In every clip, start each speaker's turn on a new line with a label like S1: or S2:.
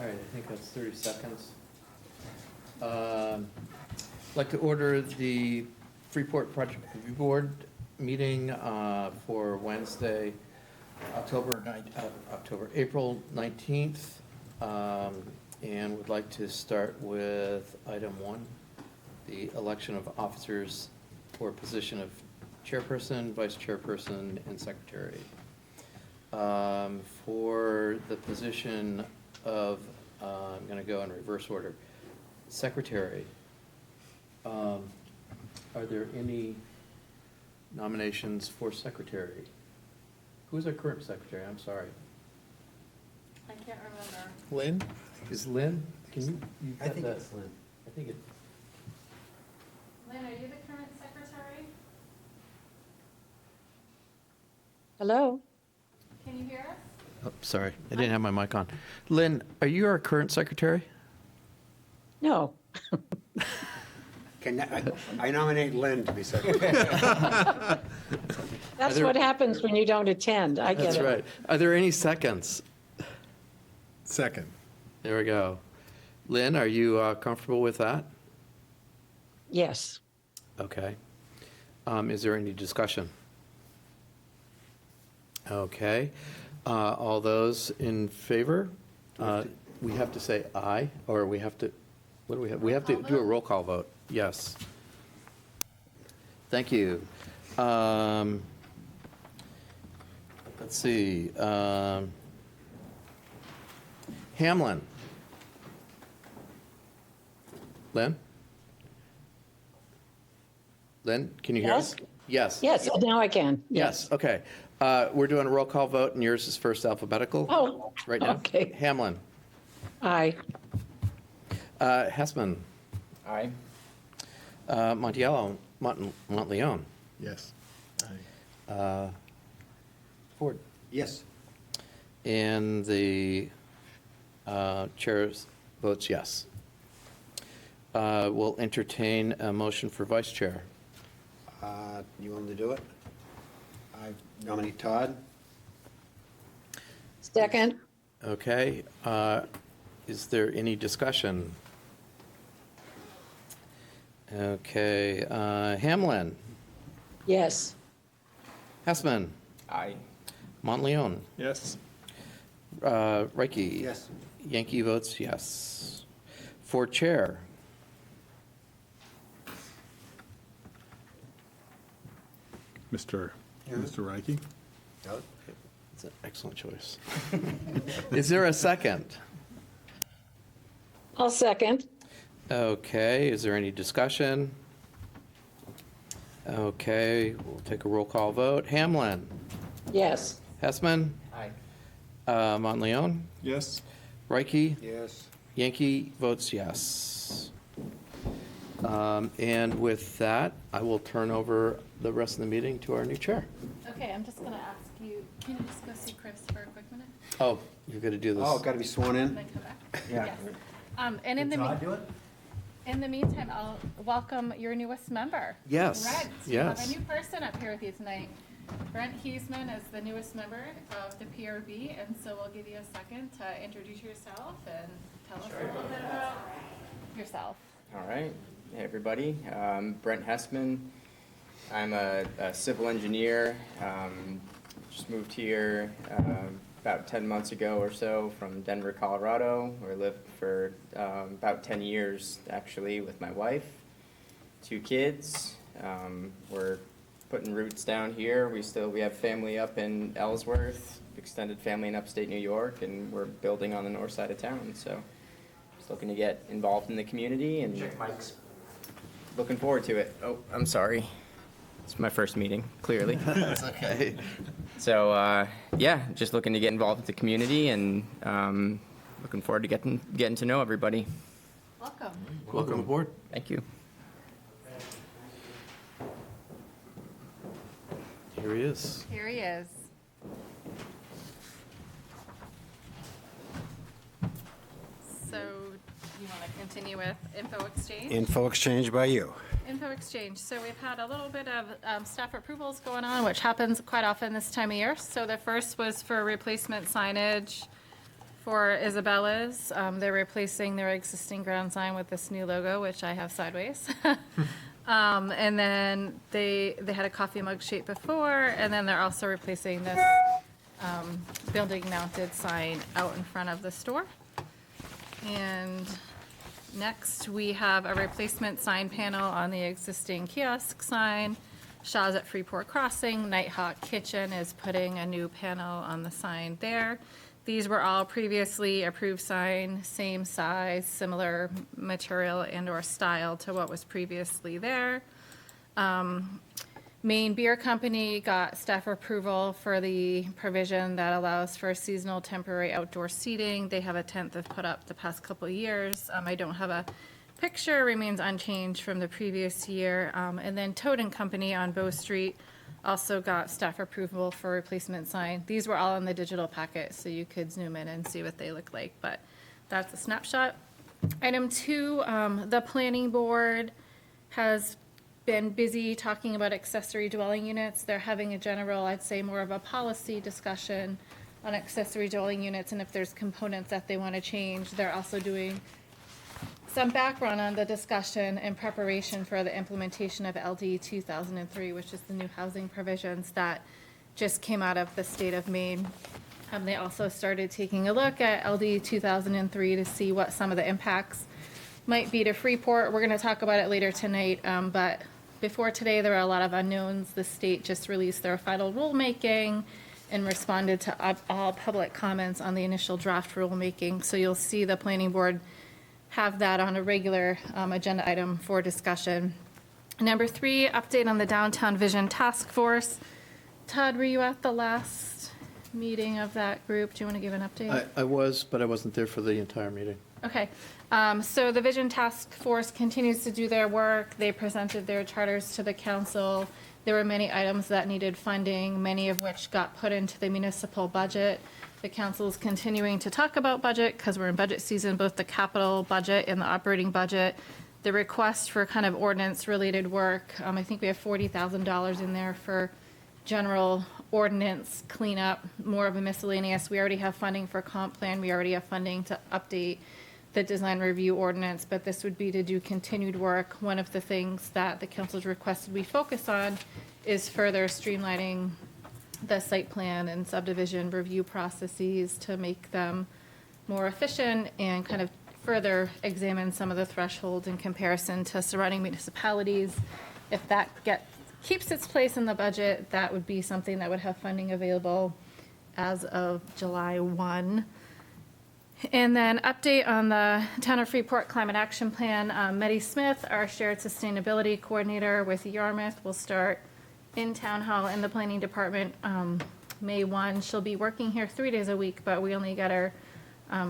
S1: All right, I think that's 30 seconds. I'd like to order the Freeport Project Review Board meeting for Wednesday, April 19th. And would like to start with item 1, the election of officers for position of chairperson, vice chairperson, and secretary. For the position of, I'm going to go in reverse order, secretary, are there any nominations for secretary? Who's our current secretary? I'm sorry.
S2: I can't remember.
S3: Lynn?
S1: Is Lynn? Can you? You've
S4: I
S1: got
S4: think
S1: that-
S4: it's Lynn.
S1: I think it.
S2: Lynn, are you the current secretary?
S5: Hello?
S2: Can you hear us?
S1: Oh, sorry, I didn't have my mic on. Lynn, are you our current secretary?
S5: No.
S4: I nominate Lynn to be secretary.
S5: That's
S1: there-
S5: what happens when you don't attend. I get
S1: That's
S5: it.
S1: right. Are there any seconds?
S3: Second.
S1: There we go. Lynn, are you comfortable with that?
S5: Yes.
S1: Okay. Is there any discussion? Okay. All those in favor? We have to say aye, or we have to, what do we have? We have to do a roll call vote. Yes. Thank you. Let's see. Hamlin. Lynn? Lynn, can you hear us? Yes.
S5: Yes, now I can.
S1: Yes, okay. We're doing a roll call vote, and yours is first alphabetical
S5: Oh,
S1: right now.
S5: okay.
S1: Hamlin.
S5: Aye.
S1: Hessman.
S6: Aye.
S1: Montiello. Montleone.
S3: Yes. Aye.
S1: Ford.
S4: Yes.
S1: And the chair votes yes. We'll entertain a motion for vice chair.
S4: You want to do it? I nominate Todd.
S5: Second?
S1: Okay. Is there any discussion? Okay. Hamlin.
S5: Yes.
S1: Hessman.
S6: Aye.
S1: Montleone.
S3: Yes.
S1: Reiki.
S4: Yes.
S1: Yankee votes yes. For chair.
S3: Mr. Reiki?
S1: It's an excellent choice. Is there a second?
S5: I'll second.
S1: Okay, is there any discussion? Okay, we'll take a roll call vote. Hamlin?
S5: Yes.
S1: Hessman?
S6: Aye.
S1: Montleone?
S3: Yes.
S1: Reiki?
S4: Yes.
S1: Yankee votes yes. And with that, I will turn over the rest of the meeting to our new chair.
S2: Okay, I'm just gonna ask you, can you just go see Chris for a quick minute?
S1: Oh, you're going to do this.
S4: Oh, got to be sworn
S2: And
S4: in?
S2: then come back?
S4: Yeah.
S2: Yes. And in the, in the meantime, I'll welcome your newest member.
S1: Yes,
S2: Brent. You have
S1: yes.
S2: a new person up here with you tonight. Brent Huesman is the newest member of the PRB, and so we'll give you a second to introduce yourself and tell us a little bit about yourself.
S6: All right. Hey, everybody. Brent Hessman. I'm a civil engineer. Just moved here about 10 months ago or so from Denver, Colorado, where I lived for about 10 years, actually, with my wife, 2 kids. We're putting roots down here. We have family up in Ellsworth, extended family in upstate New York, and we're building on the north side of town. So just looking to get involved in the community and looking forward to it. Oh, I'm sorry. It's my first meeting, clearly.
S1: That's okay.
S6: So, yeah, just looking to get involved with the community and looking forward to getting to know everybody.
S2: Welcome.
S1: Welcome aboard.
S6: Thank you.
S1: Here he is.
S2: Here he is. So you want to continue with info exchange?
S4: Info exchange by you.
S2: Info exchange. So we've had a little bit of staff approvals going on, which happens quite often this time of year. So the first was for replacement signage for Isabella's. They're replacing their existing ground sign with this new logo, which I have sideways. And then they had a coffee mug shape before, and then they're also replacing this building-mounted sign out in front of the store. And next, we have a replacement sign panel on the existing kiosk sign. Shaw's at Freeport Crossing. Nighthawk Kitchen is putting a new panel on the sign there. These were all previously approved sign, same size, similar material and/or style to what was previously there. Maine Beer Company got staff approval for the provision that allows for seasonal temporary outdoor seating. They have a tent they've put up the past couple of years. I don't have a picture, remains unchanged from the previous year. And then Toad and Company on Bow Street also got staff approval for replacement sign. These were all in the digital packet, so you could zoom in and see what they look like, but that's a snapshot. Item 2, the planning board has been busy talking about accessory dwelling units. They're having a general, I'd say more of a policy discussion on accessory dwelling units, and if there's components that they want to change. They're also doing some background on the discussion in preparation for the implementation of LD 2003, which is the new housing provisions that just came out of the state of Maine. They also started taking a look at LD 2003 to see what some of the impacts might be to Freeport. We're going to talk about it later tonight, but before today, there were a lot of unknowns. The state just released their final rulemaking and responded to all public comments on the initial draft rulemaking. So you'll see the planning board have that on a regular agenda item for discussion. Number 3, update on the Downtown Vision Task Force. Todd, were you at the last meeting of that group? Do you want to give an update?
S1: I was, but I wasn't there for the entire meeting.
S2: Okay, so the Vision Task Force continues to do their work. They presented their charters to the council. There were many items that needed funding, many of which got put into the municipal budget. The council is continuing to talk about budget because we're in budget season, both the capital budget and the operating budget. The request for kind of ordinance-related work, I think we have $40,000 in there for general ordinance cleanup, more of a miscellaneous. We already have funding for comp plan. We already have funding to update the design review ordinance, but this would be to do continued work. One of the things that the council's requested we focus on is further streamlining the site plan and subdivision review processes to make them more efficient and kind of further examine some of the thresholds in comparison to surrounding municipalities. If that keeps its place in the budget, that would be something that would have funding available as of July 1. And then update on the Town of Freeport Climate Action Plan. Meddy Smith, our Shared Sustainability Coordinator with Yarmouth, will start in Town Hall in the Planning Department May 1. She'll be working here 3 days a week, but we only get her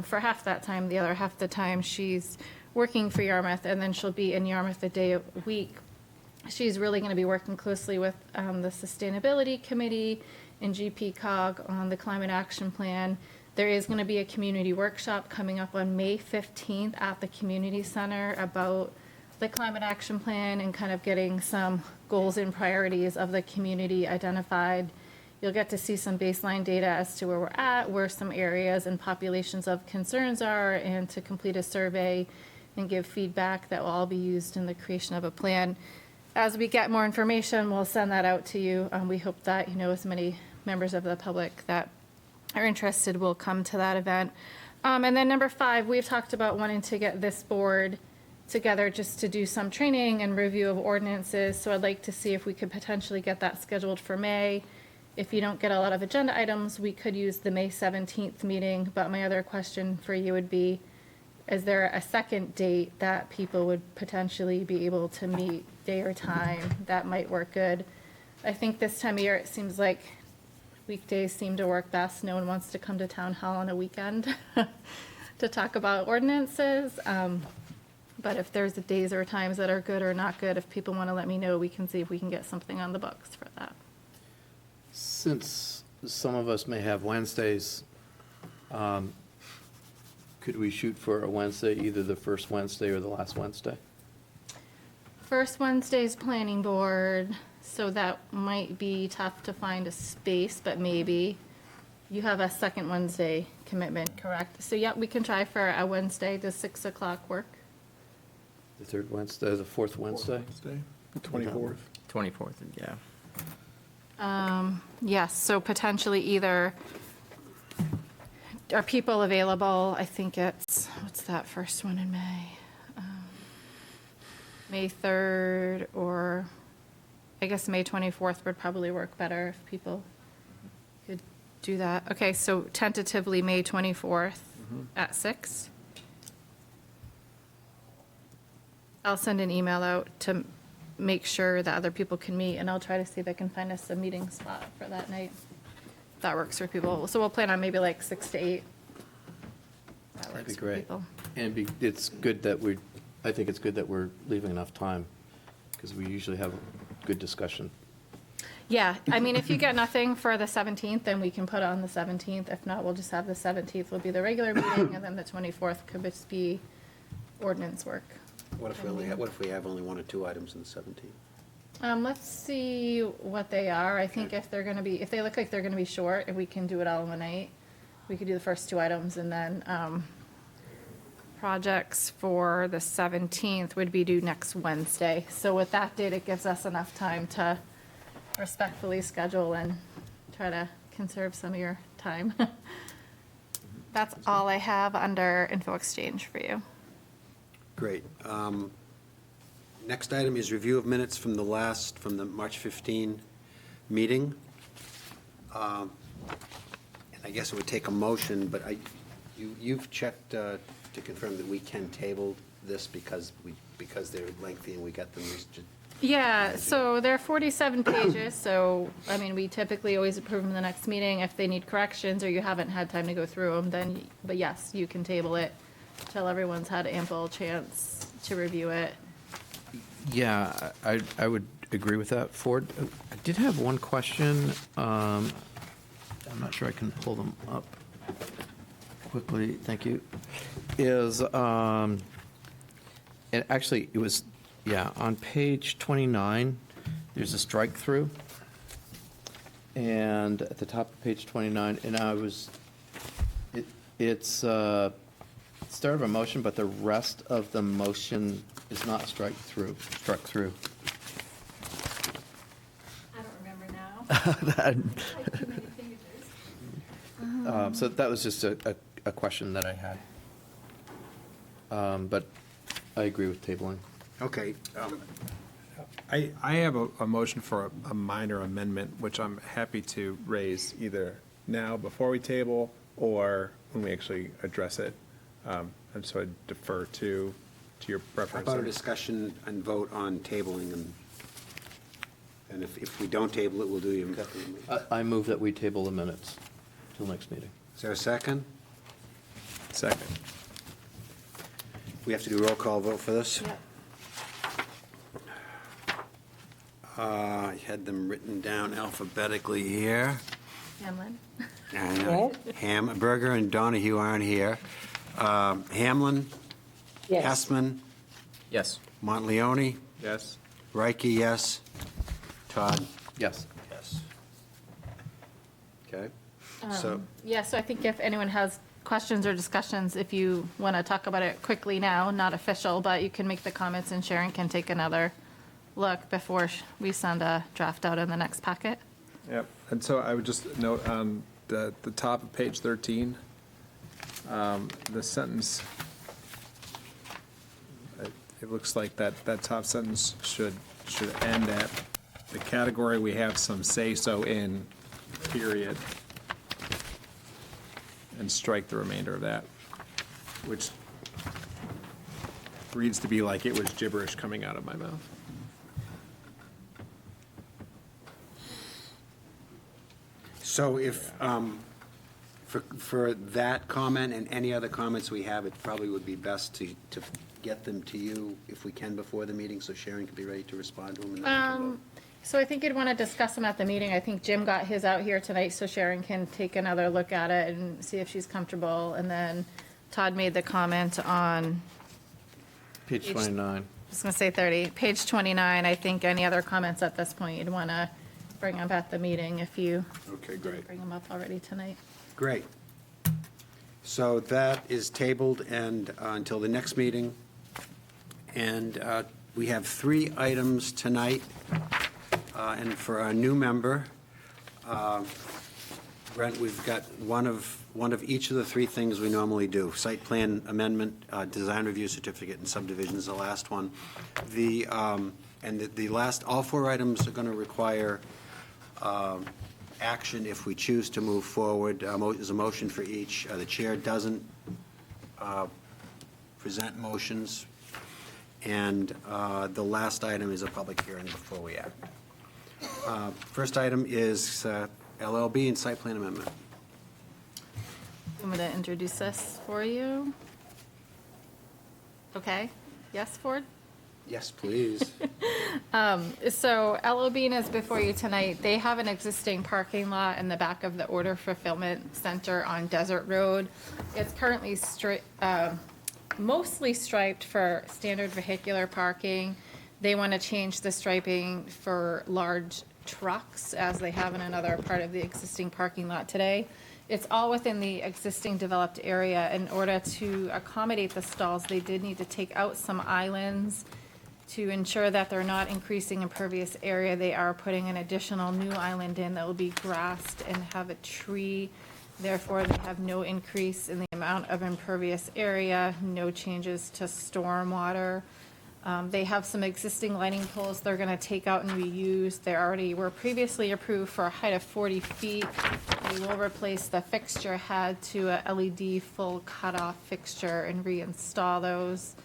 S2: for half that time. The other half the time she's working for Yarmouth, and then she'll be in Yarmouth a day a week. She's really going to be working closely with the Sustainability Committee and GPCOG on the Climate Action Plan. There is going to be a community workshop coming up on May 15th at the Community Center about the Climate Action Plan and kind of getting some goals and priorities of the community identified. You'll get to see some baseline data as to where we're at, where some areas and populations of concerns are, and to complete a survey and give feedback that will all be used in the creation of a plan. As we get more information, we'll send that out to you. We hope that, as many members of the public that are interested will come to that event. And then number 5, we've talked about wanting to get this board together just to do some training and review of ordinances. So I'd like to see if we could potentially get that scheduled for May. If you don't get a lot of agenda items, we could use the May 17th meeting. But my other question for you would be, is there a second date that people would potentially be able to meet, day or time, that might work good? I think this time of year, it seems like weekdays seem to work best. No one wants to come to town hall on a weekend to talk about ordinances. But if there's days or times that are good or not good, if people want to let me know, we can see if we can get something on the books for that.
S1: Since some of us may have Wednesdays, could we shoot for a Wednesday, either the first Wednesday or the last Wednesday?
S2: First Wednesday's planning board, so that might be tough to find a space, but maybe. You have a second Wednesday commitment, correct? So, yeah, we can try for a Wednesday. Does 6 o'clock work?
S1: The third Wednesday, the fourth Wednesday?
S3: Wednesday, 24th.
S6: 24th, yeah.
S2: Yes, so potentially either, are people available? I think it's, what's that first one in May? May 3rd, or I guess May 24th would probably work better if people could do that. Okay, so tentatively, May 24th at 6. I'll send an email out to make sure that other people can meet, and I'll try to see if I can find us a meeting spot for that night. If that works for people. So we'll plan on maybe like 6 to 8. That
S1: That'd
S2: works
S1: be
S2: for
S1: great.
S2: people.
S1: And it's good that I think it's good that we're leaving enough time, because we usually have a good discussion.
S2: Yeah, I mean, if you get nothing for the 17th, then we can put on the 17th. If not, we'll just have the 17th will be the regular meeting, and then the 24th could just be ordinance work.
S4: What if we have only 1 or 2 items in the 17th?
S2: Let's see what they are. I think if they look like they're gonna be short, if we can do it all in one night, we could do the first 2 items, and then, projects for the 17th would be due next Wednesday. So with that date, it gives us enough time to respectfully schedule and try to conserve some of your time. That's all I have under info exchange for you.
S4: Great. Next item is review of minutes from the March 15 meeting. And I guess it would take a motion, but you've checked to confirm that we can table this because they're lengthy and we got them.
S2: Yeah, so they're 47 pages, so, I mean, we typically always approve them in the next meeting. If they need corrections or you haven't had time to go through them, then, but yes, you can table it till everyone's had ample chance to review it.
S1: Yeah, I would agree with that. Ford, I did have one question. I'm not sure I can pull them up quickly. Thank you. And actually, it was, yeah, on page 29, there's a strike through. And at the top of page 29, and it's start of a motion, but the rest of the motion is not struck through.
S2: I don't remember now.
S1: So that was just a question that I had. But I agree with tabling.
S4: Okay.
S3: I have a motion for a minor amendment, which I'm happy to raise either now before we table or when we actually address it. And so I defer to your
S4: How
S3: preference.
S4: about a discussion and vote on tabling, and if we don't table it, we'll do you.
S1: I move that we table the minutes till next meeting.
S4: Is there a second?
S3: Second.
S4: We have to do roll call vote for this?
S2: Yep.
S4: I had them written down alphabetically here.
S2: Hamlin?
S4: I know. Hamburger and Donahue aren't here. Hamlin,
S5: Yes.
S4: Hessman,
S6: Yes.
S4: Monteleone,
S3: Yes?
S4: Reike, yes. Todd?
S1: Yes.
S4: Yes. Okay. So,
S2: Yeah, so I think if anyone has questions or discussions, if you want to talk about it quickly now, not official, but you can make the comments and Sharon can take another look before we send a draft out in the next packet.
S3: Yep. And so I would just note on the top of page 13, the sentence, it looks like that top sentence should end at the category we have some say-so in, period, and strike the remainder of that, which reads to be like it was gibberish coming out of my mouth.
S4: so if, for that comment and any other comments we have, it probably would be best to get them to you if we can before the meeting, so Sharon can be ready to respond to them. And then we can vote.
S2: So I think you'd want to discuss them at the meeting. I think Jim got his out here tonight, so Sharon can take another look at it and see if she's comfortable. And then Todd made the comment on,
S1: Page 29.
S2: I was going to say 30, page 29. I think any other comments at this point you'd want to bring up at the meeting if you
S3: Okay, great.
S2: bring them up already tonight.
S4: Great. So that is tabled and until the next meeting. And we have 3 items tonight. And for our new member, Brent, we've got one of each of the 3 things we normally do: site plan amendment, design review certificate, and subdivision is the last one. The last, all 4 items are going to require action if we choose to move forward. There's a motion for each. The chair doesn't present motions. And the last item is a public hearing before we act. First item is LLB and site plan amendment.
S2: I'm going to introduce this for you. Okay. Yes, Ford?
S4: Yes, please.
S2: So LO Bean is before you tonight. They have an existing parking lot in the back of the Order Fulfillment Center on Desert Road. It's currently mostly striped for standard vehicular parking. They want to change the striping for large trucks, as they have in another part of the existing parking lot today. It's all within the existing developed area. In order to accommodate the stalls, they did need to take out some islands to ensure that they're not increasing impervious area. They are putting an additional new island in that will be grassed and have a tree. Therefore, they have no increase in the amount of impervious area, no changes to stormwater. They have some existing lighting poles they're going to take out and reuse. They already were previously approved for a height of 40 feet. They will replace the fixture head to a LED full cutoff fixture and reinstall those.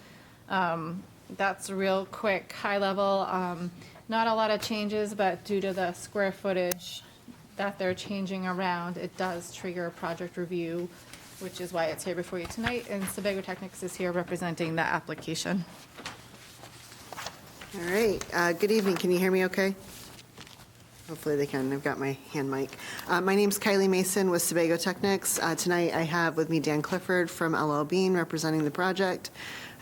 S2: That's real quick, high level. Not a lot of changes, but due to the square footage that they're changing around, it does trigger a project review, which is why it's here before you tonight. And Sebago Technics is here representing the application.
S7: All right, good evening. Can you hear me okay? Hopefully they can. I've got my hand mic. My name's Kylie Mason with Sebago Technics. Tonight I have with me Dan Clifford from LL Bean representing the project.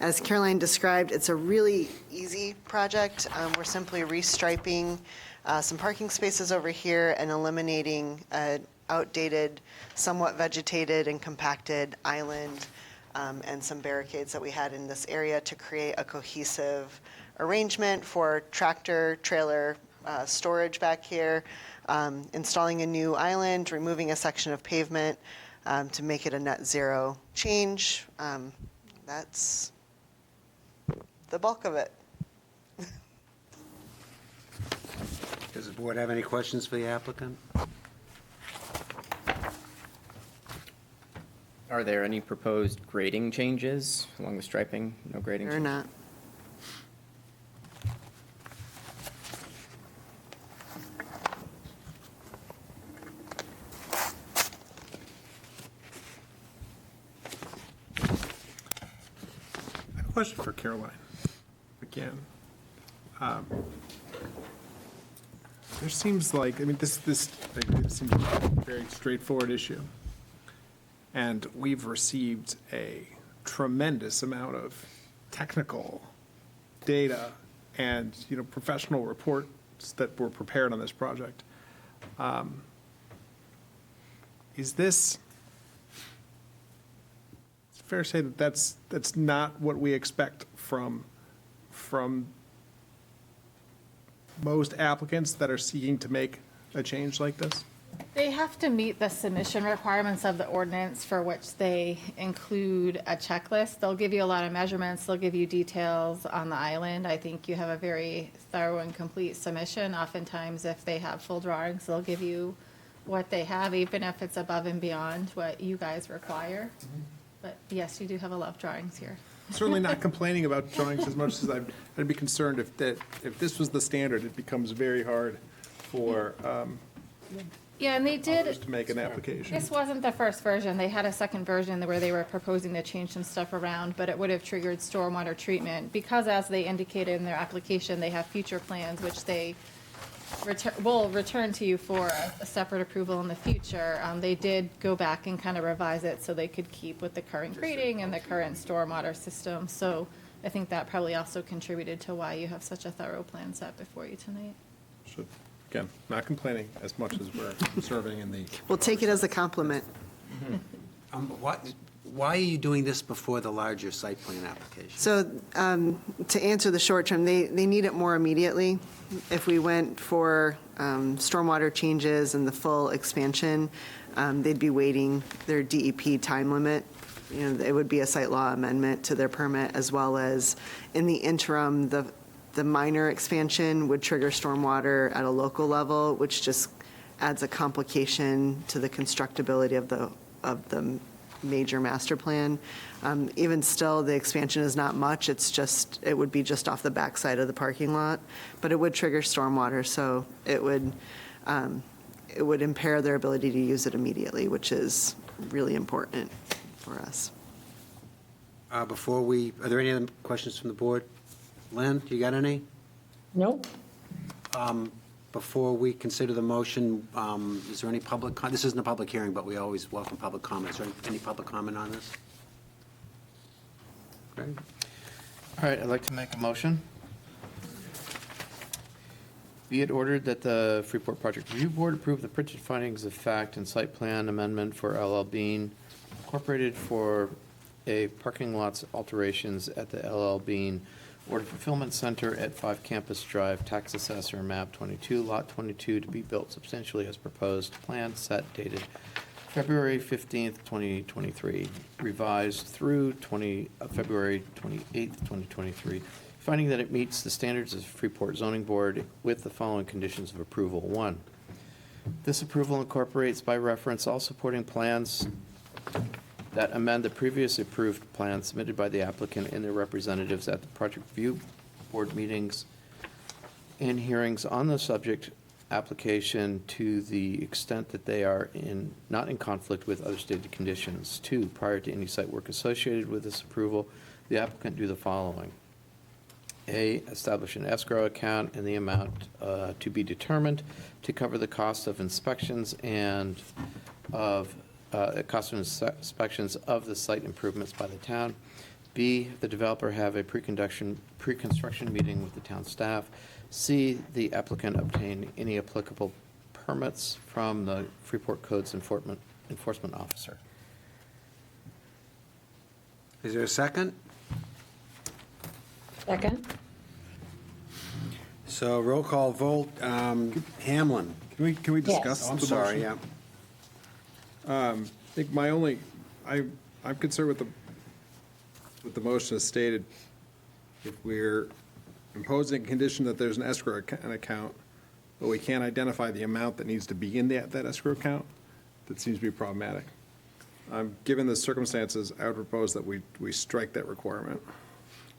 S7: As Caroline described, it's a really easy project. We're simply restriping some parking spaces over here and eliminating an outdated, somewhat vegetated and compacted island and some barricades that we had in this area to create a cohesive arrangement for tractor trailer storage back here, installing a new island, removing a section of pavement to make it a net zero change. That's the bulk of it.
S4: Does the board have any questions for the applicant?
S6: Are there any proposed grading changes along the striping? No grading?
S7: Or
S6: changes?
S7: not.
S3: I have a question for Caroline, again. There seems like, I mean, this seems like a very straightforward issue. And we've received a tremendous amount of technical data and, professional reports that were prepared on this project. Is this, it's fair to say that that's not what we expect from most applicants that are seeking to make a change like this?
S2: They have to meet the submission requirements of the ordinance, for which they include a checklist. They'll give you a lot of measurements, they'll give you details on the island. I think you have a very thorough and complete submission. Oftentimes, if they have full drawings, they'll give you what they have, even if it's above and beyond what you guys require. But yes, you do have a lot of drawings here.
S3: Certainly not complaining about drawings as much as I'd be concerned if this was the standard, it becomes very hard for
S2: Yeah, and they did.
S3: others to make an application.
S2: This wasn't the first version. They had a second version where they were proposing to change some stuff around, but it would have triggered stormwater treatment. Because as they indicated in their application, they have future plans, which they will return to you for a separate approval in the future. They did go back and kind of revise it so they could keep with the current grading and the current stormwater system. So I think that probably also contributed to why you have such a thorough plan set before you tonight.
S3: So, again, not complaining as much as we're serving in the.
S7: We'll take it as a compliment.
S4: Why are you doing this before the larger site plan application?
S7: So to answer the short term, they need it more immediately. If we went for stormwater changes and the full expansion, they'd be waiting their DEP time limit. You know, it would be a site law amendment to their permit, as well as in the interim, the minor expansion would trigger stormwater at a local level, which just adds a complication to the constructability of the major master plan. Even still, the expansion is not much. It would be just off the backside of the parking lot, but it would trigger stormwater, so it would impair their ability to use it immediately, which is really important for us.
S4: Are there any other questions from the board? Lynn, you got any?
S5: Nope.
S4: Before we consider the motion, is there any this isn't a public hearing, but we always welcome public comments. Is there any public comment on this? Okay.
S1: All right, I'd like to make a motion. Be it ordered that the Freeport Project Review Board approve the printed findings of fact and site plan amendment for LL Bean Incorporated for a parking lots alterations at the LL Bean Order Fulfillment Center at 5 Campus Drive, Tax Assessor Map 22, Lot 22, to be built substantially as proposed, plan set dated February 15th, 2023, revised through February 28th, 2023, finding that it meets the standards of Freeport Zoning Board with the following conditions of approval. 1, this approval incorporates by reference all supporting plans that amend the previously approved plan submitted by the applicant and their representatives at the Project Review Board meetings and hearings on the subject application to the extent that they are not in conflict with other stated conditions. 2, prior to any site work associated with this approval, the applicant do the following. A, establish an escrow account in the amount to be determined to cover the cost of inspections and of inspections of the site improvements by the town. B, the developer have a pre-construction meeting with the town staff. C, the applicant obtain any applicable permits from the Freeport Codes Enforcement Officer.
S4: Is there a second?
S5: Second?
S4: So roll call vote. Hamlin?
S3: Can we discuss
S4: Oh, I'm
S3: the
S4: sorry,
S3: motion?
S4: yeah.
S3: I think I'm concerned with the motion as stated. If we're imposing a condition that there's an escrow account, but we can't identify the amount that needs to be in that escrow account, that seems to be problematic. Given the circumstances, I would propose that we strike that requirement.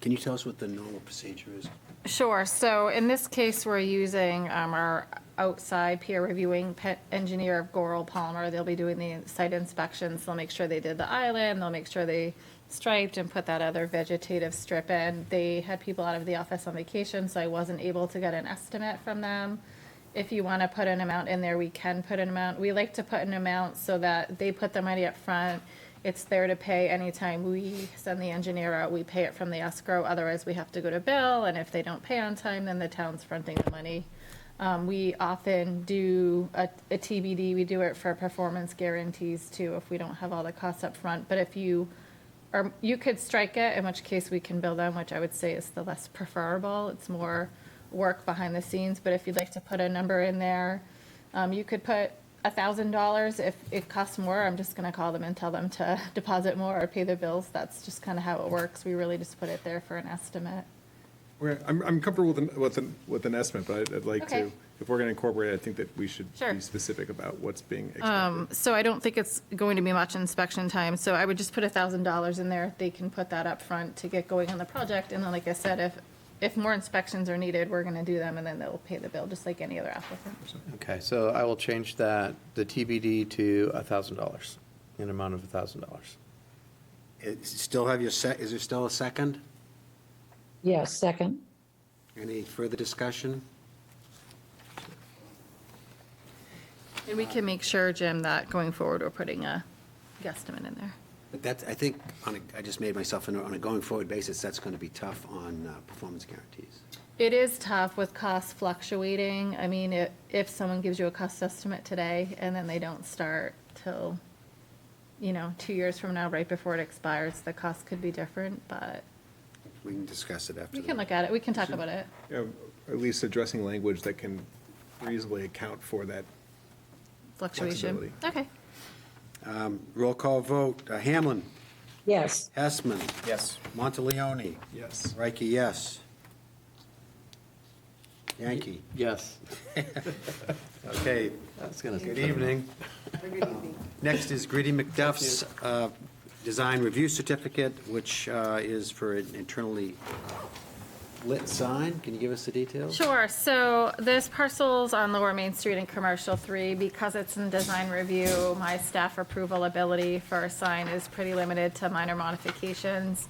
S4: Can you tell us what the normal procedure is?
S2: Sure. So in this case, we're using our outside peer reviewing engineer of Goral Palmer. They'll be doing the site inspections. They'll make sure they did the island. They'll make sure they striped and put that other vegetative strip in. They had people out of the office on vacation, so I wasn't able to get an estimate from them. If you want to put an amount in there, we can put an amount. We like to put an amount so that they put the money up front. It's there to pay anytime we send the engineer out, we pay it from the escrow. Otherwise, we have to go to bill, and if they don't pay on time, then the town's fronting the money. We often do a TBD. We do it for performance guarantees, too, if we don't have all the costs up front. But if you could strike it, in which case we can bill them, which I would say is the less preferable. It's more work behind the scenes. But if you'd like to put a number in there, you could put $1,000. If it costs more, I'm just going to call them and tell them to deposit more or pay their bills. That's just kind of how it works. We really just put it there for an estimate.
S3: I'm comfortable with an estimate, but I'd like
S2: Okay.
S3: to, if we're going to incorporate it, I think that we should
S2: Sure.
S3: be specific about what's being expected.
S2: So I don't think it's going to be much inspection time. So I would just put $1,000 in there. They can put that up front to get going on the project. And then, like I said, if more inspections are needed, we're going to do them, and then they'll pay the bill just like any other applicant.
S1: Okay, so I will change that, the TBD to $1,000, an amount of $1,000.
S4: Still have is there still a second?
S5: Yes, second?
S4: Any further discussion?
S2: And we can make sure, Jim, that going forward, we're putting a guesstimate in there.
S4: But that's, I think, I just made myself, on a going forward basis, that's going to be tough on performance guarantees.
S2: It is tough with costs fluctuating. I mean, if someone gives you a cost estimate today and then they don't start till 2 years from now, right before it expires, the cost could be different, but
S4: We can discuss it after.
S2: we
S4: the-
S2: can look at it, we can talk about it.
S3: You know, at least addressing language that can reasonably account for that.
S2: Fluctuation.
S3: Flexibility.
S2: Okay.
S4: Roll call vote. Hamlin,
S5: Yes.
S4: Hessman,
S6: Yes.
S4: Monteleone,
S3: Yes.
S4: Reiki, yes. Yankee.
S1: Yes.
S4: Okay,
S1: That's gonna.
S4: good evening. Next is Gritty McDuff's design review certificate, which is for an internally lit sign. Can you give us the details?
S2: Sure, so this parcel's on Lower Main Street in Commercial 3. Because it's in design review, my staff approval ability for a sign is pretty limited to minor modifications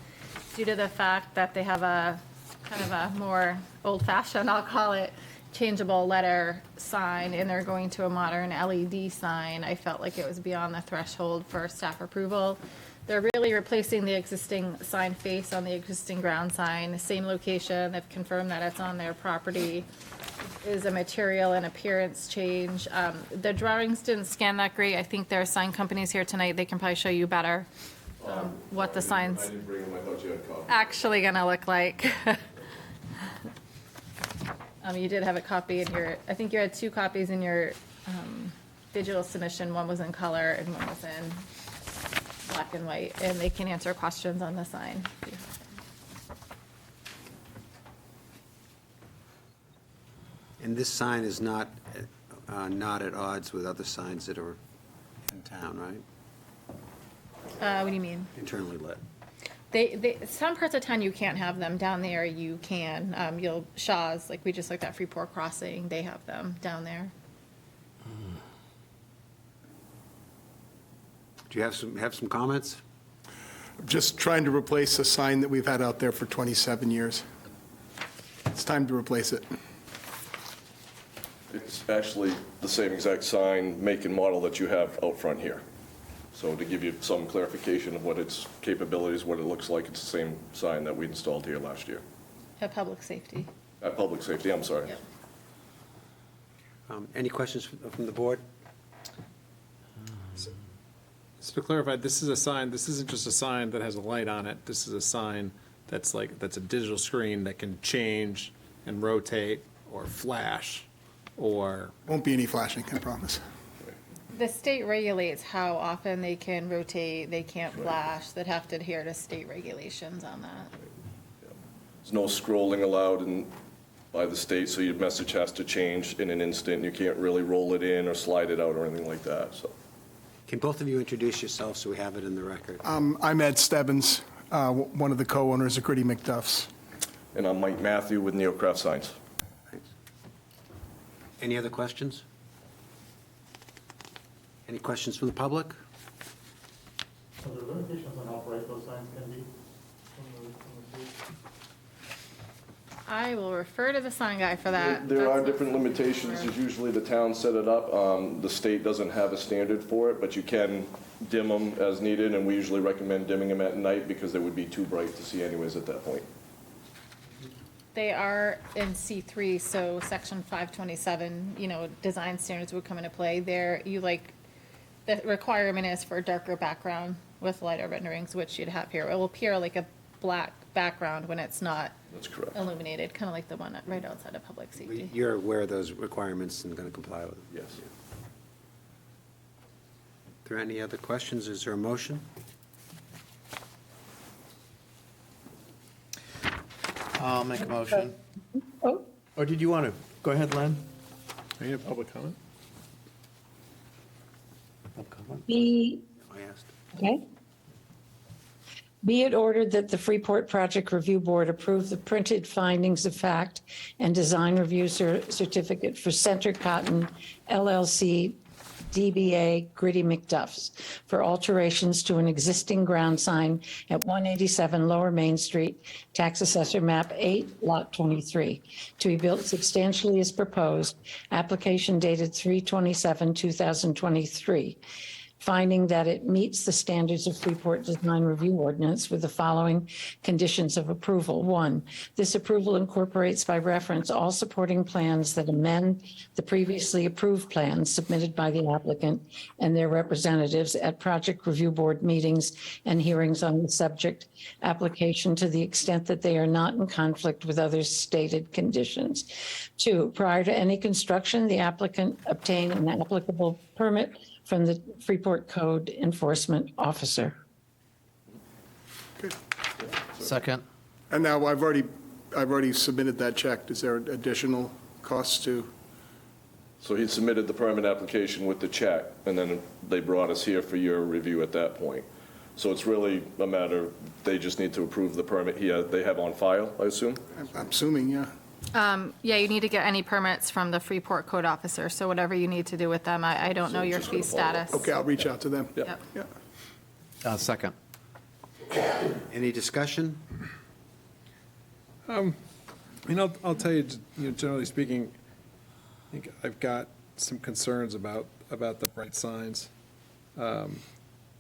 S2: due to the fact that they have a kind of a more old-fashioned, I'll call it, changeable letter sign, and they're going to a modern LED sign. I felt like it was beyond the threshold for staff approval. They're really replacing the existing sign face on the existing ground sign, same location. They've confirmed that it's on their property. Is a material and appearance change. The drawings didn't scan that great. I think there are sign companies here tonight. They can probably show you better what the signs
S8: I didn't bring them, I thought you had a copy.
S2: actually gonna look like. You did have a copy in your, I think you had 2 copies in your digital submission. One was in color and one was in black and white, and they can answer questions on the sign.
S4: And this sign is not at odds with other signs that are in town, right?
S2: What do you mean?
S4: Internally lit.
S2: Some parts of town you can't have them. Down there you can. Shaw's, like we just looked at Freeport Crossing, they have them down there.
S4: Do you have some comments?
S9: Just trying to replace a sign that we've had out there for 27 years. It's time to replace it.
S8: It's actually the same exact sign, make and model that you have out front here. So to give you some clarification of what its capabilities, what it looks like, it's the same sign that we installed here last year.
S2: At public safety.
S8: At Public Safety, I'm sorry.
S2: Yep.
S4: Any questions from the board?
S3: Just to clarify, this is a sign, this isn't just a sign that has a light on it. This is a sign that's that's a digital screen that can change and rotate or flash or,
S9: Won't be any flashing, I promise.
S2: The state regulates how often they can rotate, they can't flash, they'd have to adhere to state regulations on that.
S8: There's no scrolling allowed by the state, so your message has to change in an instant. You can't really roll it in or slide it out or anything like that, so.
S4: Can both of you introduce yourselves so we have it in the record?
S9: I'm Ed Stebbins, one of the co-owners of Gritty McDuff's.
S8: And I'm Mike Matthew with Neocraft Signs.
S4: Thanks. Any other questions? Any questions from the public?
S10: Are there limitations on how bright those signs can be from the street?
S2: I will refer to the sign guy for that.
S8: There are
S2: That's-
S8: different limitations. There's usually the town set it up. The state doesn't have a standard for it, but you can dim them as needed, and we usually recommend dimming them at night because they would be too bright to see anyways at that point.
S2: They are in C3, so section 527, design standards would come into play. The requirement is for a darker background with lighter renderings, which you'd have here. It will appear like a black background when it's not
S8: That's correct.
S2: illuminated, kind of like the one right outside of public safety.
S4: You're aware of those requirements and going to comply with them?
S8: Yes.
S4: Are there any other questions? Is there a motion?
S1: I'll make a motion.
S5: Oh,
S1: Or did you want to? Go ahead, Len.
S3: any public comment?
S5: be,
S4: I asked.
S5: okay. Be it ordered that the Freeport Project Review Board approve the printed findings of fact and design review certificate for Center Cotton LLC DBA Gritty McDuff's for alterations to an existing ground sign at 187 Lower Main Street, Tax Assessor Map 8, Lot 23, to be built substantially as proposed, application dated 3/27/2023. finding that it meets the standards of Freeport Design Review Ordinance with the following conditions of approval. One, this approval incorporates by reference all supporting plans that amend the previously approved plans submitted by the applicant and their representatives at Project Review Board meetings and hearings on the subject application to the extent that they are not in conflict with other stated conditions. Two, prior to any construction, the applicant obtain an applicable permit from the Freeport Code Enforcement Officer.
S1: Second.
S9: And now I've already submitted that check. Is there additional costs to?
S8: So he submitted the permit application with the check, and then they brought us here for your review at that point. So it's really a matter, they just need to approve the permit they have on file, I assume?
S9: I'm assuming, yeah.
S2: Yeah, you need to get any permits from the Freeport Code Officer, so whatever you need to do with them, I don't know
S8: So
S2: your
S8: just
S2: fee
S8: gonna follow up.
S2: status.
S9: Okay, I'll reach out to them.
S2: Yep.
S9: Yeah.
S1: Second.
S4: Any discussion?
S3: I mean, I'll tell you, generally speaking, I think I've got some concerns about the bright signs. I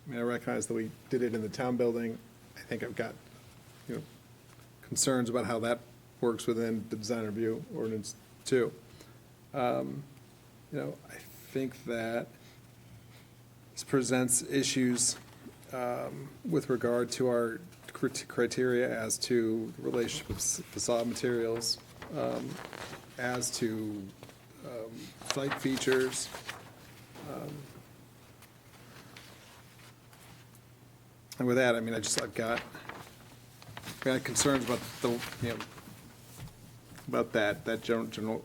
S3: mean, I recognize that we did it in the town building. I think I've got, concerns about how that works within the design review ordinance too. I think that this presents issues with regard to our criteria as to the relationship with facade materials, as to site features. And with that, I mean, I've got concerns about about that general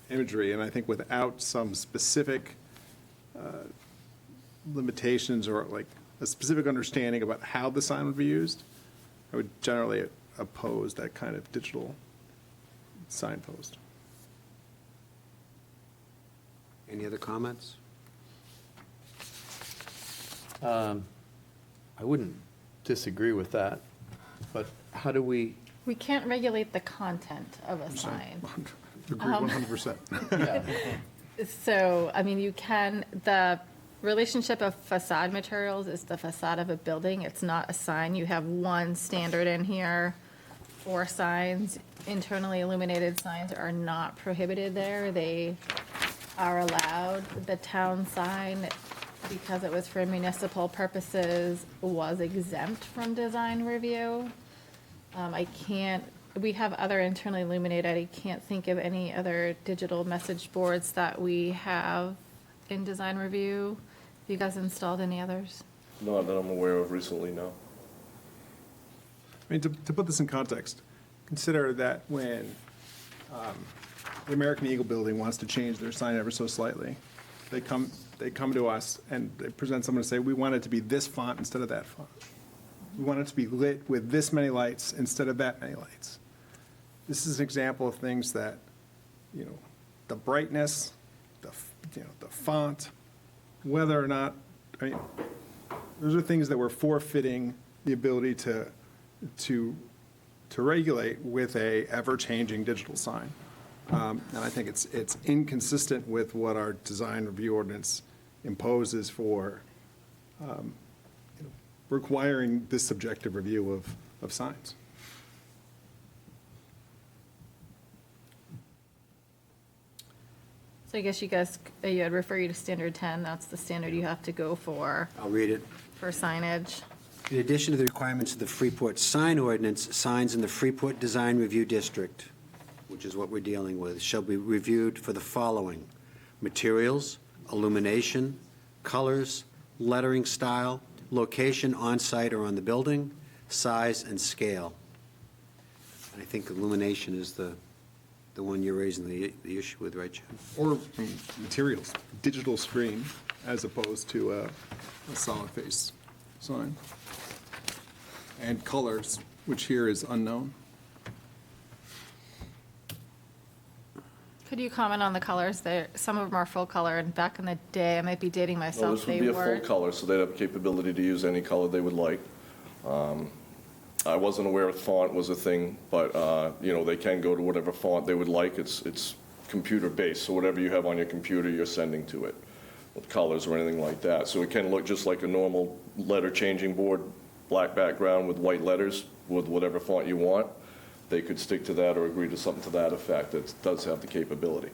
S3: imagery, and I think without some specific limitations or like a specific understanding about how the sign would be used, I would generally oppose that kind of digital signpost.
S4: Any other comments?
S1: I wouldn't disagree with that, but how do we,
S2: We can't regulate the content of a sign.
S3: Agree 100%.
S1: yeah,
S2: So, I mean, you can, the relationship of facade materials is the facade of a building. It's not a sign. You have one standard in here for signs. Internally illuminated signs are not prohibited there. They are allowed. The town sign, because it was for municipal purposes, was exempt from design review. We have other internally illuminated, I can't think of any other digital message boards that we have in design review. Have you guys installed any others?
S8: Not that I'm aware of recently, no.
S3: I mean, to put this in context, consider that when the American Eagle Building wants to change their sign ever so slightly, they come to us and they present someone to say, we want it to be this font instead of that font. We want it to be lit with this many lights instead of that many lights. This is an example of things that, the brightness, the font, whether or not, those are things that we're forfeiting the ability to regulate with a ever-changing digital sign. And I think it's inconsistent with what our design review ordinance imposes for requiring this subjective review of signs.
S2: So I guess you guys, I'd refer you to standard 10, that's the standard you have to go for
S4: I'll read it.
S2: signage.
S4: In addition to the requirements of the Freeport sign ordinance, signs in the Freeport Design Review District, which is what we're dealing with, shall be reviewed for the following: materials, illumination, colors, lettering style, location on-site or on the building, size and scale. I think illumination is the one you're raising the issue with, right, Jim?
S3: Or materials, digital screen, as opposed to a solid face sign. And colors, which here is unknown.
S2: Could you comment on the colors? Some of them are full color, and back in the day, I might be dating
S8: No,
S2: myself,
S8: this would
S2: they
S8: be a full
S2: were.
S8: color, so they'd have capability to use any color they would like. I wasn't aware font was a thing, but, they can go to whatever font they would like. It's computer-based, so whatever you have on your computer, you're sending to it. colors or anything like that. So it can look just like a normal letter changing board, black background with white letters with whatever font you want. They could stick to that or agree to something to that effect. It does have the capability.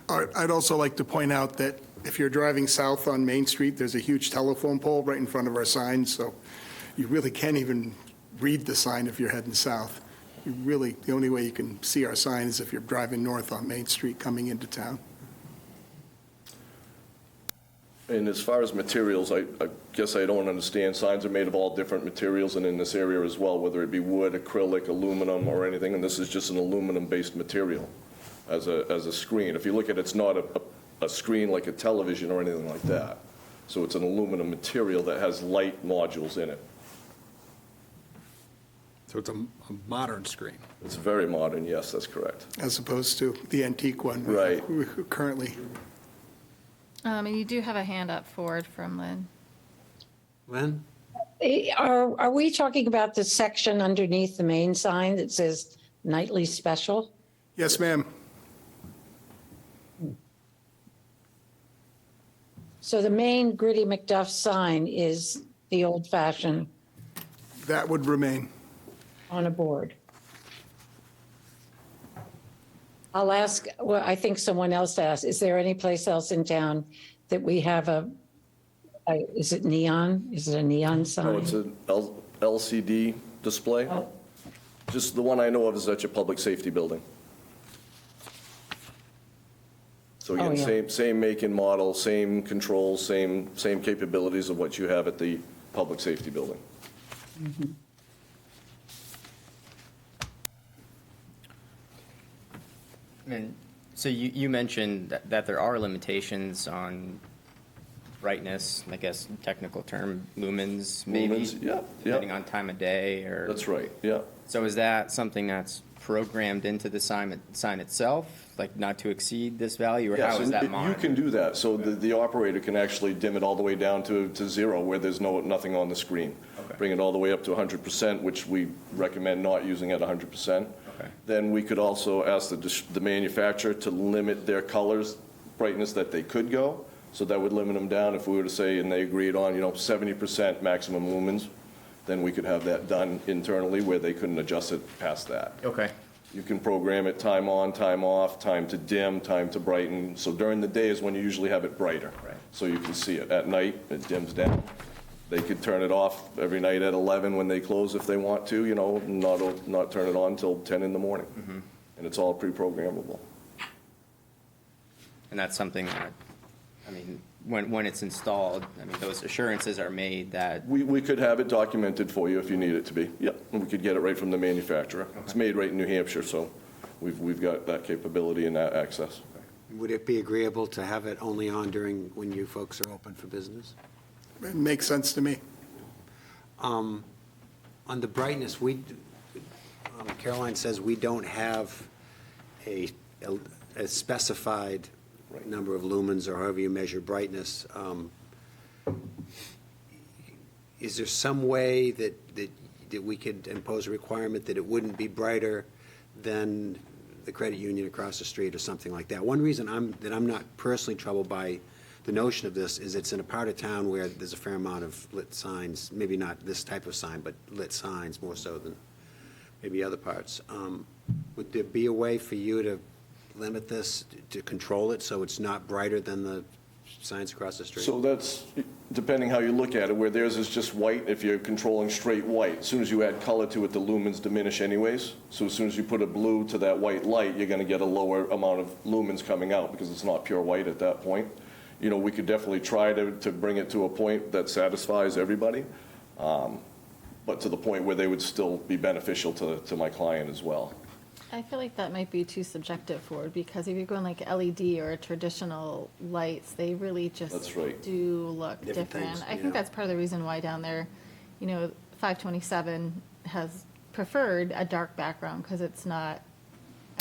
S9: All right, I'd also like to point out that if you're driving south on Main Street, there's a huge telephone pole right in front of our sign, so you really can't even read the sign if you're heading south. You really, the only way you can see our sign is if you're driving north on Main Street coming into town.
S8: And as far as materials, I guess I don't understand. Signs are made of all different materials, and in this area as well, whether it be wood, acrylic, aluminum, or anything, and this is just an aluminum-based material as a screen. If you look at it, it's not a screen like a television or anything like that. So it's an aluminum material that has light modules in it.
S4: So it's a modern screen.
S8: It's very modern, yes, that's correct.
S9: As opposed to the antique one
S8: Right.
S9: we currently.
S2: And you do have a hand up forward from Lynn.
S4: Lynn?
S5: Are we talking about the section underneath the main sign that says nightly special?
S9: Yes, ma'am.
S5: So the main Gritty McDuff sign is the old-fashioned
S9: That would remain.
S5: on a board. I'll ask, well, I think someone else asked, is there any place else in town that we have is it neon? Is it a neon sign?
S8: No, it's an LCD display.
S5: Oh.
S8: Just the one I know of is at your public safety building. So
S5: Oh,
S8: again,
S5: yeah.
S8: same make and model, same controls, same capabilities of what you have at the public safety building.
S6: And so you mentioned that there are limitations on brightness, I guess technical term, lumens, maybe?
S8: Lumens, yeah, yeah.
S6: Depending on time of day or?
S8: That's right, yeah.
S6: So is that something that's programmed into the sign itself, like not to exceed this value, or
S8: Yes,
S6: how is
S8: and
S6: that
S8: you
S6: monitored?
S8: can do that. So the operator can actually dim it all the way down to zero, where there's nothing on the screen.
S6: Okay.
S8: Bring it all the way up to 100%, which we recommend not using at 100%.
S6: Okay.
S8: Then we could also ask the manufacturer to limit their colors brightness that they could go. So that would limit them down. If we were to say, and they agreed on, 70% maximum lumens, then we could have that done internally where they couldn't adjust it past that.
S6: Okay.
S8: You can program it time on, time off, time to dim, time to brighten. So during the day is when you usually have it brighter.
S6: Right.
S8: So you can see it. At night, it dims down. They could turn it off every night at 11 when they close if they want to, not turn it on until 10 in the morning. And it's all pre-programmable.
S6: And that's something that, when it's installed, those assurances are made that,
S8: We could have it documented for you if you need it to be. Yep, and we could get it right from the manufacturer. It's made right in New Hampshire, so we've got that capability and that access.
S4: Would it be agreeable to have it only on during, when you folks are open for business?
S9: It makes sense to me.
S4: On the brightness, Caroline says we don't have a specified number of lumens or however you measure brightness. Is there some way that we could impose a requirement that it wouldn't be brighter than the credit union across the street or something like that? One reason I'm not personally troubled by the notion of this is it's in a part of town where there's a fair amount of lit signs, maybe not this type of sign, but lit signs more so than maybe other parts. Would there be a way for you to limit this, to control it so it's not brighter than the signs across the street?
S8: So that's, depending how you look at it, where theirs is just white, if you're controlling straight white, as soon as you add color to it, the lumens diminish anyways. So as soon as you put a blue to that white light, you're going to get a lower amount of lumens coming out because it's not pure white at that point. We could definitely try to bring it to a point that satisfies everybody, but to the point where they would still be beneficial to my client as well.
S2: I feel like that might be too subjective for it, because if you're going like LED or traditional lights, they really just
S8: That's right.
S2: do look
S4: Different
S2: different.
S4: things,
S2: I
S4: yeah.
S2: think that's part of the reason why down there, 527 has preferred a dark background, because it's not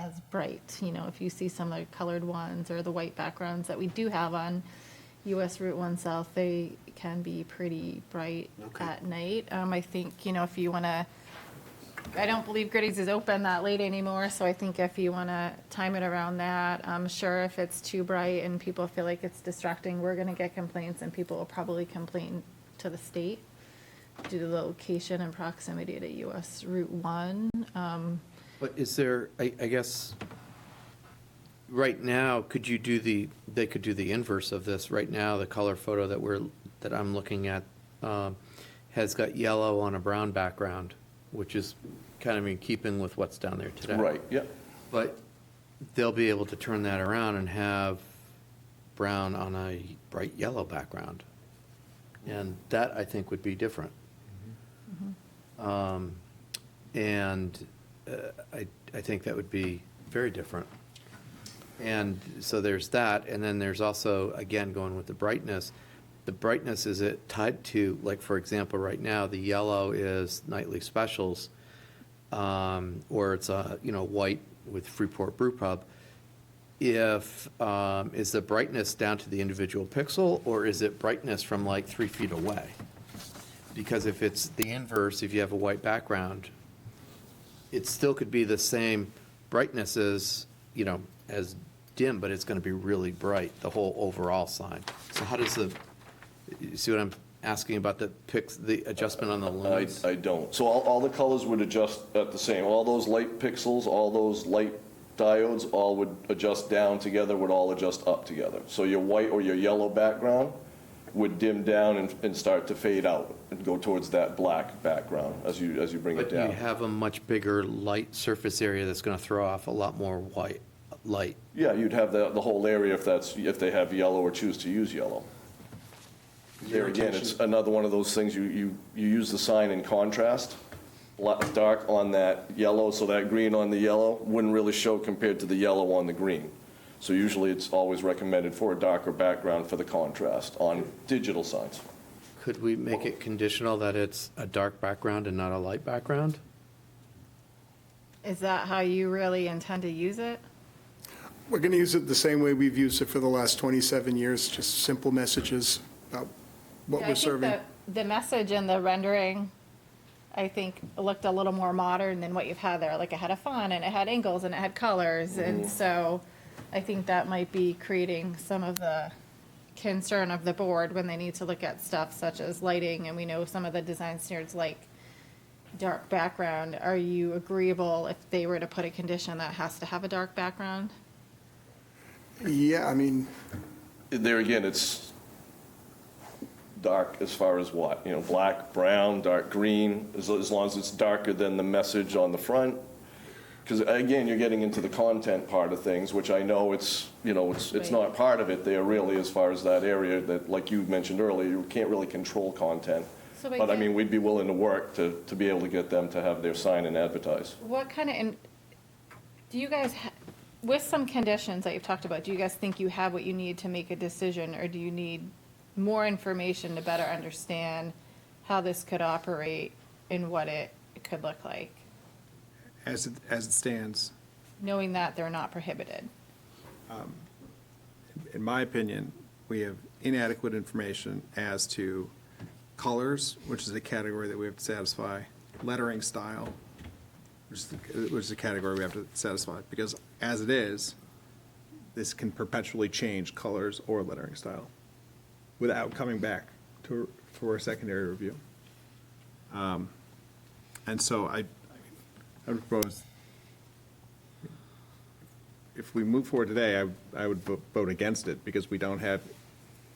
S2: as bright. If you see some of the colored ones or the white backgrounds that we do have on US Route 1 South, they can be pretty bright
S4: Okay.
S2: at night. I think, if you want to I don't believe Gritty's is open that late anymore, so I think if you want to time it around that, I'm sure if it's too bright and people feel like it's distracting, we're going to get complaints, and people will probably complain to the state due to the location and proximity to US Route 1.
S1: But is there, I guess, right now, could you do they could do the inverse of this. Right now, the color photo that I'm looking at has got yellow on a brown background, which is kind of in keeping with what's down there today.
S8: Right, yeah.
S1: But they'll be able to turn that around and have brown on a bright yellow background. And that, I think, would be different. And I think that would be very different. And so there's that, and then there's also, again, going with the brightness. The brightness, is it tied to, like, for example, right now, the yellow is nightly specials, or it's white with Freeport Brew Pub. Is the brightness down to the individual pixel, or is it brightness from like 3 feet away? Because if it's the inverse, if you have a white background, it still could be the same brightness as dim, but it's going to be really bright, the whole overall sign. So how does you see what I'm asking about the adjustment on the lumens?
S8: I don't. So all the colors would adjust at the same. All those light pixels, all those light diodes, all would adjust down together, would all adjust up together. So your white or your yellow background would dim down and start to fade out and go towards that black background as you bring it
S1: But
S8: down.
S1: you have a much bigger light surface area that's going to throw off a lot more white light.
S8: Yeah, you'd have the whole area if they have yellow or choose to use yellow. There again, it's another one of those things, you use the sign in contrast, dark on that yellow, so that green on the yellow wouldn't really show compared to the yellow on the green. So usually it's always recommended for a darker background for the contrast on digital signs.
S1: Could we make it conditional that it's a dark background and not a light background?
S2: Is that how you really intend to use it?
S9: We're going to use it the same way we've used it for the last 27 years, just simple messages about what
S2: Yeah,
S9: we're serving.
S2: I think the message and the rendering, I think, looked a little more modern than what you've had there. Like, it had a font, and it had angles, and it had colors, and so I think that might be creating some of the concern of the board when they need to look at stuff such as lighting, and we know some of the design standards like dark background. Are you agreeable if they were to put a condition that has to have a dark background?
S9: Yeah, I mean,
S8: There again, it's dark as far as what? Black, brown, dark green, as long as it's darker than the message on the front. Because again, you're getting into the content part of things, which I know it's not part of it there really as far as that area that, like you mentioned earlier, you can't really control content.
S2: So
S8: But I mean, we'd be willing to work to be able to get them to have their sign and advertise.
S2: What kind of, do you guys, with some conditions that you've talked about, do you guys think you have what you need to make a decision, or do you need more information to better understand how this could operate and what it could look like,
S3: As it stands,
S2: knowing that they're not prohibited?
S3: in my opinion, we have inadequate information as to colors, which is a category that we have to satisfy, lettering style, which is a category we have to satisfy, because as it is, this can perpetually change colors or lettering style without coming back for a secondary review. And so I would propose, if we move forward today, I would vote against it because we don't have,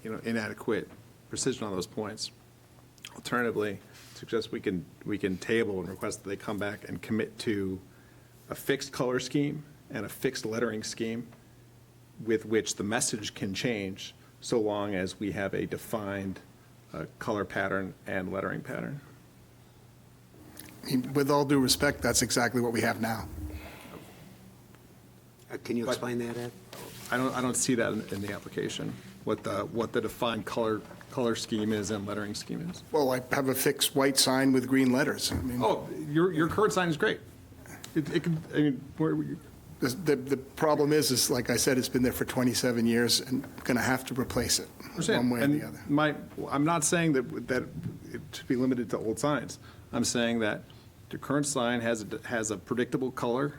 S3: inadequate precision on those points. Alternatively, suggest we can table and request that they come back and commit to a fixed color scheme and a fixed lettering scheme with which the message can change so long as we have a defined color pattern and lettering pattern.
S9: with all due respect, that's exactly what we have now.
S4: Can you explain that, Ed?
S3: I don't see that in the application, what the defined color scheme is and lettering scheme is.
S9: Well, I have a fixed white sign with green letters. I mean,
S3: Oh, your current sign is great. It can, I mean,
S9: the problem is, like I said, it's been there for 27 years, and going to have to replace it, one way or the other.
S3: I'm not saying that it should be limited to old signs. I'm saying that The current sign has a predictable color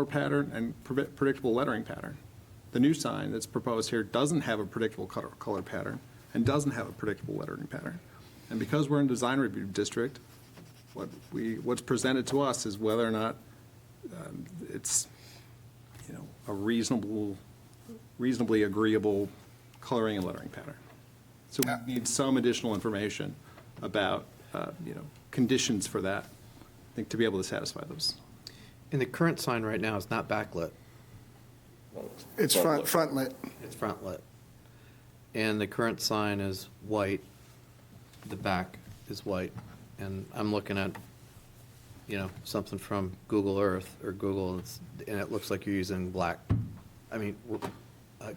S3: pattern and predictable lettering pattern. The new sign that's proposed here doesn't have a predictable color pattern and doesn't have a predictable lettering pattern. And because we're in design review district, what's presented to us is whether or not it's, a reasonably agreeable coloring and lettering pattern. So we need some additional information about, conditions for that, I think, to be able to satisfy those.
S1: And the current sign right now is not backlit,
S9: It's front lit.
S1: it's front lit. And the current sign is white, the back is white. And I'm looking at, something from Google Earth or Google, and it looks like you're using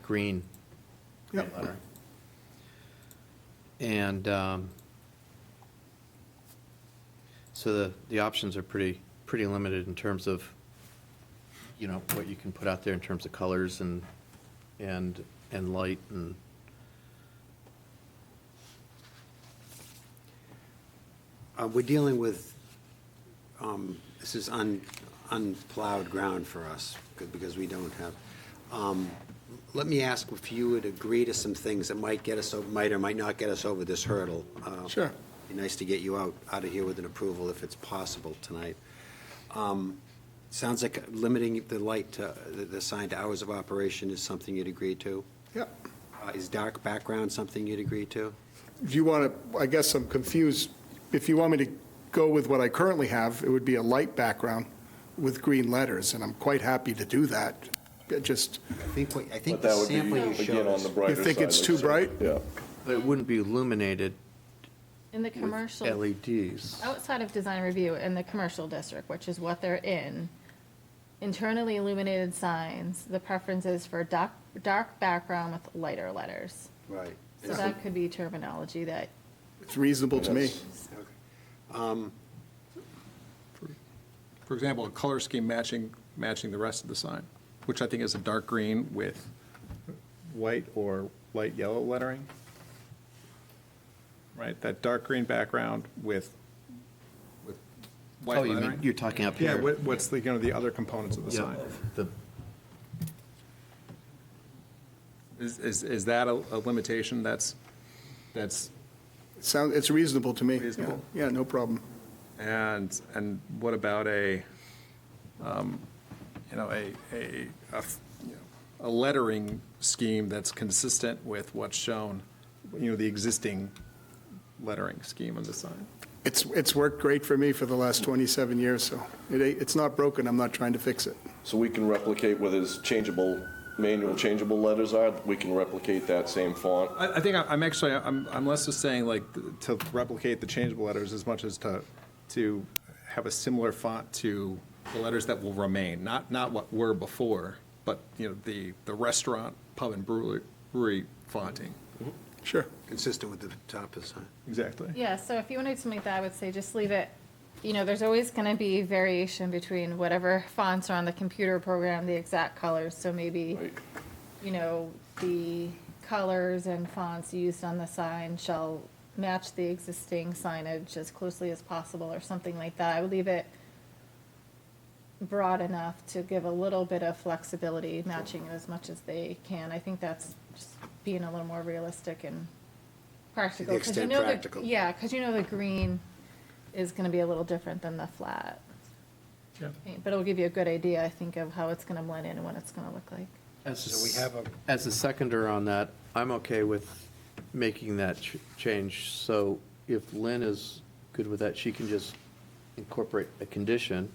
S1: green
S9: Yep.
S1: lettering. And so the options are pretty limited in terms of, what you can put out there in terms of colors and light and.
S4: We're dealing with, this is unplowed ground for us, because we don't have. Let me ask if you would agree to some things that might or might not get us over this hurdle.
S9: Sure.
S4: Be nice to get you out of here with an approval if it's possible tonight. Sounds like limiting the light to, the sign to hours of operation is something you'd agree to?
S9: Yep.
S4: Is dark background something you'd agree to?
S9: If you want to, I guess I'm confused. If you want me to go with what I currently have, it would be a light background with green letters, and I'm quite happy to do that.
S4: I think
S8: But
S4: the
S8: that would be,
S4: sample you
S8: again,
S4: showed
S8: on
S4: us.
S8: the brighter side.
S9: think it's
S8: let's
S9: too
S8: say.
S9: bright?
S8: Yeah.
S1: But it wouldn't be illuminated
S2: In the
S1: with
S2: commercial,
S1: LEDs.
S2: outside of design review, in the commercial district, which is what they're in, internally illuminated signs, the preference is for dark background with lighter letters.
S4: Right.
S2: So that could be terminology that,
S9: It's reasonable to me.
S3: For example, a color scheme matching the rest of the sign, which I think is a dark green with white or light yellow lettering. Right, that dark green background with white
S1: Oh, you
S3: lettering.
S1: mean, you're talking up
S3: Yeah,
S1: here?
S3: what's the other components of the
S1: Yeah,
S3: sign?
S1: the-
S3: Is that a limitation that's,
S9: It's reasonable to me.
S3: Reasonable.
S9: Yeah, no problem.
S3: and what about a lettering scheme that's consistent with what's shown, the existing lettering scheme on the sign?
S9: It's worked great for me for the last 27 years, so it's not broken. I'm not trying to fix it.
S8: So we can replicate what his manual changeable letters are, we can replicate that same font.
S3: I think I'm less just saying like to replicate the changeable letters as much as to have a similar font to the letters that will remain, not what were before, but, the restaurant, pub and brewery fonting.
S9: Sure.
S4: Consistent with the top of the sign.
S3: Exactly.
S2: yeah, so if you wanted to make that, I would say just leave it, there's always going to be variation between whatever fonts are on the computer program, the exact colors, so maybe,
S8: Right.
S2: the colors and fonts used on the sign shall match the existing signage as closely as possible, or something like that. I would leave it broad enough to give a little bit of flexibility, matching as much as they can. I think that's just being a little more realistic and practical.
S4: the
S2: 'cause
S4: extent
S2: the-
S4: practical.
S2: Yeah, because the green is going to be a little different than the flat.
S3: Yeah.
S2: paint, But it'll give you a good idea, I think, of how it's going to blend in and what it's going to look like.
S4: So we have
S1: As a seconder on that, I'm okay with making that change. So if Lynn is good with that, she can just incorporate a condition,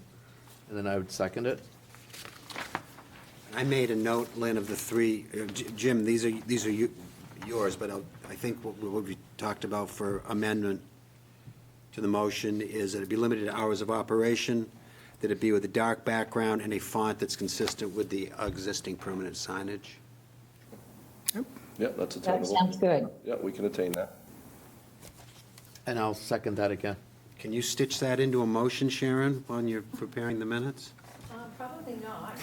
S1: and then I would second it.
S4: I made a note, Lynn, of the three, Jim, these are yours, but I think what we talked about for amendment to the motion is that it be limited to hours of operation, that it be with a dark background and a font that's consistent with the existing permanent signage.
S8: Yeah, that's
S5: That
S8: attainable.
S5: sounds good.
S8: Yeah, we can attain that.
S1: And I'll second that again.
S4: Can you stitch that into a motion, Sharon, when you're preparing the minutes?
S11: Probably not.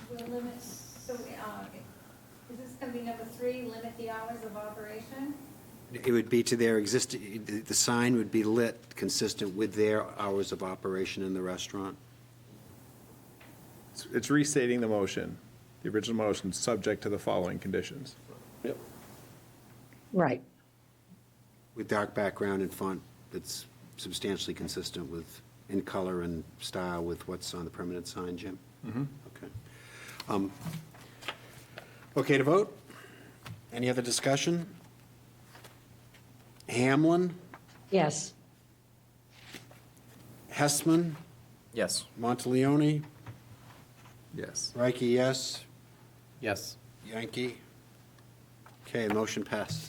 S11: We'll limit, so, is this gonna be number 3, limit the hours of operation?
S4: It would be to their existing, the sign would be lit consistent with their hours of operation in the restaurant?
S3: It's restating the motion, the original motion, subject to the following conditions.
S8: Yep.
S5: Right.
S4: With dark background and font that's substantially consistent with, in color and style with what's on the permanent sign, Jim? Okay. Okay to vote? Any other discussion? Hamlin,
S5: Yes.
S4: Hessman,
S6: Yes.
S4: Monteleone,
S3: Yes.
S4: Reiki, yes.
S1: Yes.
S4: Yankee? Okay, motion passed.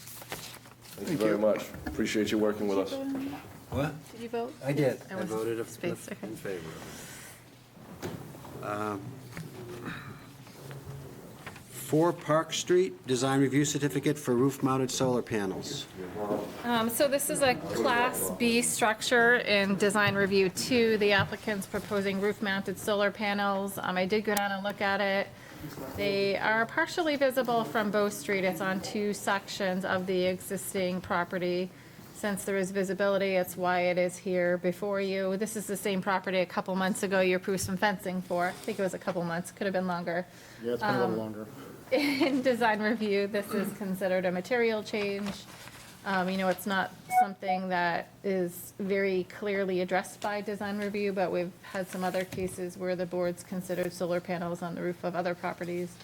S8: Thank you very much. Appreciate you working with us.
S4: What?
S2: Did you vote?
S4: I did.
S2: I
S4: I
S2: was
S4: voted in
S2: spaced, okay.
S4: favor. 4 Park Street, design review certificate for roof-mounted solar panels.
S2: So this is a Class B structure in design review 2. The applicant's proposing roof-mounted solar panels. I did go down and look at it. They are partially visible from Bow Street. It's on 2 sections of the existing property. Since there is visibility, it's why it is here before you. This is the same property a couple months ago you approved some fencing for. I think it was a couple months, could have been longer.
S10: Yeah, it's been a little longer.
S2: In design review, this is considered a material change. It's not something that is very clearly addressed by design review, but we've had some other cases where the board's considered solar panels on the roof of other properties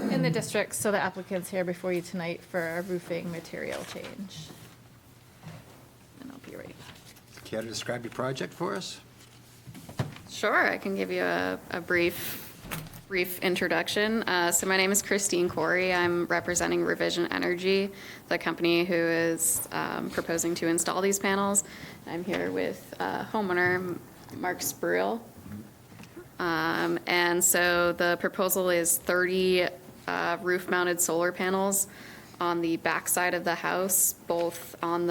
S2: in the district. So the applicant's here before you tonight for a roofing material change. And I'll be right back.
S4: Care to describe your project for us?
S12: Sure, I can give you a brief introduction. So my name is Christine Corey. I'm representing Revision Energy, the company who is proposing to install these panels. I'm here with homeowner Mark Spruill. And so the proposal is 30 roof-mounted solar panels on the back side of the house, both on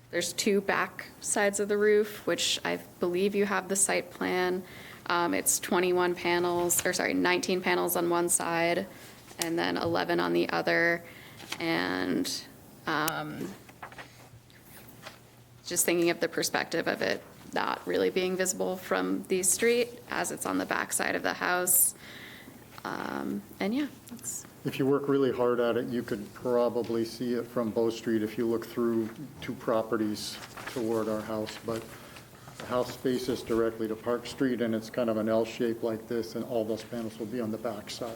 S12: there's 2 back sides of the roof, which I believe you have the site plan. It's 19 panels on one side and then 11 on the other. And just thinking of the perspective of it not really being visible from the street as it's on the back side of the house. And yeah, that's.
S10: If you work really hard at it, you could probably see it from Bow Street if you look through 2 properties toward our house. But the house faces directly to Park Street, and it's kind of an L shape like this, and all those panels will be on the back side.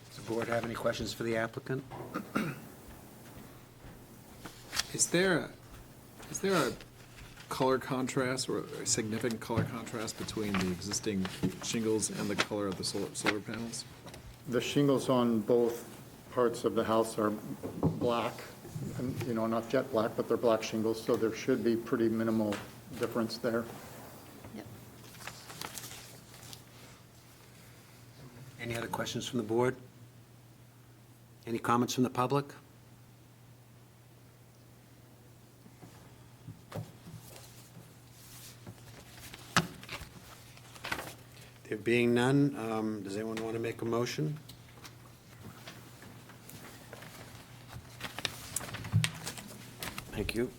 S4: Does the board have any questions for the applicant?
S3: Is there a color contrast or a significant color contrast between the existing shingles and the color of the solar panels?
S10: The shingles on both parts of the house are black, and, not jet black, but they're black shingles, so there should be pretty minimal difference there.
S12: Yep.
S4: Any other questions from the board? Any comments from the public? There being none, does anyone want to make a motion?
S1: Thank you.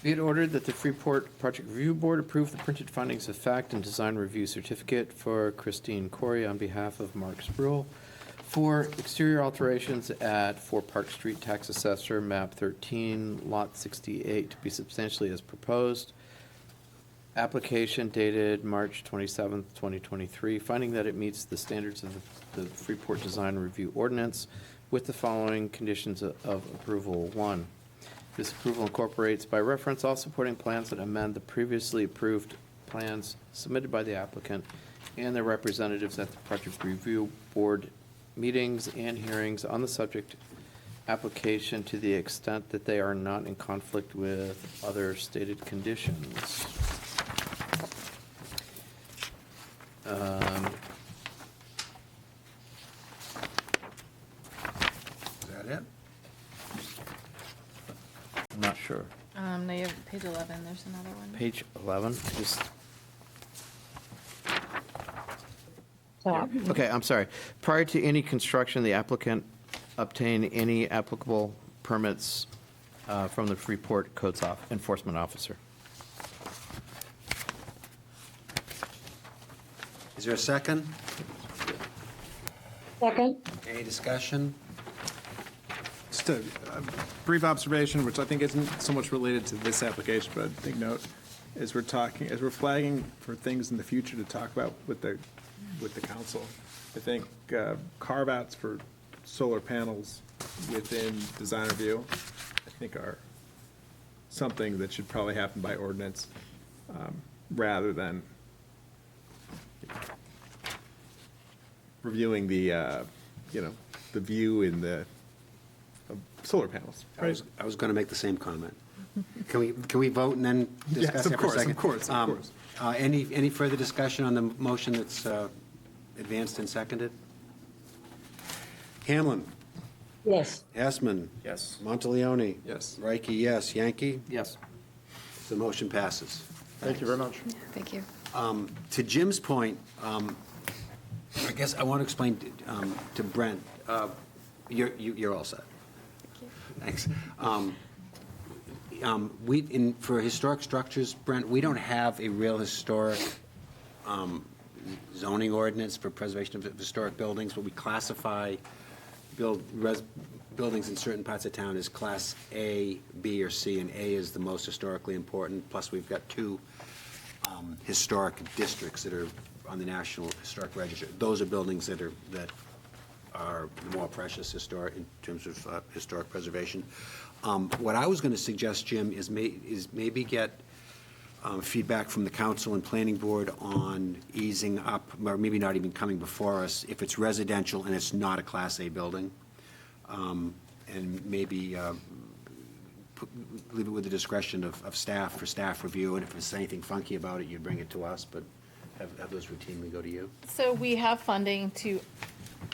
S1: Be it ordered that the Freeport Project Review Board approve the printed findings of fact and design review certificate for Christine Corey on behalf of Mark Spruill for exterior alterations at 4 Park Street, Tax Assessor, Map 13, Lot 68, to be substantially as proposed. Application dated March 27th, 2023, finding that it meets the standards of the Freeport Design Review Ordinance with the following conditions of approval. 1, this approval incorporates by reference all supporting plans that amend the previously approved plans submitted by the applicant and their representatives at the Project Review Board meetings and hearings on the subject application to the extent that they are not in conflict with other stated conditions.
S4: Is that it?
S1: I'm not sure.
S2: No, you have page 11, there's another one.
S1: Page 11, just,
S5: top.
S1: Okay, I'm sorry. Prior to any construction, the applicant obtain any applicable permits from the Freeport Codes Enforcement Officer.
S4: Is there a second?
S5: Second?
S4: Any discussion?
S3: Just a brief observation, which I think isn't so much related to this application, but a big note, as we're flagging for things in the future to talk about with the council, I think carve-outs for solar panels within design review, I think are something that should probably happen by ordinance, rather than reviewing the view in the solar panels.
S4: I was going to make the same comment. Can we vote and then discuss
S3: Yes, of
S4: it for a
S3: course,
S4: second?
S3: of course, of course.
S4: Any further discussion on the motion that's advanced and seconded? Hamlin?
S5: Yes.
S4: Hessman?
S6: Yes.
S4: Monteleone?
S3: Yes.
S4: Reike, yes. Yankee?
S1: Yes.
S4: The motion passes.
S10: Thank you very much.
S12: Thank you.
S4: To Jim's point, I guess I want to explain to Brent, you're all set. Thanks. For historic structures, Brent, we don't have a real historic zoning ordinance for preservation of historic buildings, but we classify buildings in certain parts of town as Class A, B, or C, and A is the most historically important. Plus, we've got two historic districts that are on the National Historic Register. Those are buildings that are more precious in terms of historic preservation. What I was going to suggest, Jim, is maybe get feedback from the council and planning board on easing up, or maybe not even coming before us, if it's residential and it's not a Class A building, and maybe leave it with the discretion of staff for staff review, and if there's anything funky about it, you'd bring it to us, but have those routinely go to you.
S2: So we have funding to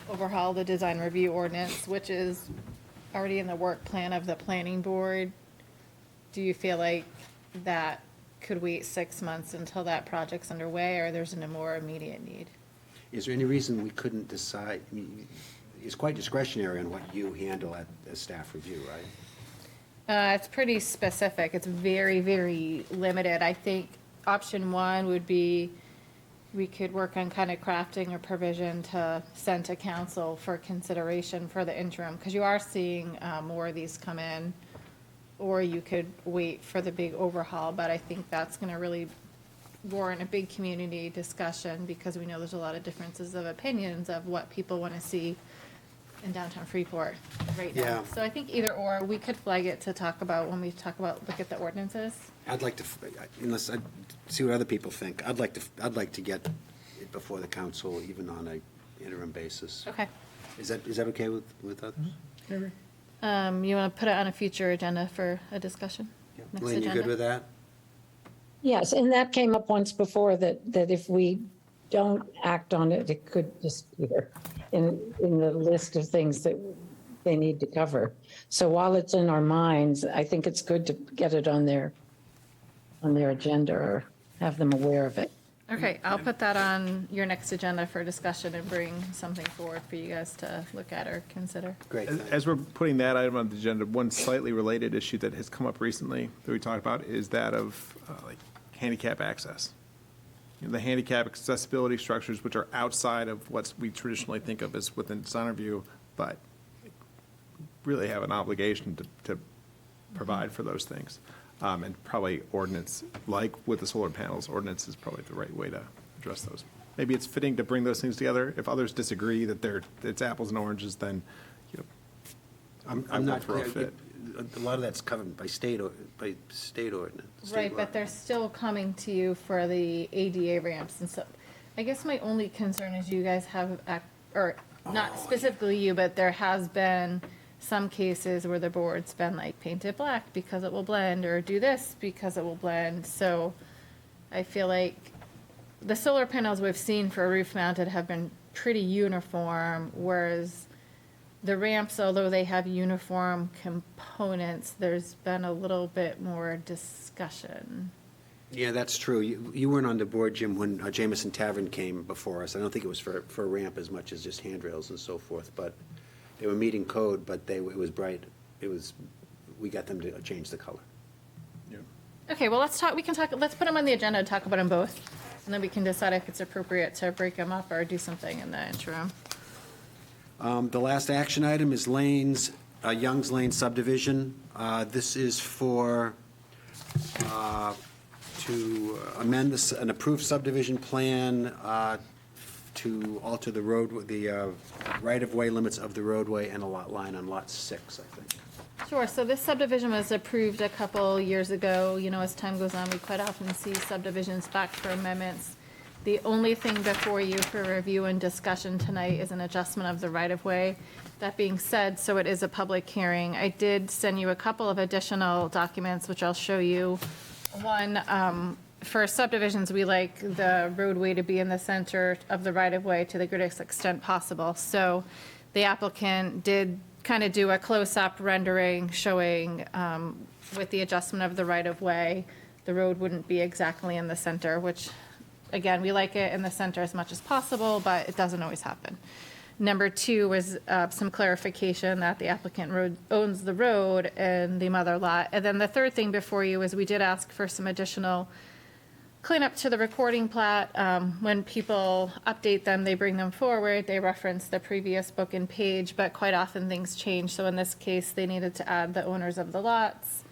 S2: overhaul the design review ordinance, which is already in the work plan of the planning board. Do you feel like that could wait 6 months until that project's underway, or there's a more immediate need?
S4: Is there any reason we couldn't decide, I mean, it's quite discretionary on what you handle at staff review, right?
S2: It's pretty specific. It's very, very limited. I think option one would be we could work on kind of crafting a provision to send to council for consideration for the interim, because you are seeing more of these come in, or you could wait for the big overhaul, but I think that's going to really warrant a big community discussion, because we know there's a lot of differences of opinions of what people want to see in downtown Freeport right now.
S4: Yeah.
S2: So I think either or, we could flag it to talk about when we look at the ordinances.
S4: I'd like to, unless I see what other people think, I'd like to get it before the council, even on a interim basis.
S2: Okay.
S4: Is that okay with others?
S2: You want to put it on a future agenda for a discussion? Next
S4: Lynn, you good
S2: agenda?
S4: with that?
S5: Yes, and that came up once before, that if we don't act on it, it could disappear in the list of things that they need to cover. So while it's in our minds, I think it's good to get it on their agenda or have them aware of it.
S2: Okay, I'll put that on your next agenda for discussion and bring something forward for you guys to look at or consider.
S4: Great.
S3: As we're putting that item on the agenda, one slightly related issue that has come up recently that we talked about is that of like handicap access. The handicap accessibility structures, which are outside of what we traditionally think of as within design review, but really have an obligation to provide for those things. And probably ordinance, like with the solar panels, ordinance is probably the right way to address those. Maybe it's fitting to bring those things together. If others disagree that it's apples and oranges, then,
S4: I'm not
S3: throw a
S4: clear.
S3: fit.
S4: A lot of that's covered by state ordinance. state
S2: Right,
S4: law.
S2: but they're still coming to you for the ADA ramps and stuff. I guess my only concern is you guys have, or not specifically you, but there has been some cases where the board's been like, paint it black because it will blend, or do this because it will blend. So I feel like the solar panels we've seen for roof mounted have been pretty uniform, whereas the ramps, although they have uniform components, there's been a little bit more discussion.
S4: Yeah, that's true. You weren't on the board, Jim, when Jameson Tavern came before us. I don't think it was for a ramp as much as just handrails and so forth, but they were meeting code, but it was bright. We got them to change the color.
S2: Okay, well, let's put them on the agenda and talk about them both. And then we can decide if it's appropriate to break them up or do something in the interim.
S4: The last action item is Young's Lane subdivision. This is for, to amend an approved subdivision plan to alter the road, the right-of-way limits of the roadway and a lot line on Lot 6, I think.
S2: Sure, so this subdivision was approved a couple years ago. You know, as time goes on, we quite often see subdivisions back for amendments. The only thing before you for review and discussion tonight is an adjustment of the right-of-way. That being said, so it is a public hearing. I did send you a couple of additional documents, which I'll show you. One, for subdivisions, we like the roadway to be in the center of the right-of-way to the greatest extent possible. So the applicant did kind of do a close-up rendering showing with the adjustment of the right-of-way, the road wouldn't be exactly in the center, which, again, we like it in the center as much as possible, but it doesn't always happen. Number two was some clarification that the applicant owns the road and the mother lot. And then the third thing before you is we did ask for some additional cleanup to the recording plat. When people update them, they bring them forward, they reference the previous book and page, but quite often things change. So in this case, they needed to add the owners of the lots,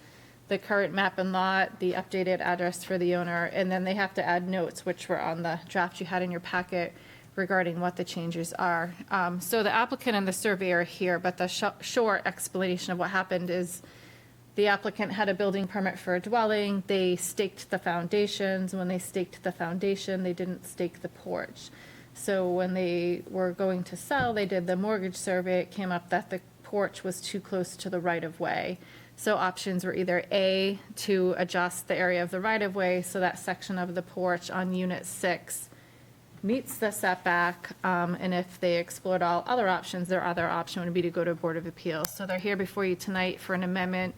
S2: the current map and lot, the updated address for the owner, and then they have to add notes, which were on the draft you had in your packet regarding what the changes are. So the applicant and the surveyor are here, but the short explanation of what happened is the applicant had a building permit for a dwelling. They staked the foundations. When they staked the foundation, they didn't stake the porch. So when they were going to sell, they did the mortgage survey. It came up that the porch was too close to the right-of-way. So options were either A, to adjust the area of the right-of-way so that section of the porch on Unit 6 meets the setback, and if they explored all other options, their other option would be to go to Board of Appeals. So they're here before you tonight for an amendment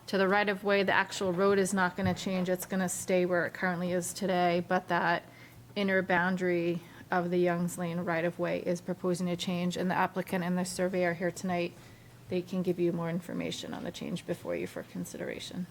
S2: to the right-of-way. The actual road is not going to change. It's going to stay where it currently is today, but that inner boundary of the Youngs Lane right-of-way is proposing to change, and the applicant and the surveyor are here tonight. They can give you more information on the change before you for consideration.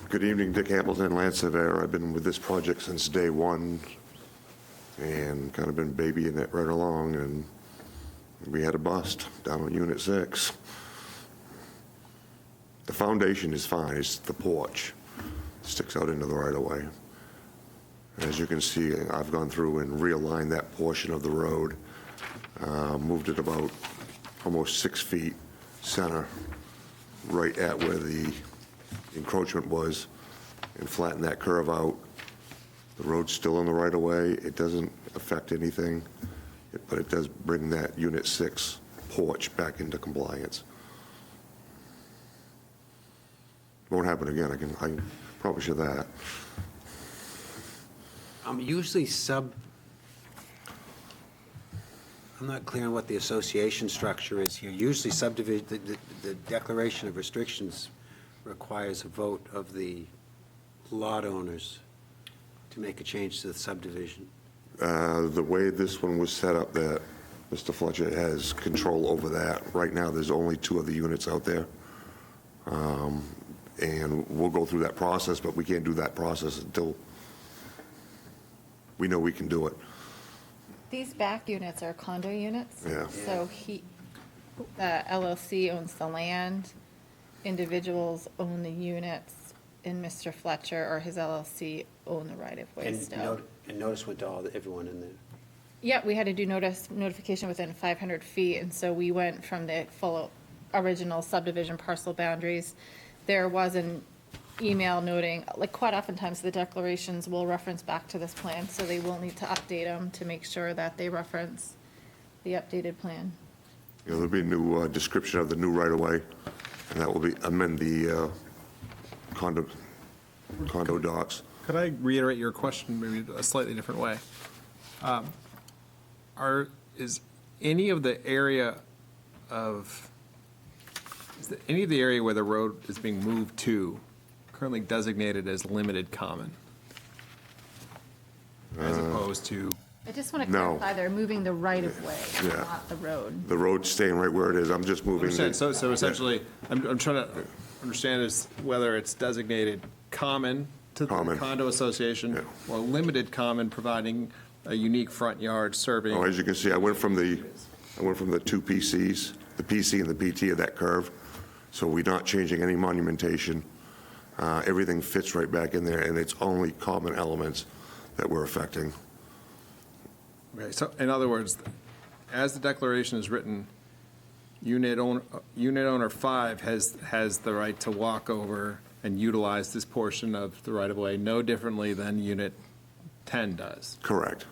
S13: Good evening, Dick Hamilton, land surveyor. I've been with this project since day one and kind of been babying it right along, and we had a bust down on Unit 6. The foundation is fine, it's the porch. Sticks out into the right-of-way. As you can see, I've gone through and realigned that portion of the road, moved it about almost 6 feet center, right at where the encroachment was, and flatten that curve out. The road's still in the right-of-way. It doesn't affect anything, but it does bring that Unit 6 porch back into compliance. Won't happen again, I can promise you that.
S4: Usually I'm not clear on what the association structure is here. Usually subdivision, the declaration of restrictions requires a vote of the lot owners to make a change to the subdivision.
S13: The way this one was set up, that Mr. Fletcher has control over that. Right now, there's only 2 of the units out there. And we'll go through that process, but we can't do that process until we know we can do it.
S2: These back units are condo units.
S13: Yeah.
S2: So the LLC owns the land, individuals own the units, and Mr. Fletcher or his LLC own the right-of-way still.
S4: And notice went to everyone in there.
S2: Yeah, we had to do notification within 500 feet, and so we went from the full original subdivision parcel boundaries. There was an email noting, like quite oftentimes the declarations will reference back to this plan, so they will need to update them to make sure that they reference the updated plan.
S13: There'll be a new description of the new right-of-way, and that will amend the condo docs.
S3: Could I reiterate your question maybe a slightly different way? Is any of the area of, any of the area where the road is being moved to currently designated as limited common? As opposed to,
S2: I just want to
S13: No.
S2: clarify, they're moving the right-of-way,
S13: Yeah.
S2: not the road.
S13: The road's staying right where it is, I'm just moving.
S3: understand, so essentially, I'm trying to understand is whether it's designated common to the
S13: Common.
S3: condo association or limited common, providing a unique front yard serving.
S13: Oh, as you can see, I went from the two PCs, the PC and the PT of that curve, so we're not changing any monumentation. Everything fits right back in there, and it's only common elements that we're affecting.
S3: Okay, so in other words, as the declaration is written, unit owner 5 has the right to walk over and utilize this portion of the right-of-way no differently than unit 10 does.
S13: Correct.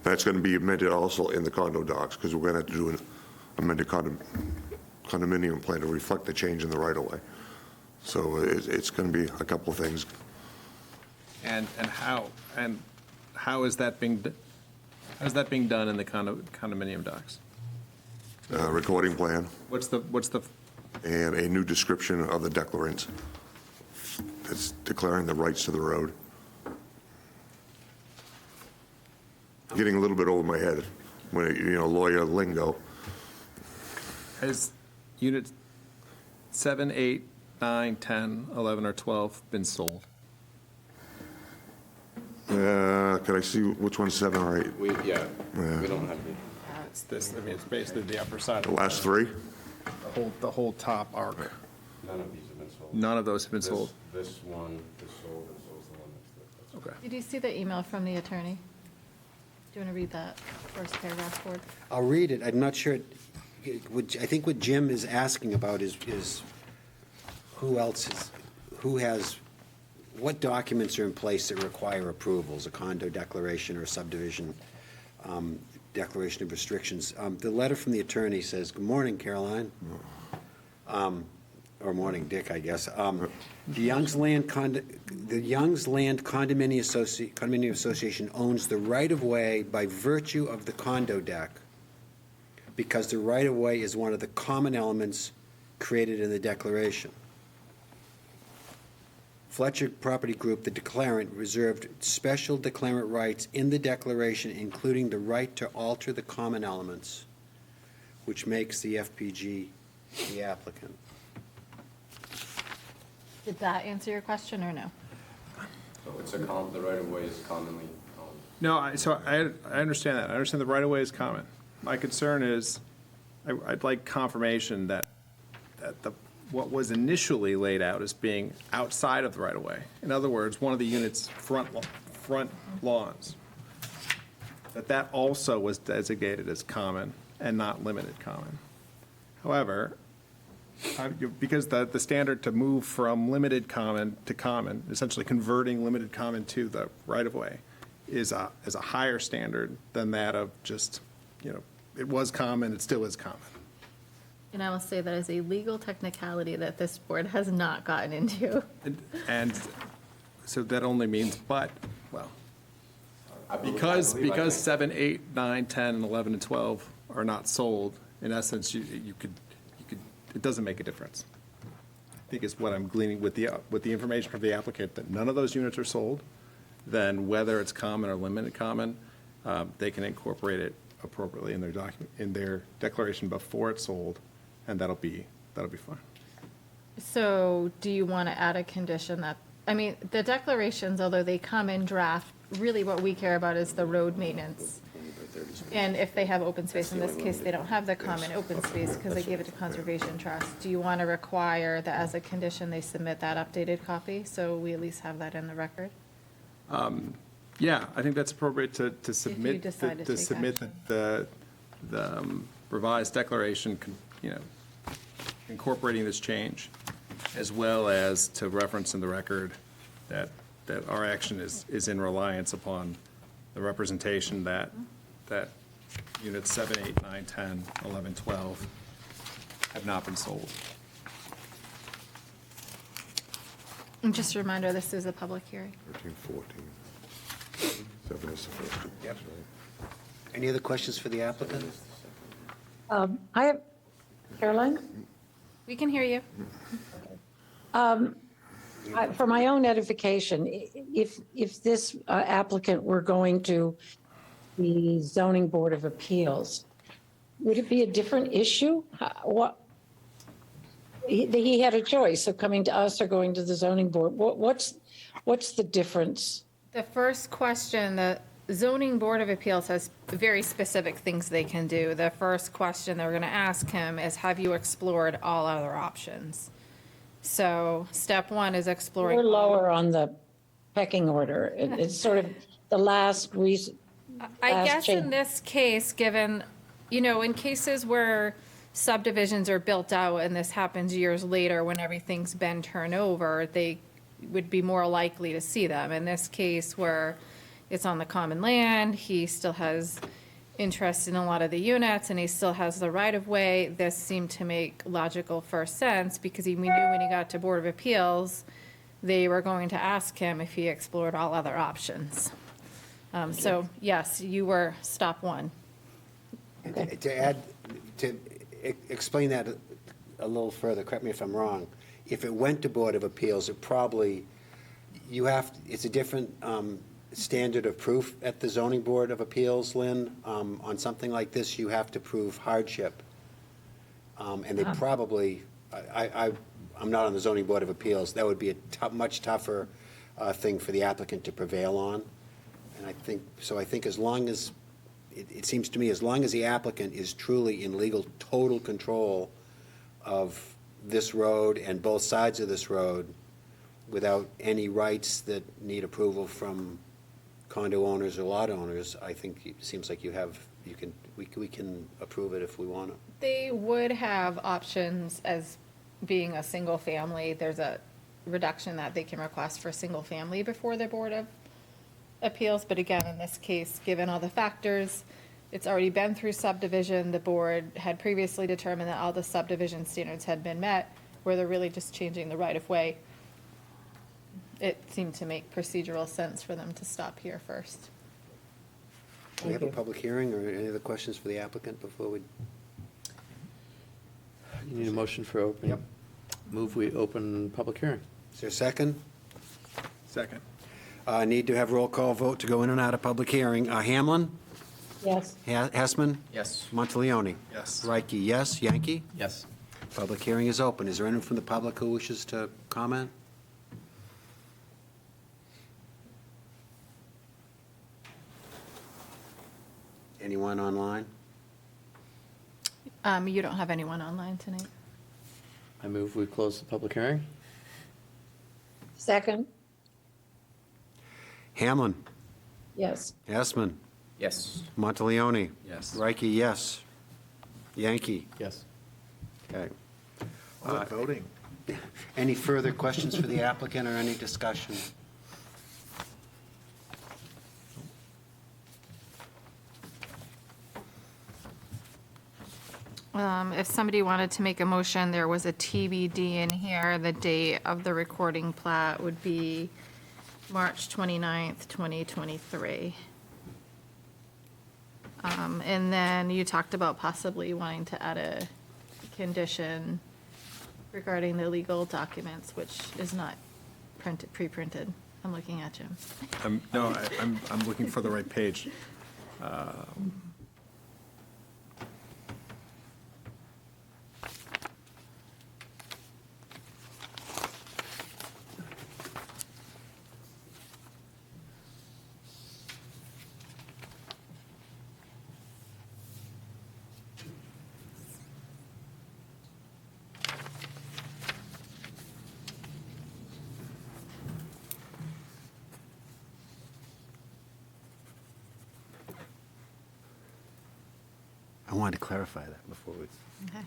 S13: That's going to be amended also in the condo docs, because we're going to have to do an amended condominium plan to reflect the change in the right-of-way. So it's going to be a couple of things.
S3: And how is that being done in the condominium docs?
S13: Recording plan
S3: What's the,
S13: and a new description of the declarant that's declaring the rights to the road. Getting a little bit over my head when, lawyer lingo.
S3: has unit 7, 8, 9, 10, 11, or 12 been sold?
S13: Can I see which one's 7 or 8?
S8: We don't have any.
S3: It's this, it's basically the upper side
S13: The
S3: of
S13: last 3?
S3: the whole top arc.
S14: None of these have been sold.
S3: None of those have been sold.
S14: This one is sold, and so is the one next to it.
S3: Okay.
S2: Did you see the email from the attorney? Do you want to read that first paragraph forward?
S4: I'll read it. I'm not sure, I think what Jim is asking about is who else has, what documents are in place that require approvals, a condo declaration or subdivision declaration of restrictions. The letter from the attorney says, "Good morning, Caroline." Or morning, Dick, I guess. The Youngs Land Condominium Association owns the right-of-way by virtue of the condo deck, because the right-of-way is one of the common elements created in the declaration. Fletcher Property Group, the declarant, reserved special declarant rights in the declaration, including the right to alter the common elements, which makes the FPG the applicant.
S2: Did that answer your question or no?
S14: So it's the right-of-way is commonly owned.
S3: No, I understand that. I understand the right-of-way is common. My concern is, I'd like confirmation that what was initially laid out as being outside of the right-of-way. In other words, one of the unit's front lawns, that also was designated as common and not limited common. However, because the standard to move from limited common to common, essentially converting limited common to the right-of-way, is a higher standard than that of just, it was common, it still is common.
S2: And I will say that is a legal technicality that this board has not gotten into.
S3: And so that only means, because 7, 8, 9, 10, and 11, and 12 are not sold, in essence, you could, it doesn't make a difference. I think is what I'm gleaning with the information from the applicant, that none of those units are sold, then whether it's common or limited common, they can incorporate it appropriately in their in their declaration before it's sold, and that'll be fine.
S2: So do you want to add a condition that, the declarations, although they come in draft, really what we care about is the road maintenance. And if they have open space, in this case, they don't have the common open space because they gave it to Conservation Trust. Do you want to require that as a condition, they submit that updated copy, so we at least have that in the record?
S3: Yeah, I think that's appropriate to submit,
S2: decide to
S3: to
S2: take
S3: submit the revised declaration, incorporating this change, as well as to reference in the record that our action is in reliance upon the representation that units 7, 8, 9, 10, 11, 12 have not been sold.
S2: And just a reminder, this is a public hearing.
S13: 13, 14. 7 is the first.
S3: Yep.
S4: Any other questions for the applicant?
S5: I have, Caroline?
S2: We can hear you.
S5: For my own edification, if this applicant were going to the zoning board of appeals, would it be a different issue? He had a choice of coming to us or going to the zoning board. What's the difference?
S2: The first question, the zoning board of appeals has very specific things they can do. The first question they're going to ask him is, have you explored all other options? So step one is exploring.
S5: We're lower on the pecking order. It's sort of the last reason.
S2: I guess in this case, given, in cases where subdivisions are built out and this happens years later when everything's been turned over, they would be more likely to see them. In this case where it's on the common land, he still has interest in a lot of the units and he still has the right of way, this seemed to make logical first sense because we knew when he got to Board of Appeals, they were going to ask him if he explored all other options. So yes, you were stop one.
S4: To explain that a little further, correct me if I'm wrong, if it went to Board of Appeals, it probably, it's a different standard of proof at the zoning board of appeals, Lynn. On something like this, you have to prove hardship. And they probably, I'm not on the zoning board of appeals, that would be a much tougher thing for the applicant to prevail on. And I think as long as, it seems to me, as long as the applicant is truly in legal total control of this road and both sides of this road, without any rights that need approval from condo owners or lot owners, I think it seems like we can approve it if we want to.
S2: They would have options as being a single family. There's a reduction that they can request for single family before the Board of Appeals. But again, in this case, given all the factors, it's already been through subdivision. The board had previously determined that all the subdivision standards had been met, where they're really just changing the right of way. It seemed to make procedural sense for them to stop here first.
S4: Do we have a public hearing or any other questions for the applicant before we?
S1: You need a motion for opening?
S4: Yep.
S1: Move we open public hearing.
S4: Is there a second?
S3: Second.
S4: Need to have roll call vote to go in and out of public hearing. Hamlin?
S5: Yes.
S4: Hessman?
S6: Yes.
S4: Monteleone?
S3: Yes.
S4: Reike, yes. Yankee?
S1: Yes.
S4: Public hearing is open. Is there anyone from the public who wishes to comment? Anyone online?
S2: You don't have anyone online tonight.
S1: I move we close the public hearing.
S5: Second?
S4: Hamlin?
S5: Yes.
S4: Hessman?
S6: Yes.
S4: Monteleone?
S14: Yes.
S4: Reike, yes. Yankee?
S1: Yes.
S4: Okay.
S3: Voting.
S4: Any further questions for the applicant or any discussion?
S2: If somebody wanted to make a motion, there was a TBD in here. The date of the recording plat would be March 29th, 2023. And then you talked about possibly wanting to add a condition regarding the legal documents, which is not pre-printed. I'm looking at Jim.
S3: I'm looking for the right page.
S4: I wanted to clarify that before we.
S2: Okay.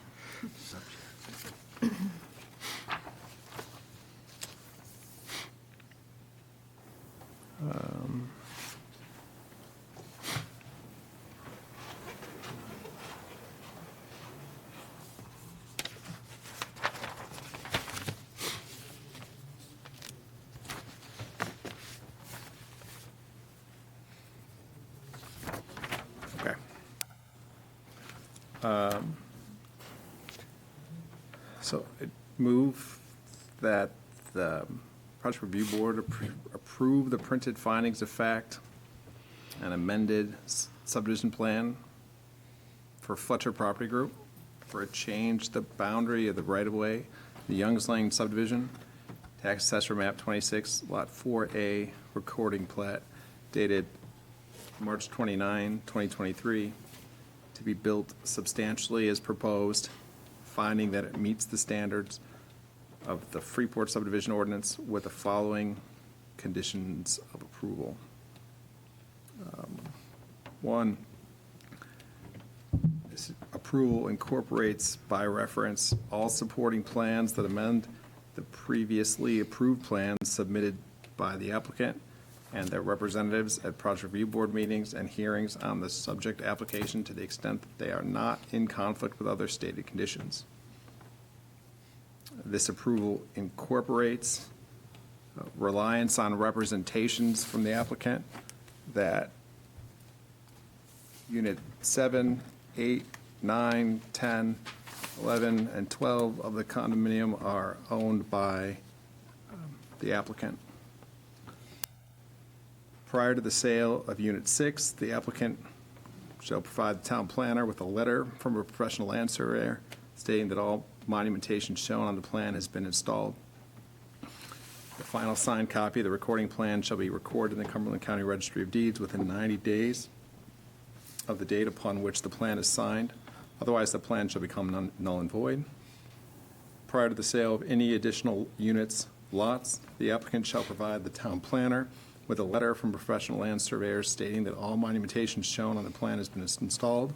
S3: Okay. So I move that the project review board approve the printed findings of fact and amended subdivision plan for Fletcher Property Group for a change the boundary of the right-of-way, the Youngs Lane subdivision, tax assessor map 26, lot 4A, recording plat dated March 29, 2023, to be built substantially as proposed, finding that it meets the standards of the Freeport subdivision ordinance with the following conditions of approval. One, this approval incorporates by reference all supporting plans that amend the previously approved plans submitted by the applicant and their representatives at project review board meetings and hearings on the subject application to the extent that they are not in conflict with other stated conditions. This approval incorporates reliance on representations from the applicant that Unit 7, 8, 9, 10, 11, and 12 of the condominium are owned by the applicant. Prior to the sale of Unit 6, the applicant shall provide the town planner with a letter from a professional land surveyor stating that all monumentation shown on the plan has been installed. The final signed copy of the recording plan shall be recorded in the Cumberland County Registry of Deeds within 90 days of the date upon which the plan is signed. Otherwise, the plan shall become null and void. Prior to the sale of any additional units, lots, the applicant shall provide the town planner with a letter from professional land surveyors stating that all monumentation shown on the plan has been installed.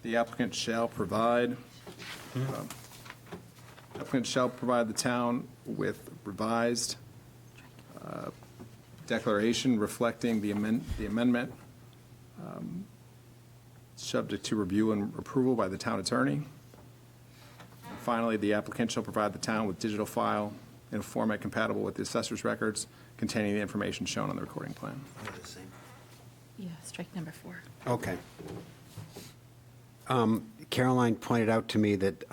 S3: The applicant shall provide the town with revised declaration reflecting the amendment, subject to review and approval by the town attorney. And finally, the applicant shall provide the town with digital file in a format compatible with the assessor's records containing the information shown on the recording plan.
S2: Yeah, strike number 4.
S4: Okay. Caroline pointed out to me that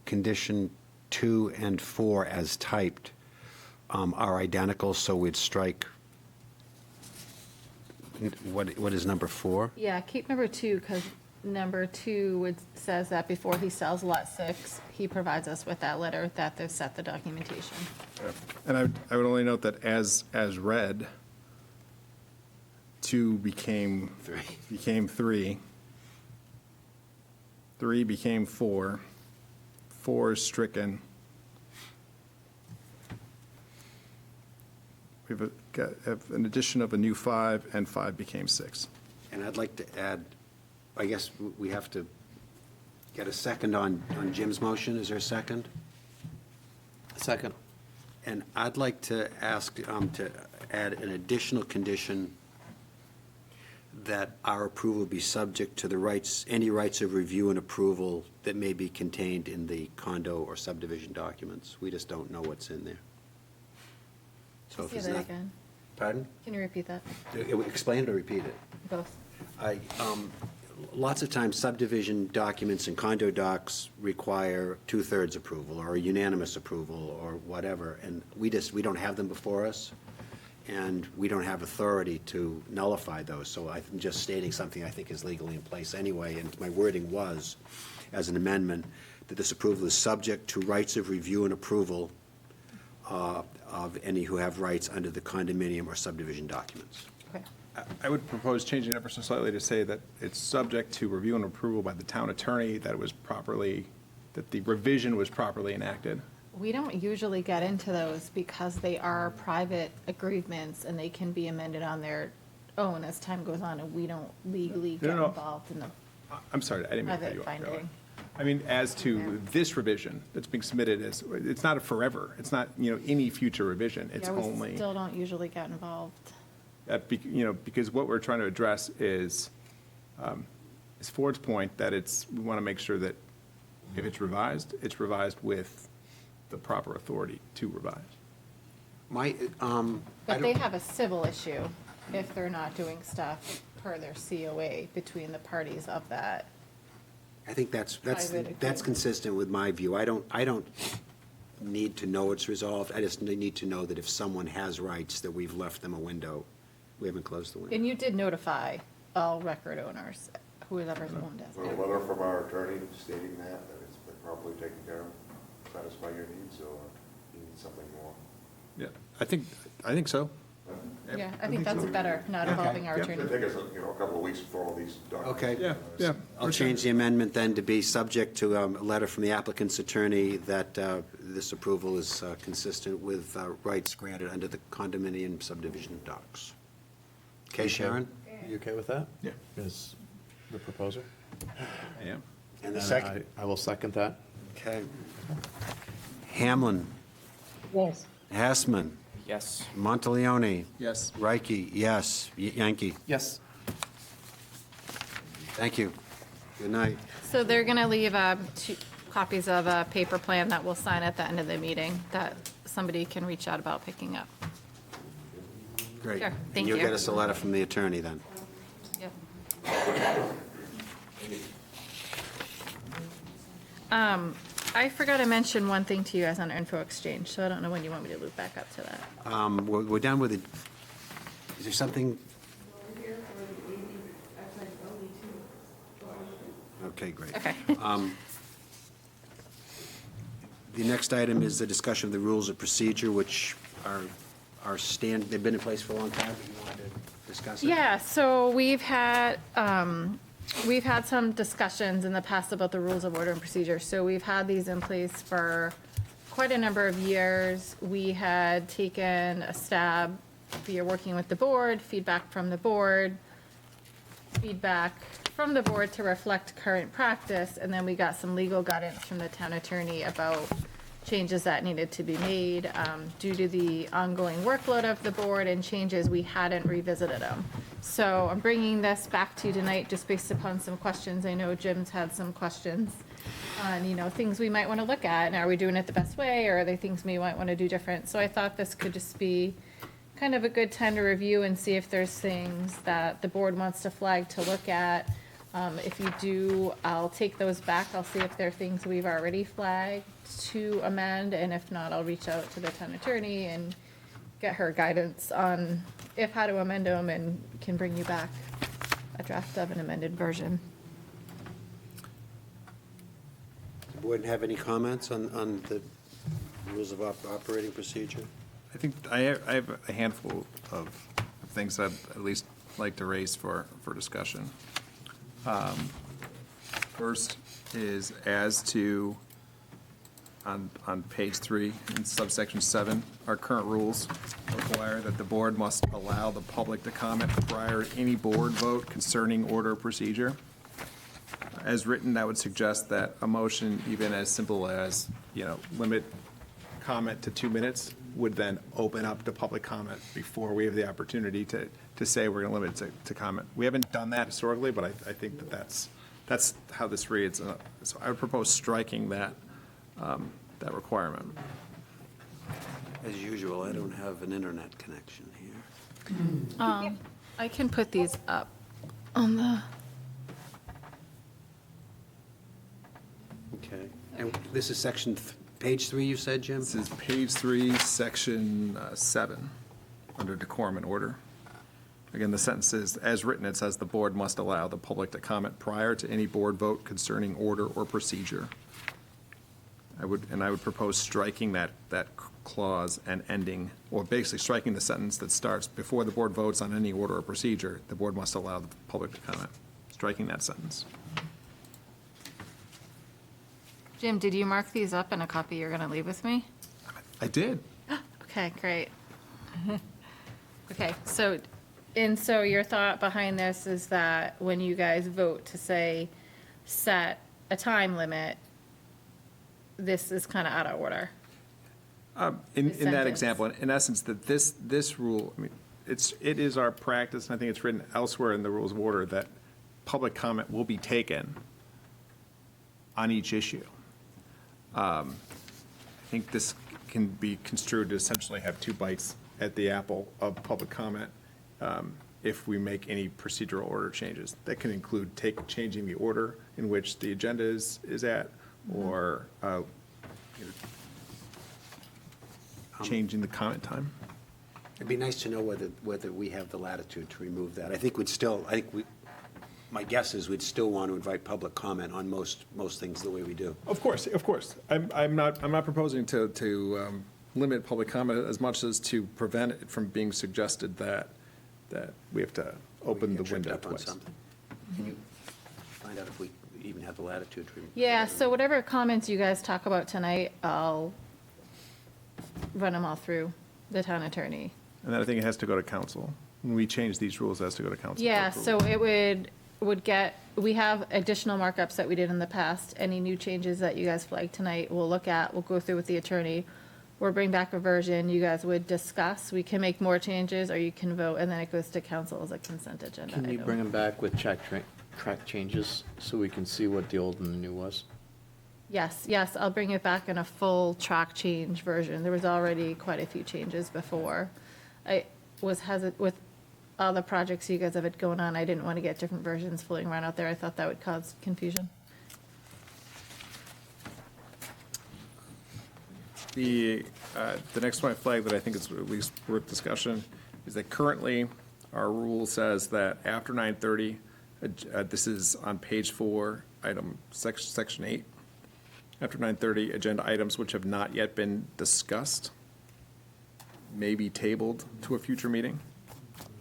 S4: condition 2 and 4 as typed are identical, so we'd strike, what is number 4?
S2: Yeah, keep number 2, because number 2 says that before he sells lot 6, he provides us with that letter that they've set the documentation.
S3: And I would only note that as read, 2 became 3. 3 became 4. 4 is stricken. We've got an addition of a new 5, and 5 became 6.
S4: And I'd like to add, I guess we have to get a second on Jim's motion. Is there a second?
S1: Second.
S4: And I'd like to ask to add an additional condition that our approval be subject to the rights, any rights of review and approval that may be contained in the condo or subdivision documents. We just don't know what's in there. So if
S2: Say
S4: it's
S2: that
S4: not.
S2: again.
S4: Pardon?
S2: Can you repeat that?
S4: Explain it or repeat it?
S2: Both.
S4: Lots of times subdivision documents and condo docs require 2/3 approval or unanimous approval or whatever, and we don't have them before us, and we don't have authority to nullify those. So I'm just stating something I think is legally in place anyway, and my wording was, as an amendment, that this approval is subject to rights of review and approval of any who have rights under the condominium or subdivision documents.
S2: Okay.
S3: I would propose changing it ever so slightly to say that it's subject to review and approval by the town attorney, that it was properly, that the revision was properly enacted.
S2: We don't usually get into those because they are private agreements and they can be amended on their own as time goes on, and we don't legally get
S3: No.
S2: involved in the
S3: I'm sorry, I didn't mean to cut you
S2: private
S3: off, Caroline.
S2: finding.
S3: I mean, as to this revision that's being submitted, it's not a forever. It's not, any future revision. It's
S2: Yeah, we
S3: only,
S2: still don't usually get involved.
S3: because what we're trying to address is Ford's point, that we want to make sure that if it's revised with the proper authority to revise.
S2: But they have a civil issue if they're not doing stuff per their COA between the parties of that.
S4: I think that's
S2: Private agreement.
S4: consistent with my view. I don't need to know it's resolved. I just need to know that if someone has rights, that we've left them a window. We haven't closed the window.
S2: And you did notify all record owners, whoever's owned it.
S13: A letter from our attorney stating that it's been properly taken care of, satisfy your needs, or you need something more?
S3: Yeah, I think so.
S2: Yeah, I think that's better, not involving our
S13: I
S2: attorney.
S13: think it's, a couple of weeks before all these documents.
S4: Okay.
S3: Yeah.
S4: I'll change the amendment then to be subject to a letter from the applicant's attorney that this approval is consistent with rights granted under the condominium subdivision docs. Okay, Sharon?
S1: You okay with that?
S3: Yeah.
S1: Is the proposer?
S3: I am.
S4: And the
S1: And
S4: second,
S1: I will second that.
S4: okay. Hamlin,
S5: Yes.
S4: Hassman,
S6: Yes.
S4: Monteleone,
S3: Yes.
S4: Reiki, yes. Yankee.
S1: Yes.
S4: Thank you. Good night.
S2: So they're going to leave 2 copies of a paper plan that we'll sign at the end of the meeting that somebody can reach out about picking up.
S4: Great.
S2: Sure,
S4: And
S2: thank
S4: you'll
S2: you.
S4: get us a letter from the attorney then.
S2: Yep. I forgot to mention one thing to you guys on info exchange, so I don't know when you want me to loop back up to that.
S4: We're done with it. Is there something? Okay, great.
S2: Okay.
S4: The next item is the discussion of the rules of procedure, which are they've been in place for a long time. You want to discuss it?
S2: Yeah, so we've had some discussions in the past about the rules of order and procedure. So we've had these in place for quite a number of years. We had taken a stab via working with the board, feedback from the board to reflect current practice, and then we got some legal guidance from the town attorney about changes that needed to be made. Due to the ongoing workload of the board and changes, we hadn't revisited them. So I'm bringing this back to you tonight just based upon some questions. I know Jim's had some questions on, things we might want to look at, and are we doing it the best way, or are there things we might want to do different? So I thought this could just be kind of a good time to review and see if there's things that the board wants to flag to look at. If you do, I'll take those back. I'll see if there are things we've already flagged to amend, and if not, I'll reach out to the town attorney and get her guidance on how to amend them, and can bring you back a draft of an amended version.
S4: Does the board have any comments on the rules of operating procedure?
S3: I think I have a handful of things I'd at least like to raise for discussion. First is as to, on page 3, in subsection 7, our current rules require that the board must allow the public to comment prior to any board vote concerning order of procedure. As written, that would suggest that a motion, even as simple as, limit comment to 2 minutes, would then open up to public comment before we have the opportunity to say we're going to limit it to comment. We haven't done that historically, but I think that's how this reads. So I would propose striking that requirement.
S4: As usual, I don't have an internet connection here.
S2: I can put these up on the,
S4: Okay. And this is page 3, you said, Jim?
S3: This is page 3, section 7, under decorum and order. Again, the sentence is, as written, it says the board must allow the public to comment prior to any board vote concerning order or procedure. I would propose striking that clause and ending, or basically striking the sentence that starts, before the board votes on any order or procedure, the board must allow the public to comment. Striking that sentence.
S2: Jim, did you mark these up in a copy you're going to leave with me?
S3: I did.
S2: Okay, great. Okay, so your thought behind this is that when you guys vote to say, set a time limit, this is kind of out of order.
S3: In that
S2: sentence.
S3: example, in essence, that this rule, I mean, it is our practice, and I think it's written elsewhere in the rules of order, that public comment will be taken on each issue. I think this can be construed to essentially have 2 bites at the apple of public comment. if we make any procedural order changes. That can include changing the order in which the agenda is at, or changing the comment time.
S4: It'd be nice to know whether we have the latitude to remove that. My guess is we'd still want to invite public comment on most things the way we do.
S3: Of course, of course. I'm not proposing to limit public comment as much as to prevent it from being suggested that we have to open the
S4: We get tripped
S3: window
S4: up on
S3: twice.
S4: something. Can you find out if we even have the latitude to remove?
S2: Yeah, so whatever comments you guys talk about tonight, I'll run them all through the town attorney.
S3: And then I think it has to go to council. When we change these rules, it has to go to council. for
S2: Yeah,
S3: approval.
S2: so it would get, we have additional markups that we did in the past. Any new changes that you guys flagged tonight, we'll look at, we'll go through with the attorney. We'll bring back a version you guys would discuss. We can make more changes, or you can vote, and then it goes to council as a consent agenda
S1: Can you
S2: item.
S1: bring them back with track changes so we can see what the old and the new was?
S2: Yes, I'll bring it back in a full track change version. There was already quite a few changes before. I was hesitant with all the projects you guys have had going on. I didn't want to get different versions floating around out there. I thought that would cause confusion.
S3: The next one I flagged that I think is at least worth discussion is that currently our rule says that after 9:30, this is on page 4, section 8. After 9:30, agenda items which have not yet been discussed may be tabled to a future meeting.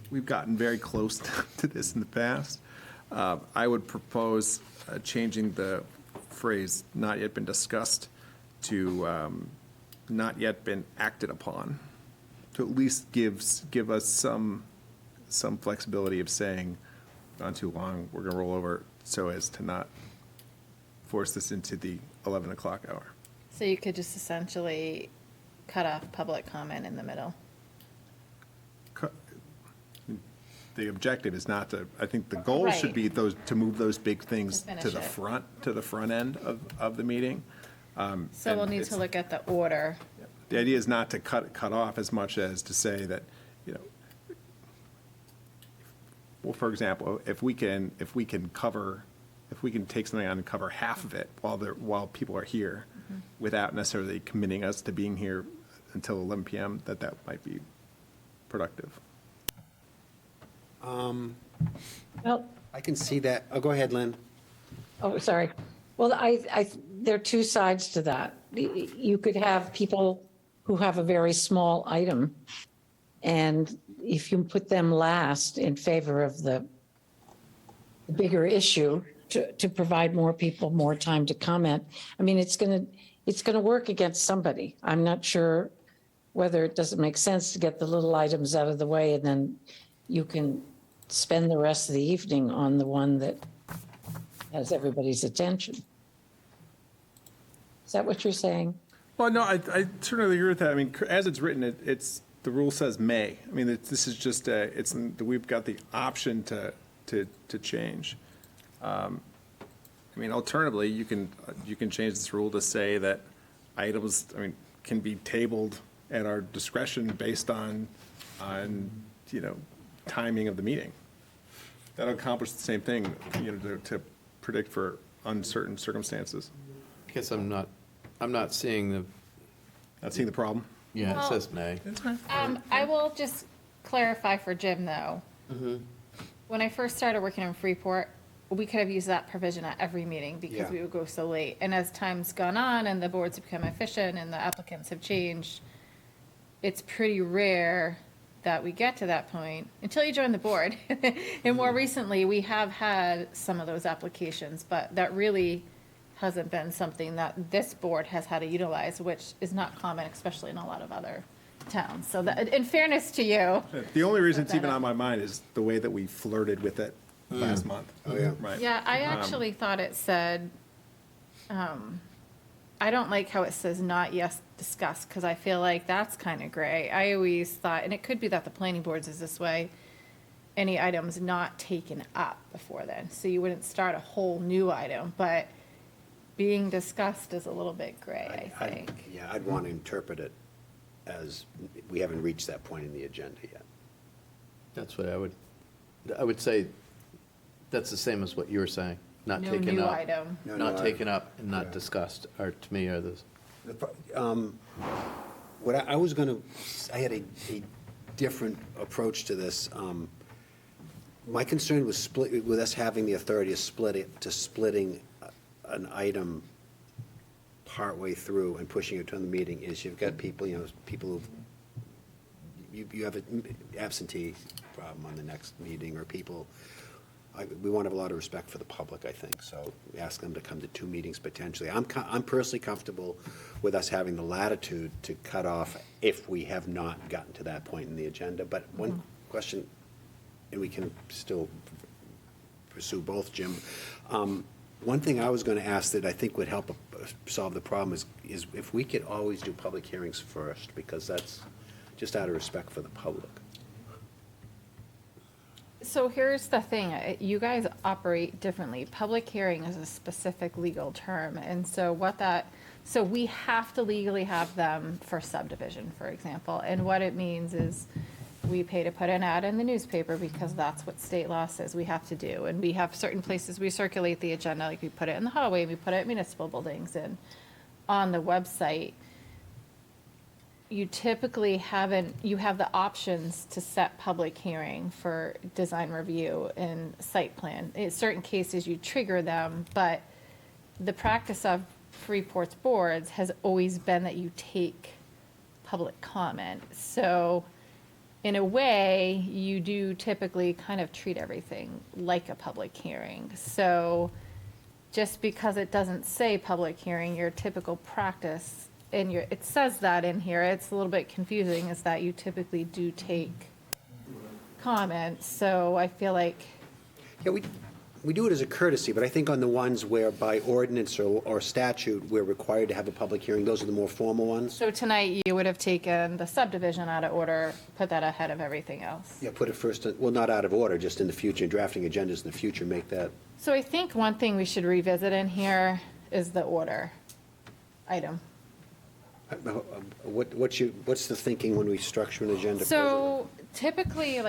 S3: We've gotten very close to this in the past. I would propose changing the phrase "not yet been discussed" to "not yet been acted upon," to at least give us some flexibility of saying, not too long, we're going to roll over, so as to not force this into the 11 o'clock hour.
S2: So you could just essentially cut off public comment in the middle.
S3: The objective is not to, I think the goal should be to move those big things
S2: To finish
S3: to the
S2: it.
S3: front end of the meeting.
S2: So we'll
S3: And
S2: need
S3: it's-
S2: to look at the order.
S3: The idea is not to cut off as much as to say that, well, for example, if we can take something on and cover half of it while people are here, without necessarily committing us to being here until 11 PM, that might be productive.
S5: Well,
S4: I can see that. Oh, go ahead, Lynn.
S5: oh, sorry. Well, there are two sides to that. You could have people who have a very small item, and if you put them last in favor of the bigger issue, to provide more people more time to comment, I mean, it's going to work against somebody. I'm not sure whether it doesn't make sense to get the little items out of the way, and then you can spend the rest of the evening on the one that has everybody's attention. Is that what you're saying?
S3: Well, no, I certainly agree with that. I mean, as it's written, the rule says may. I mean, this is just, we've got the option to change. I mean, alternatively, you can change this rule to say that items, can be tabled at our discretion based on timing of the meeting. That'll accomplish the same thing, to predict for uncertain circumstances.
S1: I guess I'm not seeing the,
S3: Not seeing the problem?
S1: yeah, it
S2: Well-
S1: says may.
S2: I will just clarify for Jim, though. When I first started working in Freeport, we could have used that provision at every meeting because
S4: Yeah.
S2: we would go so late. And as time's gone on and the boards have become efficient and the applicants have changed, it's pretty rare that we get to that point until you join the board. And more recently, we have had some of those applications, but that really hasn't been something that this board has had to utilize, which is not common, especially in a lot of other towns. So that, in fairness to you.
S3: The only reason it's even on my mind is the way that we flirted with it last month.
S4: Oh, yeah.
S3: Right.
S2: Yeah, I actually thought it said, I don't like how it says not yet discussed, because I feel like that's kind of gray. I always thought, and it could be that the planning boards is this way, any items not taken up before then. So you wouldn't start a whole new item, but being discussed is a little bit gray, I think.
S4: Yeah, I'd want to interpret it as we haven't reached that point in the agenda yet.
S1: That's what I would I would say that's the same as what you were saying, not
S2: No
S1: taken
S2: new
S1: up.
S2: item.
S4: No,
S1: Not
S4: no,
S1: taken up and not discussed, are, to me, are those.
S4: What I was going to, I had a different approach to this. My concern was split, with us having the authority to splitting an item partway through and pushing it to the meeting is you've got people, people who've, you have an absentee problem on the next meeting, or people, we want to have a lot of respect for the public, I think, so we ask them to come to 2 meetings potentially. I'm personally comfortable with us having the latitude to cut off if we have not gotten to that point in the agenda, but one question, and we can still pursue both, Jim. One thing I was going to ask that I think would help solve the problem is if we could always do public hearings first, because that's just out of respect for the public.
S2: So here's the thing, you guys operate differently. Public hearing is a specific legal term, and so so we have to legally have them for subdivision, for example. And what it means is we pay to put an ad in the newspaper because that's what state law says we have to do. And we have certain places we circulate the agenda, like we put it in the hallway, we put it at municipal buildings and on the website. You typically you have the options to set public hearing for design review and site plan. In certain cases, you trigger them, but the practice of Freeport's boards has always been that you take public comment. So in a way, you do typically kind of treat everything like a public hearing. So just because it doesn't say public hearing, your typical practice, and it says that in here, it's a little bit confusing, is that you typically do take comments. So I feel like,
S4: Yeah, we do it as a courtesy, but I think on the ones where by ordinance or statute, we're required to have a public hearing, those are the more formal ones.
S2: so tonight you would have taken the subdivision out of order, put that ahead of everything else.
S4: Yeah, put it first, well, not out of order, just in the future, drafting agendas in the future, make that.
S2: So I think one thing we should revisit in here is the order item.
S4: What's the thinking when we structure an agenda?
S2: So typically,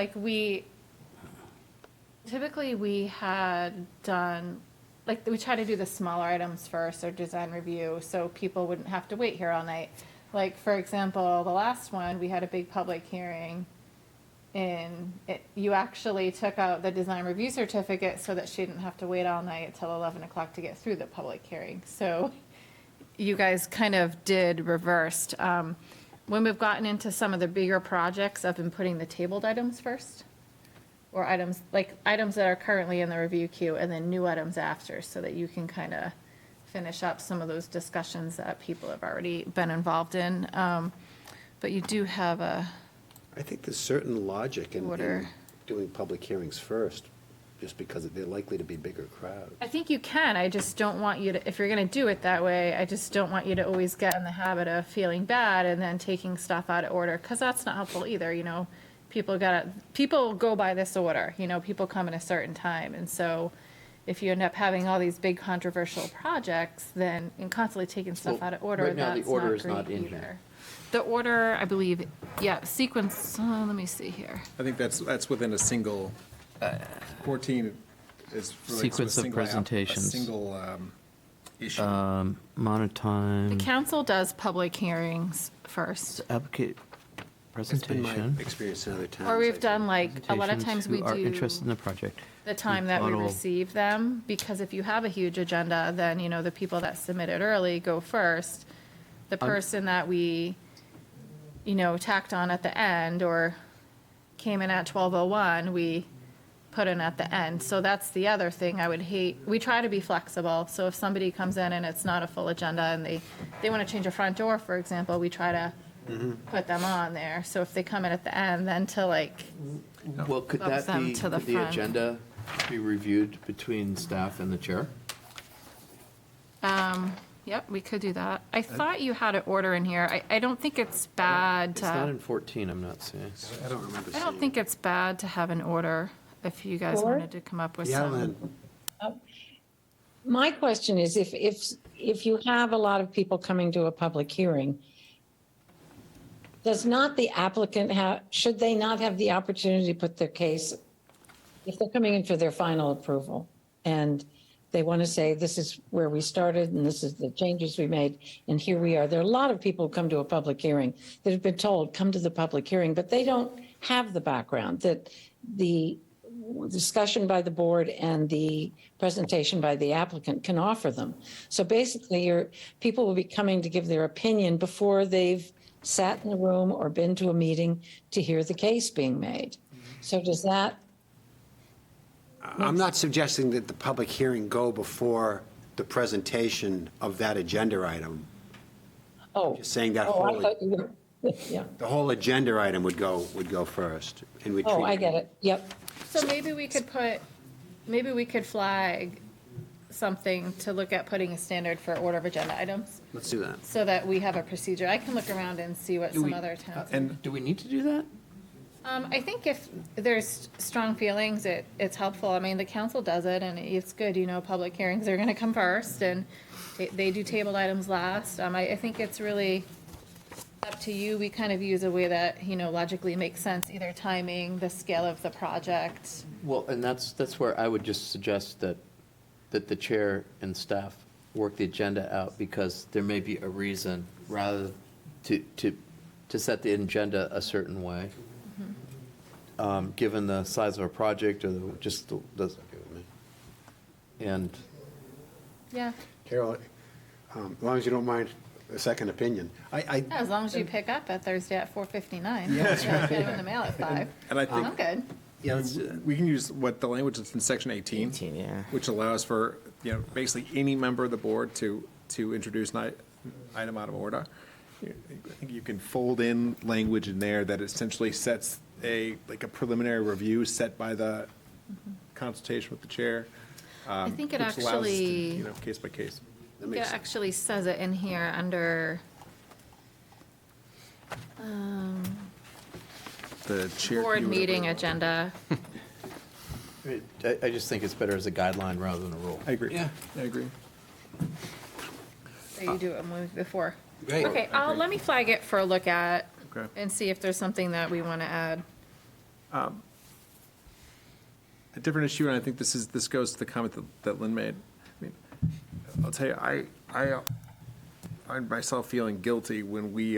S2: we had done, like, we try to do the smaller items first, or design review, so people wouldn't have to wait here all night. Like, for example, the last one, we had a big public hearing, and you actually took out the design review certificate so that she didn't have to wait all night till 11 o'clock to get through the public hearing. So you guys kind of did reversed. When we've gotten into some of the bigger projects, I've been putting the tabled items first, or items that are currently in the review queue, and then new items after, so that you can kind of finish up some of those discussions that people have already been involved in. But you do have a
S4: I think there's certain logic in
S2: order.
S4: doing public hearings first, just because they're likely to be bigger crowds.
S2: I think you can, I just don't want you to, if you're gonna do it that way, I just don't want you to always get in the habit of feeling bad and then taking stuff out of order, because that's not helpful either, People go by this order, people come at a certain time, and so if you end up having all these big controversial projects, then, and constantly taking stuff
S1: Well,
S2: out of order,
S1: right now, the
S2: that's
S1: order
S2: not
S1: is not
S2: great
S1: in
S2: either.
S1: here.
S2: The order, I believe, sequence, let me see here.
S3: I think that's within a single, 14 is. relates to a
S1: Sequence of
S3: single
S1: presentations.
S3: A single issue.
S1: Monotime.
S2: The council does public hearings first.
S1: Applicant
S4: That's been my
S1: presentation.
S4: experience in other towns.
S2: Or
S4: I
S2: we've
S4: think.
S2: done like, a lot of
S1: presentations
S2: times
S1: who
S2: we
S1: are
S2: do
S1: interested in the project.
S2: the time that we
S1: Rebuttal.
S2: receive them, because if you have a huge agenda, then, the people that submitted early go first. The person that we, tacked on at the end, or came in at 12:01, we put in at the end. So that's the other thing I would hate. We try to be flexible, so if somebody comes in and it's not a full agenda and they want to change a front door, for example, we try to put them on there. So if they come in at the end, then to
S1: Well, could
S2: Bumps
S1: that
S2: them
S1: be,
S2: to the
S1: could the
S2: front.
S1: agenda be reviewed between staff and the chair?
S2: Yep, we could do that. I thought you had an order in here. I don't think it's bad
S1: It's not
S2: to,
S1: in 14, I'm not seeing.
S4: I don't remember
S2: I
S4: seeing.
S2: don't think it's bad to have an order if you guys
S5: Or-
S2: wanted to come up with
S4: Yeah,
S2: some.
S4: Lynn.
S5: My question is, if you have a lot of people coming to a public hearing, does not the applicant should they not have the opportunity to put their case if they're coming in for their final approval and they want to say, this is where we started and this is the changes we made and here we are. There are a lot of people who come to a public hearing that have been told, come to the public hearing, but they don't have the background that the discussion by the board and the presentation by the applicant can offer them. So basically, people will be coming to give their opinion before they've sat in a room or been to a meeting to hear the case being made. So does that,
S4: I'm not suggesting that the public hearing go before the presentation of that agenda item.
S5: oh.
S4: Just saying that
S5: Oh, I
S4: whole,
S5: thought you were, yeah.
S4: the whole agenda item would go first. And we'd
S5: Oh,
S4: treat
S5: I get it. Yep.
S2: So maybe we could flag something to look at putting a standard for order of agenda items,
S4: Let's do that.
S2: so that we have a procedure. I can look around and see what some other towns.
S3: And
S1: Do we need to do that?
S2: I think if there's strong feelings, it's helpful. I mean, the council does it, and it's good, public hearings are gonna come first, and they do tabled items last. I think it's really up to you. We kind of use a way that, logically makes sense, either timing, the scale of the project.
S1: Well, and that's where I would just suggest that the chair and staff work the agenda out, because there may be a reason rather to set the agenda a certain way, given the size of a project or just the. And
S2: Yeah,
S4: Carol, as long as you don't mind a second opinion.
S2: as long as you pick up at Thursday at 4:59. Yeah, get them in the mail at 5.
S3: And I think
S2: I'm good.
S4: Yeah, let's,
S3: we can use what the language that's in section 18.
S6: 18, yeah.
S3: Which allows for, basically any member of the board to introduce an item out of order. I think you can fold in language in there that essentially sets a preliminary review set by the consultation with the chair.
S2: I think it
S3: which allows us to,
S2: actually,
S3: case by case.
S2: it actually says it in here under,
S3: The chair.
S2: board
S3: can do
S2: meeting
S3: whatever.
S2: agenda.
S1: I just think it's better as a guideline rather than a rule.
S3: I agree.
S4: Yeah.
S3: I agree.
S2: So you do it a month before.
S4: Great.
S2: Okay, let me flag it for a look at
S3: Okay.
S2: and see if there's something that we want to add.
S3: A different issue, and I think this goes to the comment that Lynn made. I mean, I'll tell you, I find myself feeling guilty when we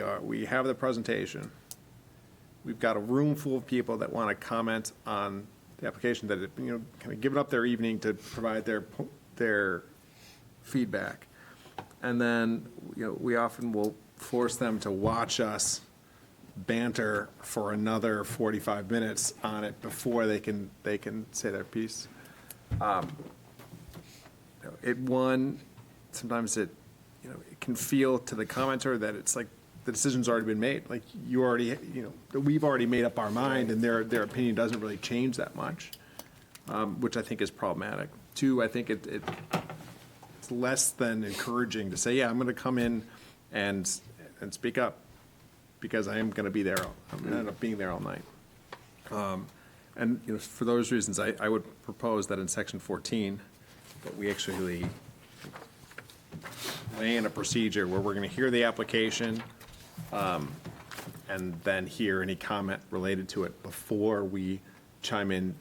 S3: have the presentation. We've got a room full of people that want to comment on the application, that, kind of given up their evening to provide their feedback. And then, we often will force them to watch us banter for another 45 minutes on it before they can say their piece. Sometimes it can feel to the commenter that it's like the decision's already been made. Like we've already made up our mind, and their opinion doesn't really change that much, which I think is problematic. Two, I think it's less than encouraging to say, yeah, I'm going to come in and speak up, because I am going to be there. I'm going to end up being there all night. And for those reasons, I would propose that in section 14, that we actually lay in a procedure where we're going to hear the application, and then hear any comment related to it before we chime in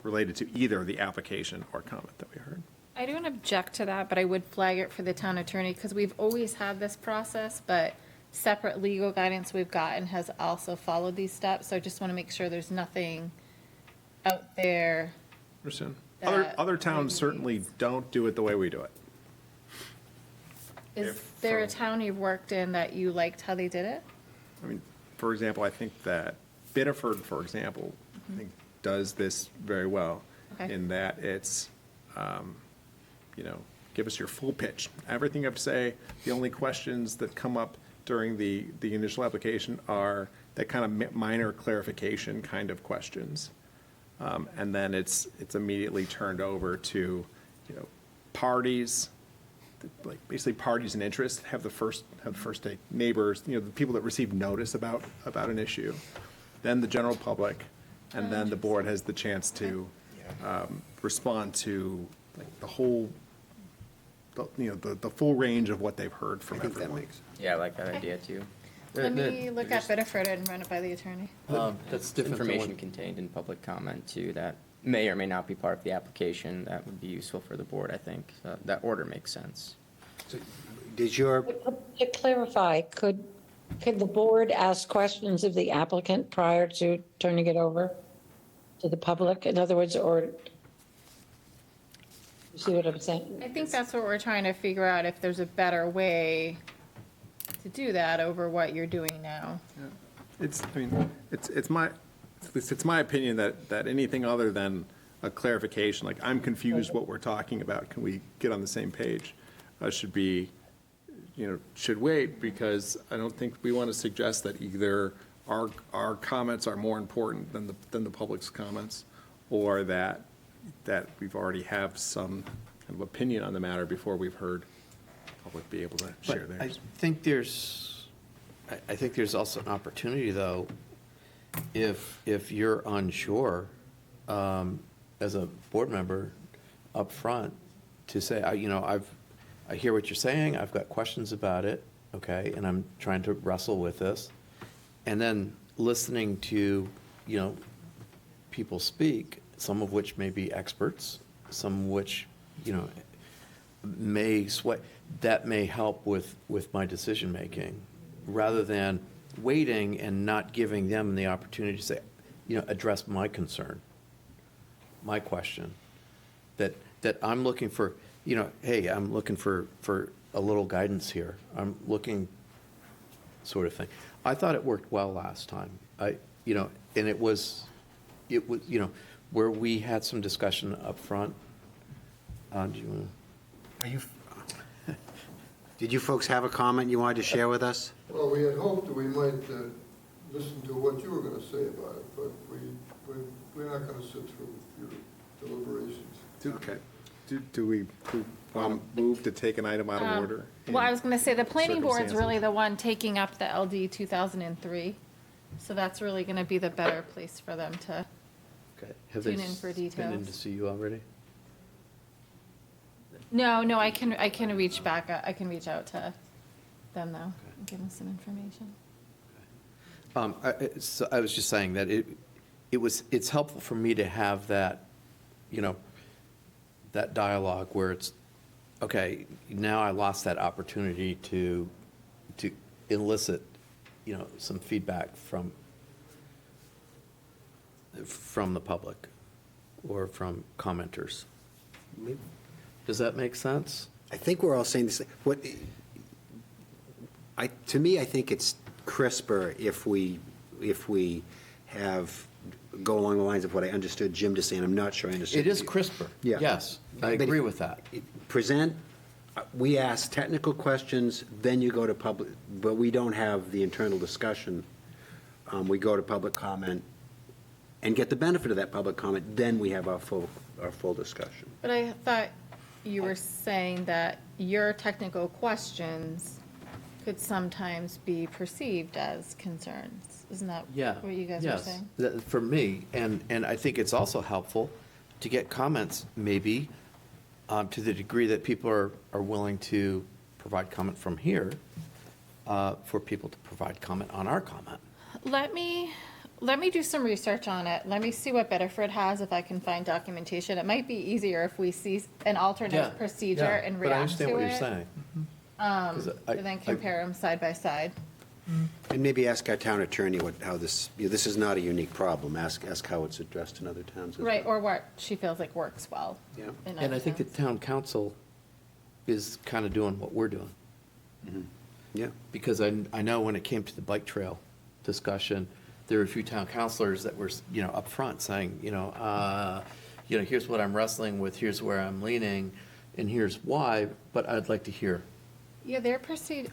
S3: related to either the application or comment that we heard.
S2: I don't object to that, but I would flag it for the town attorney, because we've always had this process, but separate legal guidance we've gotten has also followed these steps, so I just want to make sure there's nothing out there.
S3: Understand?
S2: That
S3: Other towns
S2: maybe-
S3: certainly don't do it the way we do it.
S2: Is
S3: If
S2: there a
S3: from-
S2: town you've worked in that you liked how they did it?
S3: I mean, for example, I think that Biddeford, for example, I think does this very well,
S2: Okay.
S3: in that it's, give us your full pitch. Everything you have to say, the only questions that come up during the initial application are that kind of minor clarification kind of questions. And then it's immediately turned over to, parties, like basically parties in interest have the first take, neighbors, the people that receive notice about an issue, then the general public, and then the board has the chance to respond to like the whole, the full range of what they've heard from
S4: I think that
S3: everyone.
S4: makes.
S6: Yeah, I like that idea too.
S2: Let me look at Biddeford and run it by the attorney.
S1: That's different than
S6: Information
S1: what,
S6: contained in public comment too that may or may not be part of the application that would be useful for the board, I think. That order makes sense.
S4: Did your,
S5: To clarify, could the board ask questions of the applicant prior to turning it over to the public? In other words, or, you see what I'm saying?
S2: I think that's what we're trying to figure out, if there's a better way to do that over what you're doing now.
S3: It's my opinion that anything other than a clarification, like I'm confused what we're talking about, can we get on the same page? Should wait, because I don't think we want to suggest that either our comments are more important than the public's comments, or that we've already have some kind of opinion on the matter before we've heard the public be able to share
S1: but I
S3: theirs.
S1: think there's also an opportunity, though, if you're unsure, as a board member up front, to say, I hear what you're saying, I've got questions about it, okay, and I'm trying to wrestle with this. And then listening to, people speak, some of which may be experts, some of which, may sway, that may help with my decision-making, rather than waiting and not giving them the opportunity to say, address my concern, my question, that I'm looking for, hey, I'm looking for a little guidance here. I'm looking, sort of thing. I thought it worked well last time. And it was, where we had some discussion up front. Do you want to?
S4: did you folks have a comment you wanted to share with us?
S15: Well, we had hoped that we might listen to what you were going to say about it, but we're not going to sit through your deliberations.
S3: Okay. Do we want to move to take an item out of order?
S2: Well, I was going to say, the planning board's
S3: circumstances?
S2: really the one taking up the LD 2003. So that's really going to be the better place for them to,
S1: Okay. Have they
S2: Tune in for
S1: been in
S2: details.
S1: to see you already?
S2: no, I can reach back, I can reach out to them though, and give them some information.
S1: I was just saying that it's helpful for me to have that, that dialogue where it's, okay, now I lost that opportunity to elicit, some feedback from the public or from commenters. Does that make sense?
S4: I think we're all saying this. To me, I think it's crisper if we go along the lines of what I understood Jim to say, and I'm not sure I understood.
S1: It is crisper.
S4: Yeah.
S1: Yes, I
S4: But
S1: agree with that.
S4: Present, we ask technical questions, then you go to public, but we don't have the internal discussion. We go to public comment and get the benefit of that public comment, then we have our full discussion.
S2: But I thought you were saying that your technical questions could sometimes be perceived as concerns. Isn't that
S1: Yeah.
S2: what you guys were saying?
S1: Yes, for me, and I think it's also helpful to get comments, maybe, to the degree that people are willing to provide comment from here, for people to provide comment on our comment.
S2: Let me do some research on it. Let me see what Bedford has, if I can find documentation. It might be easier if we see an alternate procedure and
S1: But I
S2: react to
S1: understand what you're
S2: it.
S1: saying. 'Cause
S2: And then compare them side by side.
S4: And maybe ask our town attorney how this is not a unique problem. Ask how it's addressed in other towns. as
S2: Right,
S4: well.
S2: or what she feels like works well.
S4: Yeah.
S2: in
S1: And I
S2: other
S1: think the
S2: towns.
S1: town council is kind of doing what we're doing.
S4: Yeah.
S1: Because I know when it came to the bike trail discussion, there were a few town councilors that were, up front saying, here's what I'm wrestling with, here's where I'm leaning, and here's why, but I'd like to hear.
S2: Yeah, their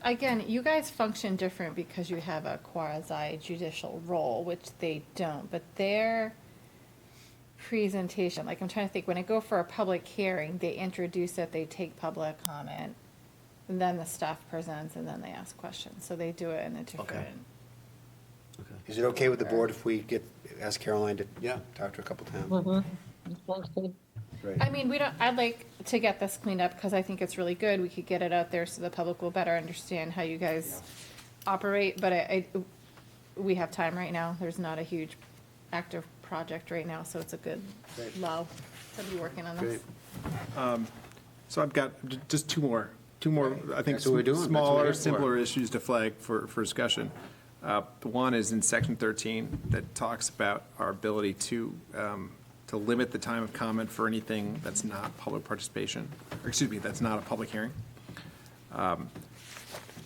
S2: again, you guys function different because you have a quasi judicial role, which they don't, but their presentation, like I'm trying to think, when I go for a public hearing, they introduce it, they take public comment, and then the staff presents, and then they ask questions, so they do it in a different.
S4: Is it okay with the board if we ask Caroline to
S1: Yeah.
S4: talk to a couple towns?
S5: Sounds good.
S4: Great.
S2: I mean, I'd like to get this cleaned up because I think it's really good. We could get it out there so the public will better understand how you guys operate, but we have time right now. There's not a huge active project right now, so it's a good lull to be working on this.
S4: Great.
S3: So I've got just two more, I think,
S4: That's what we're doing. That's what we're
S3: smaller,
S4: here for.
S3: simpler issues to flag for discussion. The one is in section 13 that talks about our ability to limit the time of comment for anything that's not public participation, or excuse me, that's not a public hearing.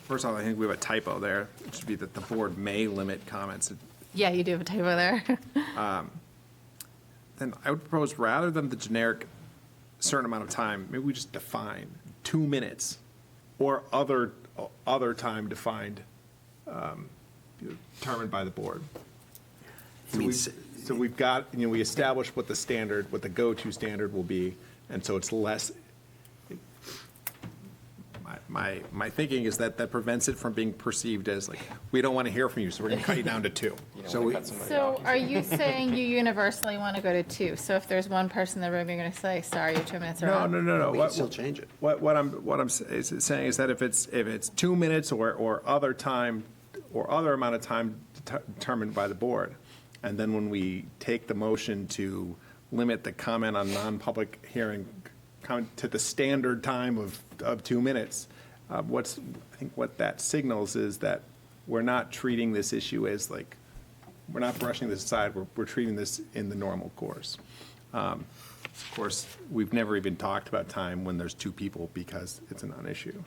S3: First off, I think we have a typo there. It should be that the board may limit comments.
S2: Yeah, you do have a typo there.
S3: Then I would propose, rather than the generic certain amount of time, maybe we just define 2 minutes or other time defined, determined by the board. So we've got, we established what the go-to standard will be, and so it's less. My thinking is that prevents it from being perceived as like, we don't want to hear from you, so we're going to cut you down to 2.
S2: So are you saying you universally want to go to 2? So if there's one person in the room, you're going to say, sorry, your 2 minutes are up?
S3: No.
S4: We can still change it.
S3: What I'm saying is that if it's 2 minutes or other time, or other amount of time determined by the board, and then when we take the motion to limit the comment on non-public hearing comment to the standard time of 2 minutes, I think what that signals is that we're not treating this issue as like, we're not brushing this aside, we're treating this in the normal course. Of course, we've never even talked about time when there's 2 people because it's a non-issue.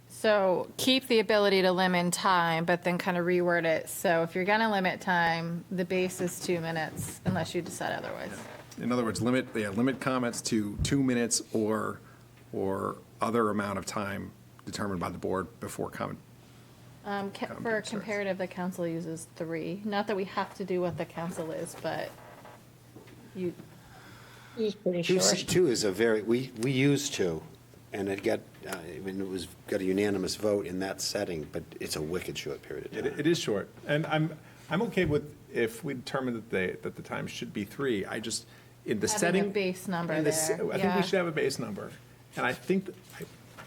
S2: So keep the ability to limit time, but then kind of reword it. So if you're going to limit time, the base is 2 minutes unless you decide otherwise.
S3: In other words, limit comments to 2 minutes or other amount of time determined by the board before comment.
S2: For comparative, the council uses 3. Not that we have to do what the council is, but you.
S5: It's pretty short.
S4: 2 is a very, we used 2, and it got a unanimous vote in that setting, but it's a wicked short period of time.
S3: It is short, and I'm okay with if we determine that the time should be 3. I just, in the setting.
S2: Having a base number
S3: in
S2: there.
S3: I think we should have a base number, and I think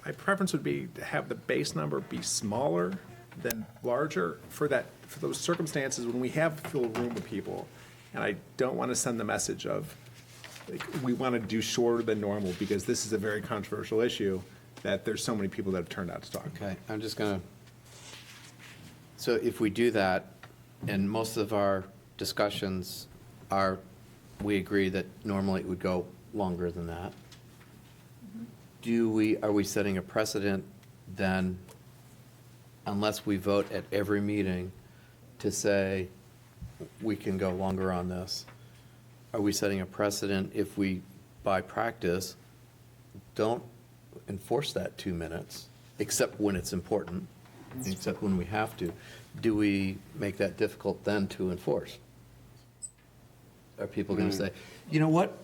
S3: my preference would be to have the base number be smaller than larger for those circumstances when we have filled room with people, and I don't want to send the message of, like, we want to do shorter than normal because this is a very controversial issue, that there's so many people that have turned out to talk.
S1: Okay, I'm just going to, so if we do that, and most of our discussions are, we agree that normally it would go longer than that. Are we setting a precedent then, unless we vote at every meeting to say we can go longer on this? Are we setting a precedent if we, by practice, don't enforce that 2 minutes, except when it's important, except when we have to? Do we make that difficult then to enforce? Are people going to say, you know what,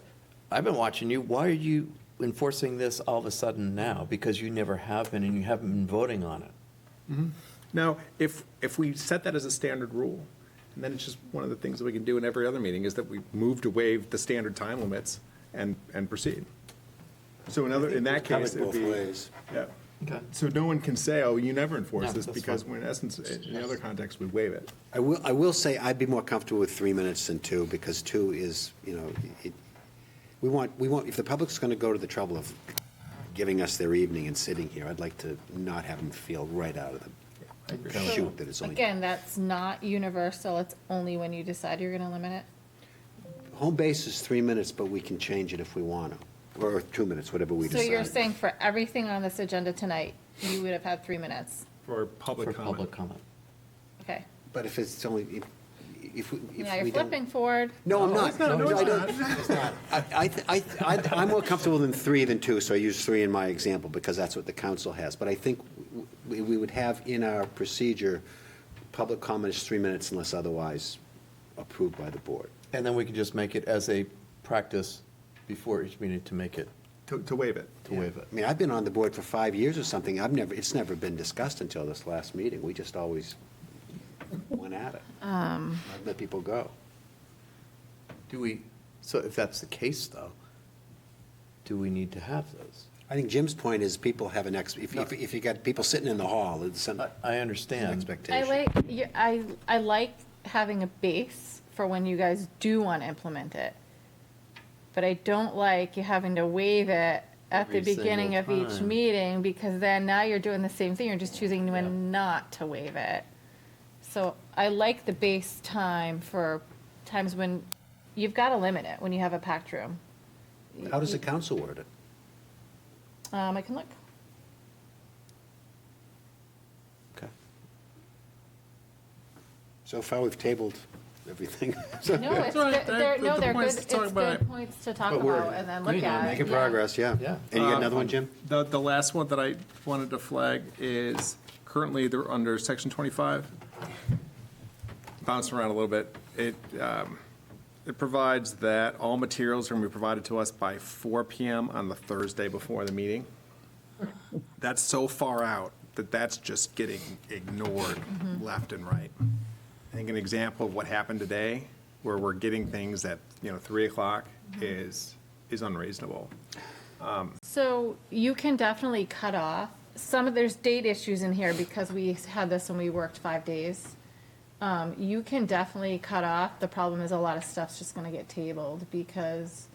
S1: I've been watching you, why are you enforcing this all of a sudden now? Because you never have been and you haven't been voting on it.
S3: Now, if we set that as a standard rule, and then it's just one of the things that we can do in every other meeting is that we move to waive the standard time limits and proceed. So in that case, it would be.
S4: Both ways.
S3: Yeah.
S1: Okay.
S3: So no one can say, oh, you never enforce
S1: No,
S3: this,
S1: that's
S3: because
S1: fine.
S3: in essence, in the other context, we waive it.
S4: I will say I'd be more comfortable with 3 minutes than 2, because 2 is, we want, if the public's going to go to the trouble of giving us their evening and sitting here, I'd like to not have them feel right out of the chute that it's only.
S2: Again, that's not universal. It's only when you decide you're going to limit it.
S4: Home base is 3 minutes, but we can change it if we want to, or 2 minutes, whatever we
S2: So
S4: decide.
S2: you're saying for everything on this agenda tonight, you would have had 3 minutes?
S3: For public
S1: For
S3: comment.
S1: public comment.
S2: Okay.
S4: But if it's only, if we
S2: Now you're
S4: we don't.
S2: flipping forward.
S4: No, I'm not.
S3: No,
S4: I don't. It's not. I'm more comfortable than 3 than 2, so I use 3 in my example, because that's what the council has. But I think we would have in our procedure, public comment is 3 minutes unless otherwise approved by the board.
S1: And then we can just make it as a practice before each meeting to make it,
S3: To waive it.
S1: to waive it.
S4: I mean, I've been on the board for 5 years or something. It's never been discussed until this last meeting. We just always went at it. Let people go.
S1: So if that's the case, though, do we need to have those?
S4: I think Jim's point is people have if you got people sitting in the hall, it's some
S1: I understand.
S4: expectation.
S2: I like having a base for when you guys do want to implement it. But I don't like you having to waive it at the
S1: Every
S2: beginning of
S1: single
S2: each
S1: time.
S2: meeting, because then now you're doing the same thing, you're just choosing when not to waive it. So I like the base time for times when you've got to limit it, when you have a packed room.
S4: How does the council word it?
S2: I can look.
S4: Okay. So far, we've tabled everything.
S2: No, it's,
S3: all right.
S2: they're, no,
S3: The
S2: they're
S3: point
S2: good,
S3: is
S2: it's
S3: to talk about
S2: good
S3: it.
S2: points to talk
S4: But we're
S2: about and then look at.
S4: Making
S2: yeah.
S4: progress, yeah.
S1: Yeah.
S4: And you got another one, Jim?
S3: The last one that I wanted to flag is currently they're under section 25. Bouncing around a little bit. It provides that all materials are going to be provided to us by 4 PM on the Thursday before the meeting. That's so far out that that's just getting ignored left and right. I think an example of what happened today, where we're getting things at, 3 o'clock is unreasonable.
S2: So you can definitely cut off, there's date issues in here because we had this when we worked 5 days. You can definitely cut off, the problem is a lot of stuff's just gonna get tabled because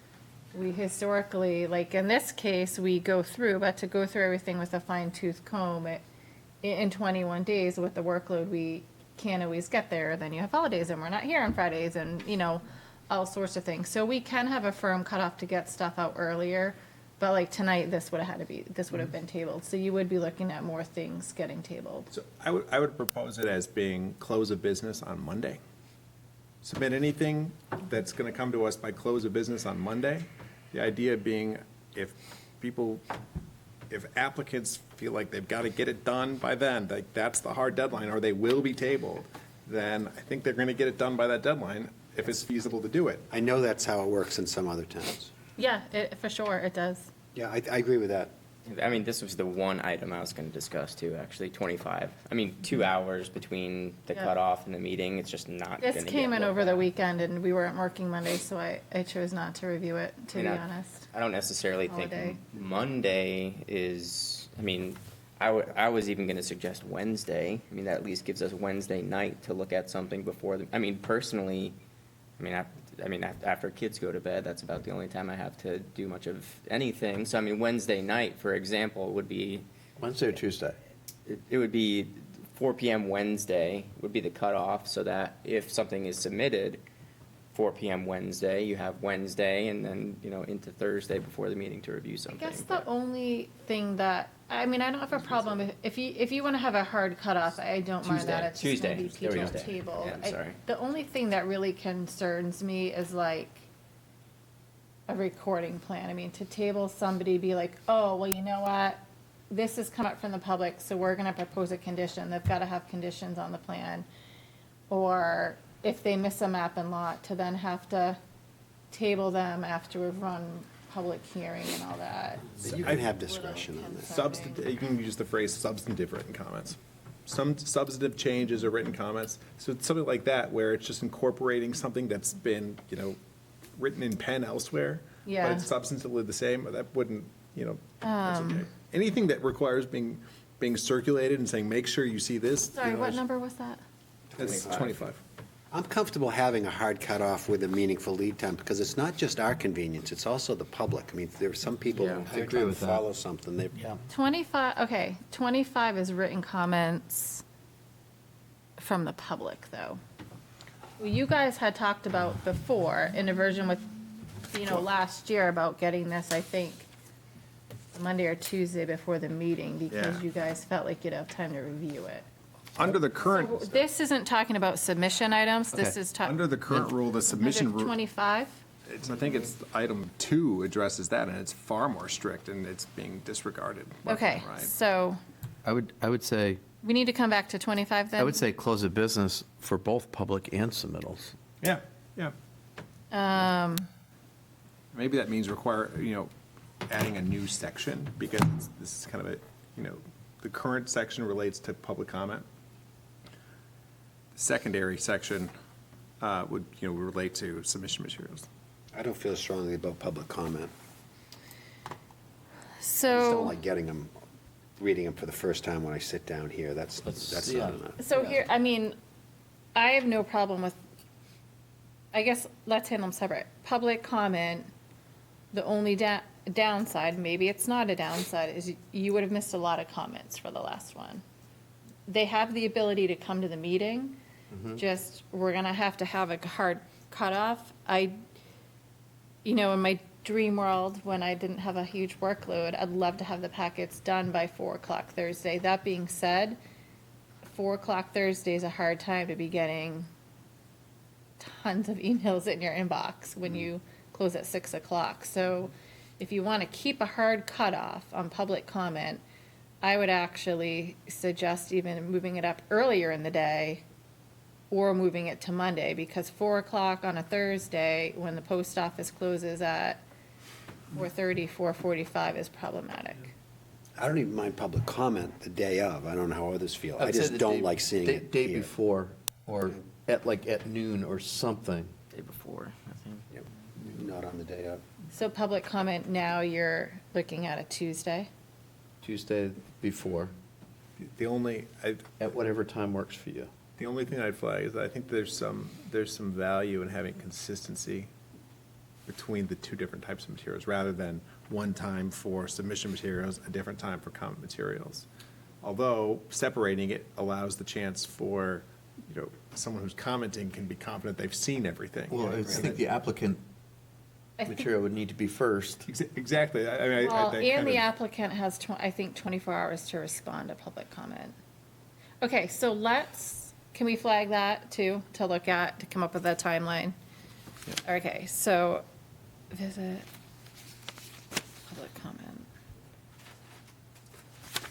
S2: we historically, like in this case, we go through, but to go through everything with a fine tooth comb in 21 days with the workload, we can't always get there. Then you have holidays and we're not here on Fridays and, all sorts of things. So we can have a firm cutoff to get stuff out earlier, but like tonight, this would have been tabled. So you would be looking at more things getting tabled.
S3: So I would propose it as being close of business on Monday. Submit anything that's going to come to us by close of business on Monday. The idea being if applicants feel like they've got to get it done by then, like that's the hard deadline, or they will be tabled, then I think they're going to get it done by that deadline if it's feasible to do it.
S4: I know that's how it works in some other towns.
S2: Yeah, for sure, it does.
S4: Yeah, I agree with that.
S6: I mean, this was the one item I was going to discuss too, actually, 25. I mean, 2 hours between the
S2: Yeah.
S6: cutoff and the meeting, it's just not going to
S2: This
S6: get
S2: came in
S6: looked
S2: over
S6: at.
S2: the weekend and we weren't working Monday, so I chose not to review it, to be honest.
S6: I don't necessarily
S2: Holiday.
S6: think Monday is, I mean, I was even going to suggest Wednesday. I mean, that at least gives us Wednesday night to look at something before, I mean, personally, after kids go to bed, that's about the only time I have to do much of anything. So, I mean, Wednesday night, for example, would be,
S1: Wednesday or Tuesday?
S6: it would be 4 PM Wednesday would be the cutoff, so that if something is submitted 4 PM Wednesday, you have Wednesday and then, into Thursday before the meeting to review
S2: I
S6: something.
S2: guess the only thing that, I don't have a problem, if you want to have a hard cutoff, I don't mind that, it's just going to be
S6: Tuesday. There we
S2: people
S6: go.
S2: tabled.
S6: Yeah, I'm sorry.
S2: The only thing that really concerns me is like a recording plan. I mean, to table somebody, be like, oh, well, you know what? This has come up from the public, so we're going to propose a condition. They've got to have conditions on the plan. Or if they miss a map and lot, to then have to table them after we've run public hearing and all that.
S4: You can have discretion on that.
S3: You can use the phrase substantive written comments. Some substantive changes or written comments. So it's something like that where it's just incorporating something that's been, written in pen elsewhere.
S2: Yeah.
S3: But it's substantively the same, that wouldn't, that's okay. Anything that requires being circulated and saying, make sure you see this.
S2: Sorry, what number was that?
S3: That's 25.
S4: I'm comfortable having a hard cutoff with a meaningful lead time, because it's not just our convenience, it's also the public. I mean, there are some people,
S6: Yeah,
S4: if
S1: I
S4: they're
S1: agree
S4: trying to
S1: with that.
S4: follow something, they,
S2: 25 is written comments from the public, though. You guys had talked about before, in a version with, last year, about getting this, I think, Monday or Tuesday before the meeting, because
S3: Yeah.
S2: you guys felt like you'd have time to review it.
S3: Under the current,
S2: This isn't talking about submission items, this
S1: Okay.
S2: is talking.
S3: under the current rule, the submission rule.
S2: 25?
S3: I think it's item 2 addresses that, and it's far more strict, and it's being disregarded. left
S2: Okay,
S3: and right.
S2: so
S1: I would say,
S2: we need to come back to 25 then?
S1: I would say close of business for both public and submittals.
S3: Yeah, yeah. Maybe that means require, adding a new section, because this is kind of the current section relates to public comment. The secondary section would, relate to submission materials.
S4: I don't feel strongly about public comment. just don't
S2: So,
S4: like getting them, reading them for the first time when I sit down here. That's
S1: yeah.
S4: not enough.
S2: so here, I mean, I have no problem with, I guess, let's handle them separate. Public comment, the only downside, maybe it's not a downside, is you would have missed a lot of comments for the last one. They have the ability to come to the meeting, just, we're gonna have to have a hard cutoff. In my dream world, when I didn't have a huge workload, I'd love to have the packets done by 4:00 Thursday. That being said, 4:00 Thursday is a hard time to be getting tons of emails in your inbox when you close at 6:00. So if you want to keep a hard cutoff on public comment, I would actually suggest even moving it up earlier in the day or moving it to Monday, because 4:00 on a Thursday, when the post office closes at 4:30, 4:45 is problematic.
S4: I don't even mind public comment the day of. I don't know how others feel. I
S1: would say
S4: just
S1: the
S4: don't
S1: day-
S4: like seeing it
S1: Day
S4: here.
S1: before, or at noon or something.
S6: Day before, I think.
S4: Yep. Not on the day of.
S2: So public comment now, you're looking at a Tuesday?
S1: Tuesday before,
S3: The only,
S1: at whatever time works for you.
S3: the only thing I'd flag is that I think there's some value in having consistency between the two different types of materials, rather than one time for submission materials, a different time for comment materials. Although separating it allows the chance for, someone who's commenting can be confident they've seen everything.
S1: Well, I think the applicant material would need to be first.
S3: Exactly. I mean,
S2: Well,
S3: that
S2: and
S3: kind
S2: the
S3: of-
S2: applicant has, I think, 24 hours to respond to public comment. Okay, so can we flag that too, to look at, to come up with a timeline? Okay, so visit public comment.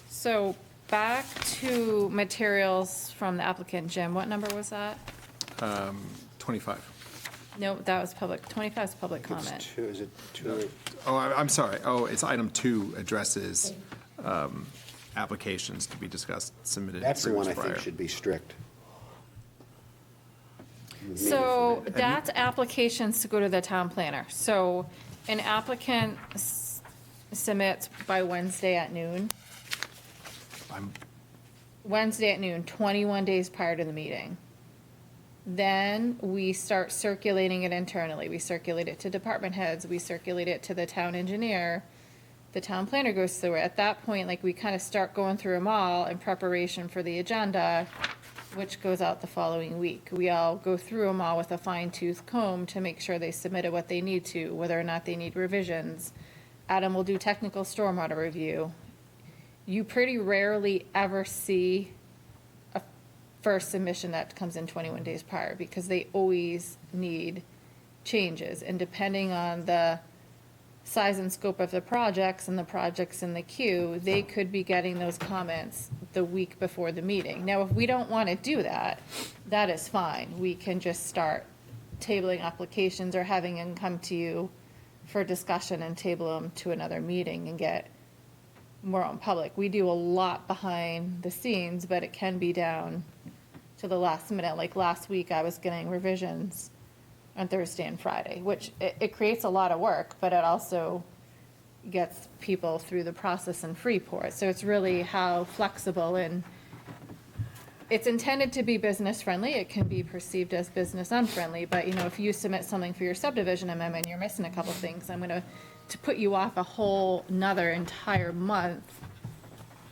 S2: So back to materials from the applicant, Jim, what number was that?
S3: 25.
S2: No, that was public, 25 is public comment.
S4: Is it two?
S3: Oh, I'm sorry. Oh, it's item 2 addresses applications to be discussed, submitted.
S4: That's the
S3: 3
S4: one I
S3: weeks
S4: think
S3: prior.
S4: should be strict.
S2: So that's applications to go to the town planner. So an applicant submits by Wednesday at noon. Wednesday at noon, 21 days prior to the meeting. Then we start circulating it internally. We circulate it to department heads, we circulate it to the town engineer. The town planner goes through it. At that point, we kind of start going through them all in preparation for the agenda, which goes out the following week. We all go through them all with a fine tooth comb to make sure they submitted what they need to, whether or not they need revisions. Adam will do technical stormwater review. You pretty rarely ever see a first submission that comes in 21 days prior, because they always need changes. And depending on the size and scope of the projects and the projects in the queue, they could be getting those comments the week before the meeting. Now, if we don't want to do that, that is fine. We can just start tabling applications or having them come to you for discussion and table them to another meeting and get more on public. We do a lot behind the scenes, but it can be down to the last minute. Like last week, I was getting revisions on Thursday and Friday, which it creates a lot of work, but it also gets people through the process in Freeport. So it's really how flexible, and it's intended to be business friendly. It can be perceived as business unfriendly, but if you submit something for your subdivision amendment, you're missing a couple things, I'm gonna to put you off a whole another entire month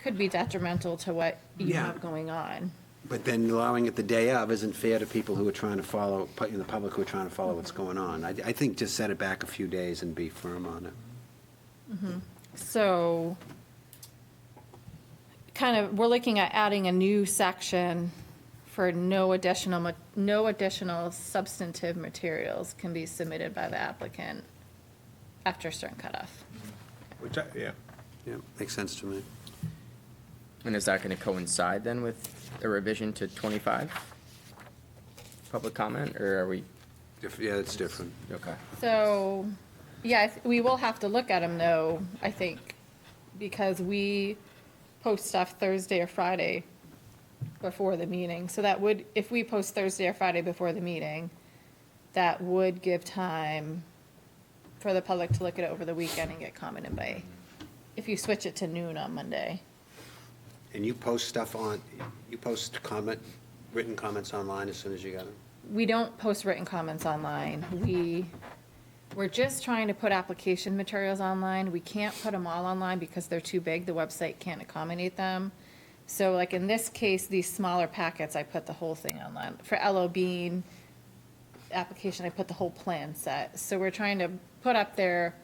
S2: could be detrimental to what you
S4: Yeah.
S2: have going on.
S4: But then allowing it the day of isn't fair to people who are trying to follow, in the public who are trying to follow what's going on. I think just set it back a few days and be firm on it.
S2: So we're looking at adding a new section for no additional substantive materials can be submitted by the applicant after a certain cutoff.
S4: Yeah, makes sense to me.
S6: And is that going to coincide then with a revision to 25? Public comment, or are we?
S4: Yeah, it's different.
S6: Okay.
S2: So, yeah, we will have to look at them though, I think, because we post stuff Thursday or Friday before the meeting. So that would, if we post Thursday or Friday before the meeting, that would give time for the public to look at it over the weekend and get commented by if you switch it to noon on Monday.
S4: And you post stuff you post written comments online as soon as you got them?
S2: We don't post written comments online. We're just trying to put application materials online. We can't put them all online because they're too big. The website can't accommodate them. So like in this case, these smaller packets, I put the whole thing online. For LO Bean application, I put the whole plan set. So we're trying to put up there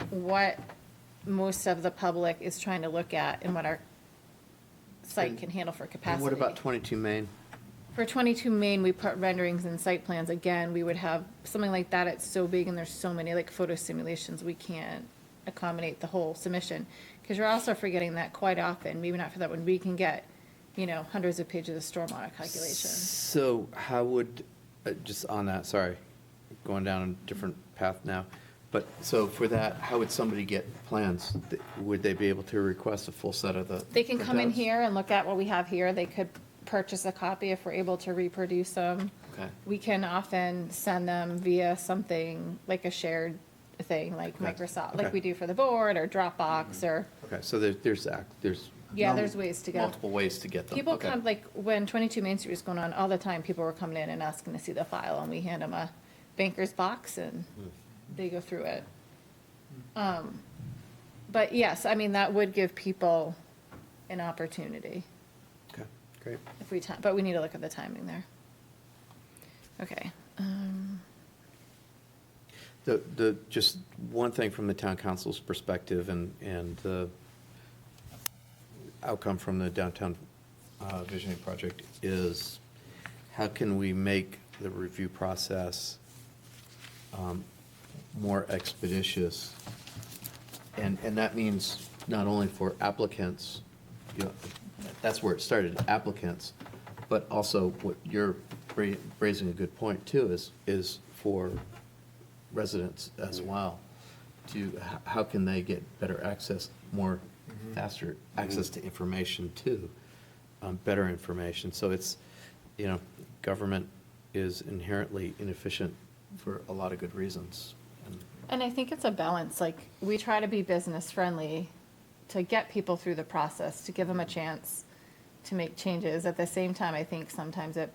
S2: what most of the public is trying to look at and what our site can handle for capacity.
S1: And what about 22 Main?
S2: For 22 Main, we put renderings and site plans. Again, we would have something like that. It's so big and there's so many like photo simulations, we can't accommodate the whole submission. Because you're also forgetting that quite often, maybe not for that one, we can get, hundreds of pages of stormwater calculations.
S1: So how would, just on that, sorry, going down a different path now. But, so for that, how would somebody get plans? Would they be able to request a full set of the?
S2: They can come in
S1: printouts?
S2: here and look at what we have here. They could purchase a copy if we're able to reproduce them.
S1: Okay.
S2: We can often send them via something like a shared thing, like
S1: Okay.
S2: Microsoft,
S1: Okay.
S2: like we do for the board, or Dropbox, or,
S1: Okay, so there's
S2: yeah, there's ways to go.
S1: multiple ways to get them.
S2: People
S1: Okay.
S2: come, like, when 22 Main Street was going on, all the time, people were coming in and asking to see the file, and we hand them a banker's box, and they go through it. But yes, I mean, that would give people an opportunity,
S1: Okay, great.
S2: if we, but we need to look at the timing there. Okay.
S1: Just one thing from the town council's perspective and the outcome from the downtown visioning project is how can we make the review process more expeditious? And that means not only for applicants, that's where it started, applicants, but also what you're raising a good point too, is for residents as well, to how can they get better access, more faster access to information too, better information. So it's, government is inherently inefficient for a lot of good reasons.
S2: And I think it's a balance, like, we try to be business friendly to get people through the process, to give them a chance to make changes. At the same time, I think sometimes it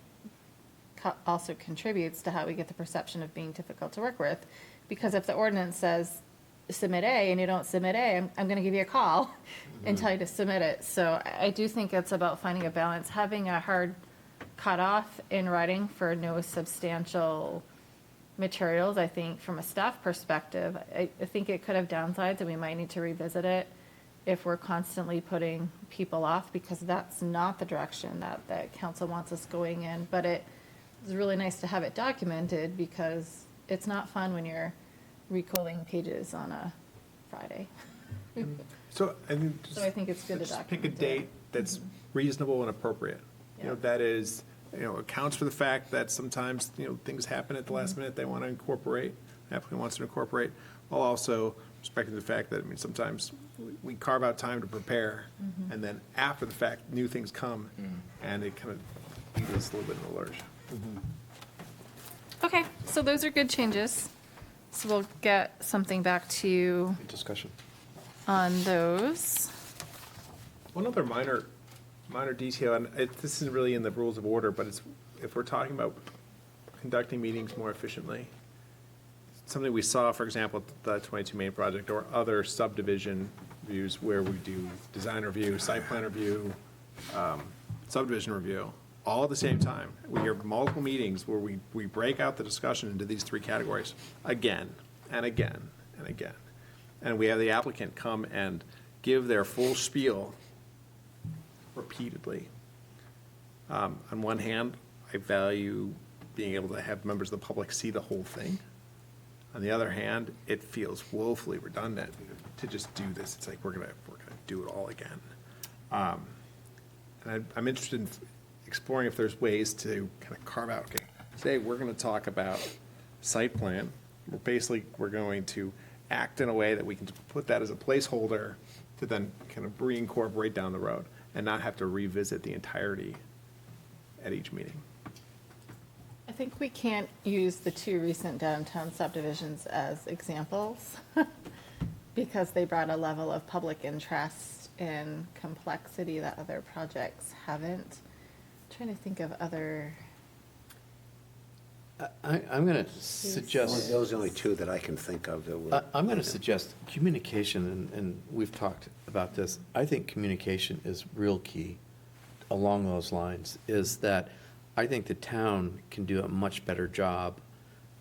S2: also contributes to how we get the perception of being difficult to work with. Because if the ordinance says submit A and you don't submit A, I'm going to give you a call and tell you to submit it. So I do think it's about finding a balance, having a hard cutoff in writing for no substantial materials. I think from a staff perspective, I think it could have downsides and we might need to revisit it if we're constantly putting people off, because that's not the direction that council wants us going in. But it is really nice to have it documented, because it's not fun when you're recalling pages on a Friday.
S3: So I think.
S2: So I think it's good to
S3: just pick a
S2: document it.
S3: date that's reasonable and appropriate.
S2: Yeah.
S3: That is, accounts for the fact that sometimes, things happen at the last minute they want to incorporate, the applicant wants to incorporate, while also respecting the fact that, sometimes we carve out time to prepare, and then after the fact, new things come, and it kind of leaves us a little bit in the lurch.
S2: Okay, so those are good changes. So we'll get something back to you
S1: Good discussion.
S2: on those.
S3: One other minor detail, and this isn't really in the rules of order, but if we're talking about conducting meetings more efficiently, something we saw, for example, at the 22 Main project or other subdivision reviews where we do design review, site plan review, subdivision review, all at the same time. We have multiple meetings where we break out the discussion into these three categories again and again and again. And we have the applicant come and give their full spiel repeatedly. On one hand, I value being able to have members of the public see the whole thing. On the other hand, it feels woefully redundant to just do this. It's like, we're gonna do it all again. And I'm interested in exploring if there's ways to kind of carve out, okay, today we're gonna talk about site plan. We're going to act in a way that we can put that as a placeholder to then kind of reincorporate down the road and not have to revisit the entirety at each meeting.
S2: I think we can't use the two recent downtown subdivisions as examples. because they brought a level of public interest and complexity that other projects haven't. Trying to think of other,
S1: I'm going to suggest.
S4: Those are the only two that I can think of that were.
S1: I'm going to suggest communication, and we've talked about this. I think communication is real key along those lines, is that I think the town can do a much better job.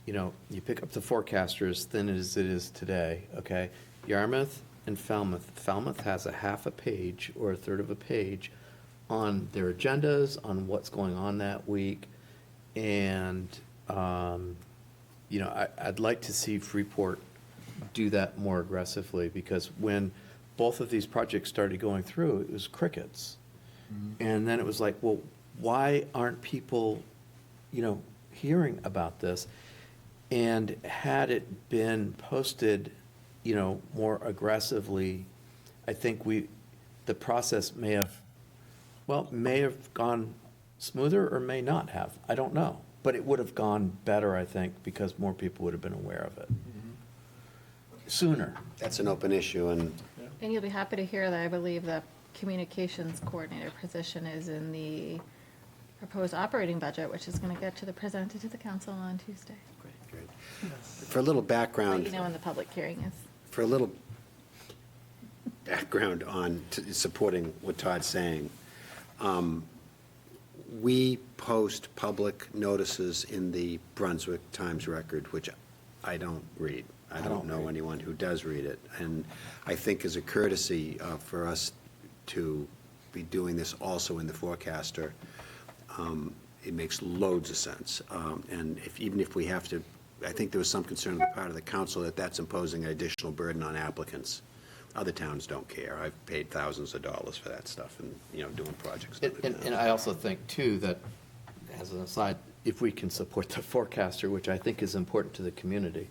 S1: You know, you pick up the forecasters than as it is today, okay? Yarmouth and Falmouth. Falmouth has a half a page or a third of a page on their agendas, on what's going on that week. And, you know, I'd like to see Freeport do that more aggressively, because when both of these projects started going through, it was crickets. And then it was like, well, why aren't people, you know, hearing about this? And had it been posted, you know, more aggressively, I think the process may have gone smoother or may not have. I don't know. But it would have gone better, I think, because more people would have been aware of it sooner.
S4: That's an open issue, and
S2: and you'll be happy to hear that I believe the communications coordinator position is in the proposed operating budget, which is going to get presented to the council on Tuesday.
S4: for a little
S2: But
S4: background.
S2: you know when the public hearing is.
S4: For a little background on supporting what Todd's saying, we post public notices in the Brunswick Times Record, which I don't read. I don't know anyone who does read it. And I think as a courtesy for us to be doing this also in the Forecaster, it makes loads of sense. And even if we have to, I think there was some concern on the part of the council that that's imposing an additional burden on applicants. Other towns don't care. I've paid thousands of dollars for that stuff and, you know, doing projects.
S1: And I also think, too, that, as an aside, if we can support the forecaster, which I think is important to the community,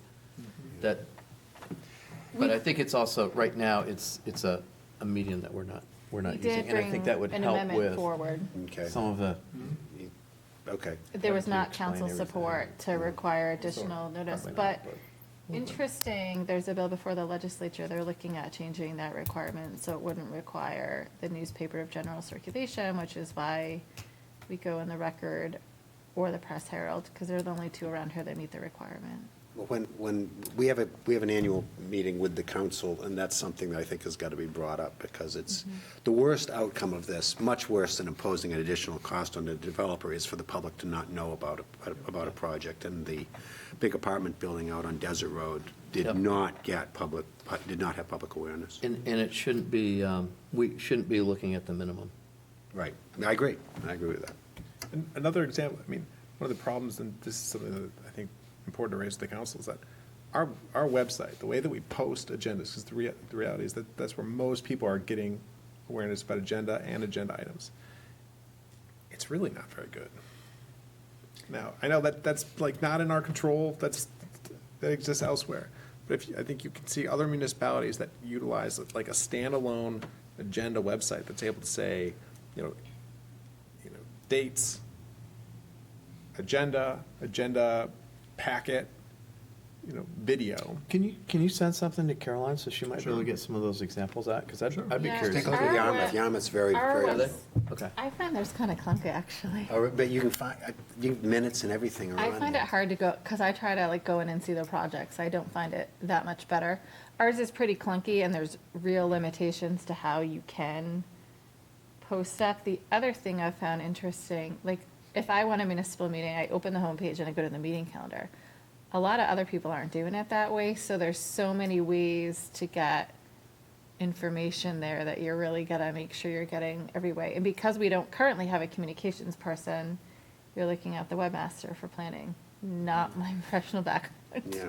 S1: that, but I think it's also, right now, it's a medium that we're not
S2: We
S1: using.
S2: did
S1: And I think
S2: bring
S1: that would
S2: an
S1: help
S2: amendment
S1: with
S2: forward.
S4: Okay.
S1: some of the,
S4: Okay.
S2: There was
S1: to
S2: not
S1: explain
S2: council
S1: everything.
S2: support to require additional notice,
S1: probably
S2: but
S1: not,
S2: interesting, there's a bill before the legislature, they're looking at changing that requirement, so it wouldn't require the newspaper of general circulation, which is why we go in the Record or the Press Herald, because they're the only two around here that meet the requirement.
S4: Well, when we have an annual meeting with the council, and that's something that I think has got to be brought up, because it's the worst outcome of this, much worse than imposing an additional cost on the developer, is for the public to not know about a project. And the big apartment building out on Desert Road did
S1: Yep.
S4: not have public awareness.
S1: and it shouldn't be, we shouldn't be looking at the minimum.
S4: Right. I agree with that.
S3: And another example, I mean, one of the problems, and this is something that I think important to raise to the council, is that our website, the way that we post agendas, because the reality is that that's where most people are getting awareness about agenda and agenda items. It's really not very good. Now, I know that's like not in our control, that exists elsewhere. But I think you can see other municipalities that utilize like a standalone agenda website that's able to say, you know, dates, agenda packet, video.
S1: Can you send something to Caroline so she might be able to get some of those examples out? Because I'd be
S2: Yeah,
S1: curious.
S4: Take a look at Yarmouth. Yarmouth's very,
S2: Our
S4: very.
S2: web-
S1: Okay.
S2: I find theirs kind of clunky, actually.
S4: But you can find minutes and everything are
S2: I
S4: on
S2: find it
S4: there.
S2: hard to go, because I try to like go in and see the projects. I don't find it that much better. Ours is pretty clunky, and there's real limitations to how you can post stuff. The other thing I've found interesting, like if I want a municipal meeting, I open the homepage and I go to the meeting calendar. A lot of other people aren't doing it that way, so there's so many ways to get information there that you're really gotta make sure you're getting every way. And because we don't currently have a communications person, you're looking at the webmaster for planning, not my professional background.
S4: Yeah.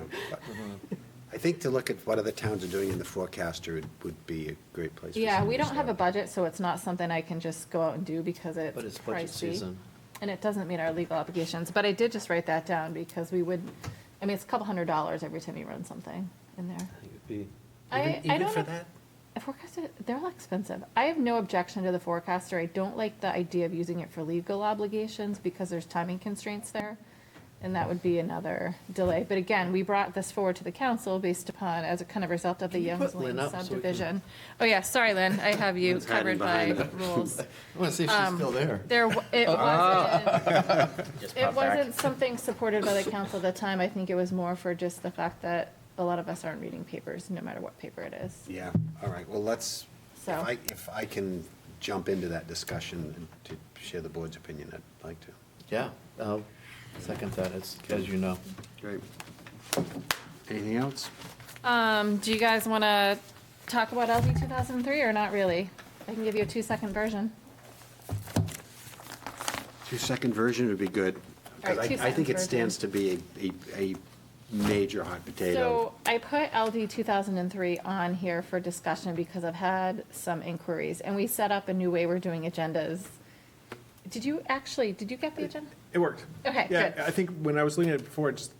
S4: I think to look at what other towns are doing in the Forecaster would be a great place. For
S2: Yeah,
S4: someone
S2: we
S4: to
S2: don't have a
S4: start.
S2: budget, so it's not something I can just go out and do because it's
S1: But it's budget
S2: pricey.
S1: season.
S2: And it doesn't meet our legal obligations, but I did just write that down because we would, I mean, it's a couple $100 every time you run something in there.
S1: I think it'd be,
S2: I
S4: Even
S2: don't
S4: for
S2: know-
S4: that?
S2: A forecaster, they're all expensive. I have no objection to the forecaster. I don't like the idea of using it for legal obligations because there's timing constraints there. And that would be another delay. But again, we brought this forward to the council based upon, as a kind of result of the
S1: Can you
S2: Youngs
S1: put Lynn
S2: Lane
S1: up so we can-
S2: subdivision. Oh, yeah, sorry, Lynn, I have you
S4: Lynn's hiding
S2: covered by
S4: behind
S2: rules.
S1: I want to see if she's still there.
S2: It wasn't,
S6: Just
S2: it
S6: pop back.
S2: wasn't something supported by the council at the time. I think it was more for just the fact that a lot of us aren't reading papers, no matter what paper it is.
S4: Yeah, all right, well, let's,
S2: So-
S4: if I can jump into that discussion and to share the board's opinion, I'd like to.
S1: Yeah, I'll second that, as you know.
S4: Great. Anything else?
S2: Do you guys want to talk about LD 2003 or not really? I can give you a 2-second version.
S4: 2-second version would be good.
S2: All right,
S4: Because I
S2: 2
S4: think it
S2: seconds
S4: stands to be a major hot potato.
S2: So I put LD 2003 on here for discussion because I've had some inquiries, and we set up a new way we're doing agendas. Did you get the agenda?
S3: It worked.
S2: Okay,
S3: Yeah,
S2: good.
S3: I think when I was looking at it before, just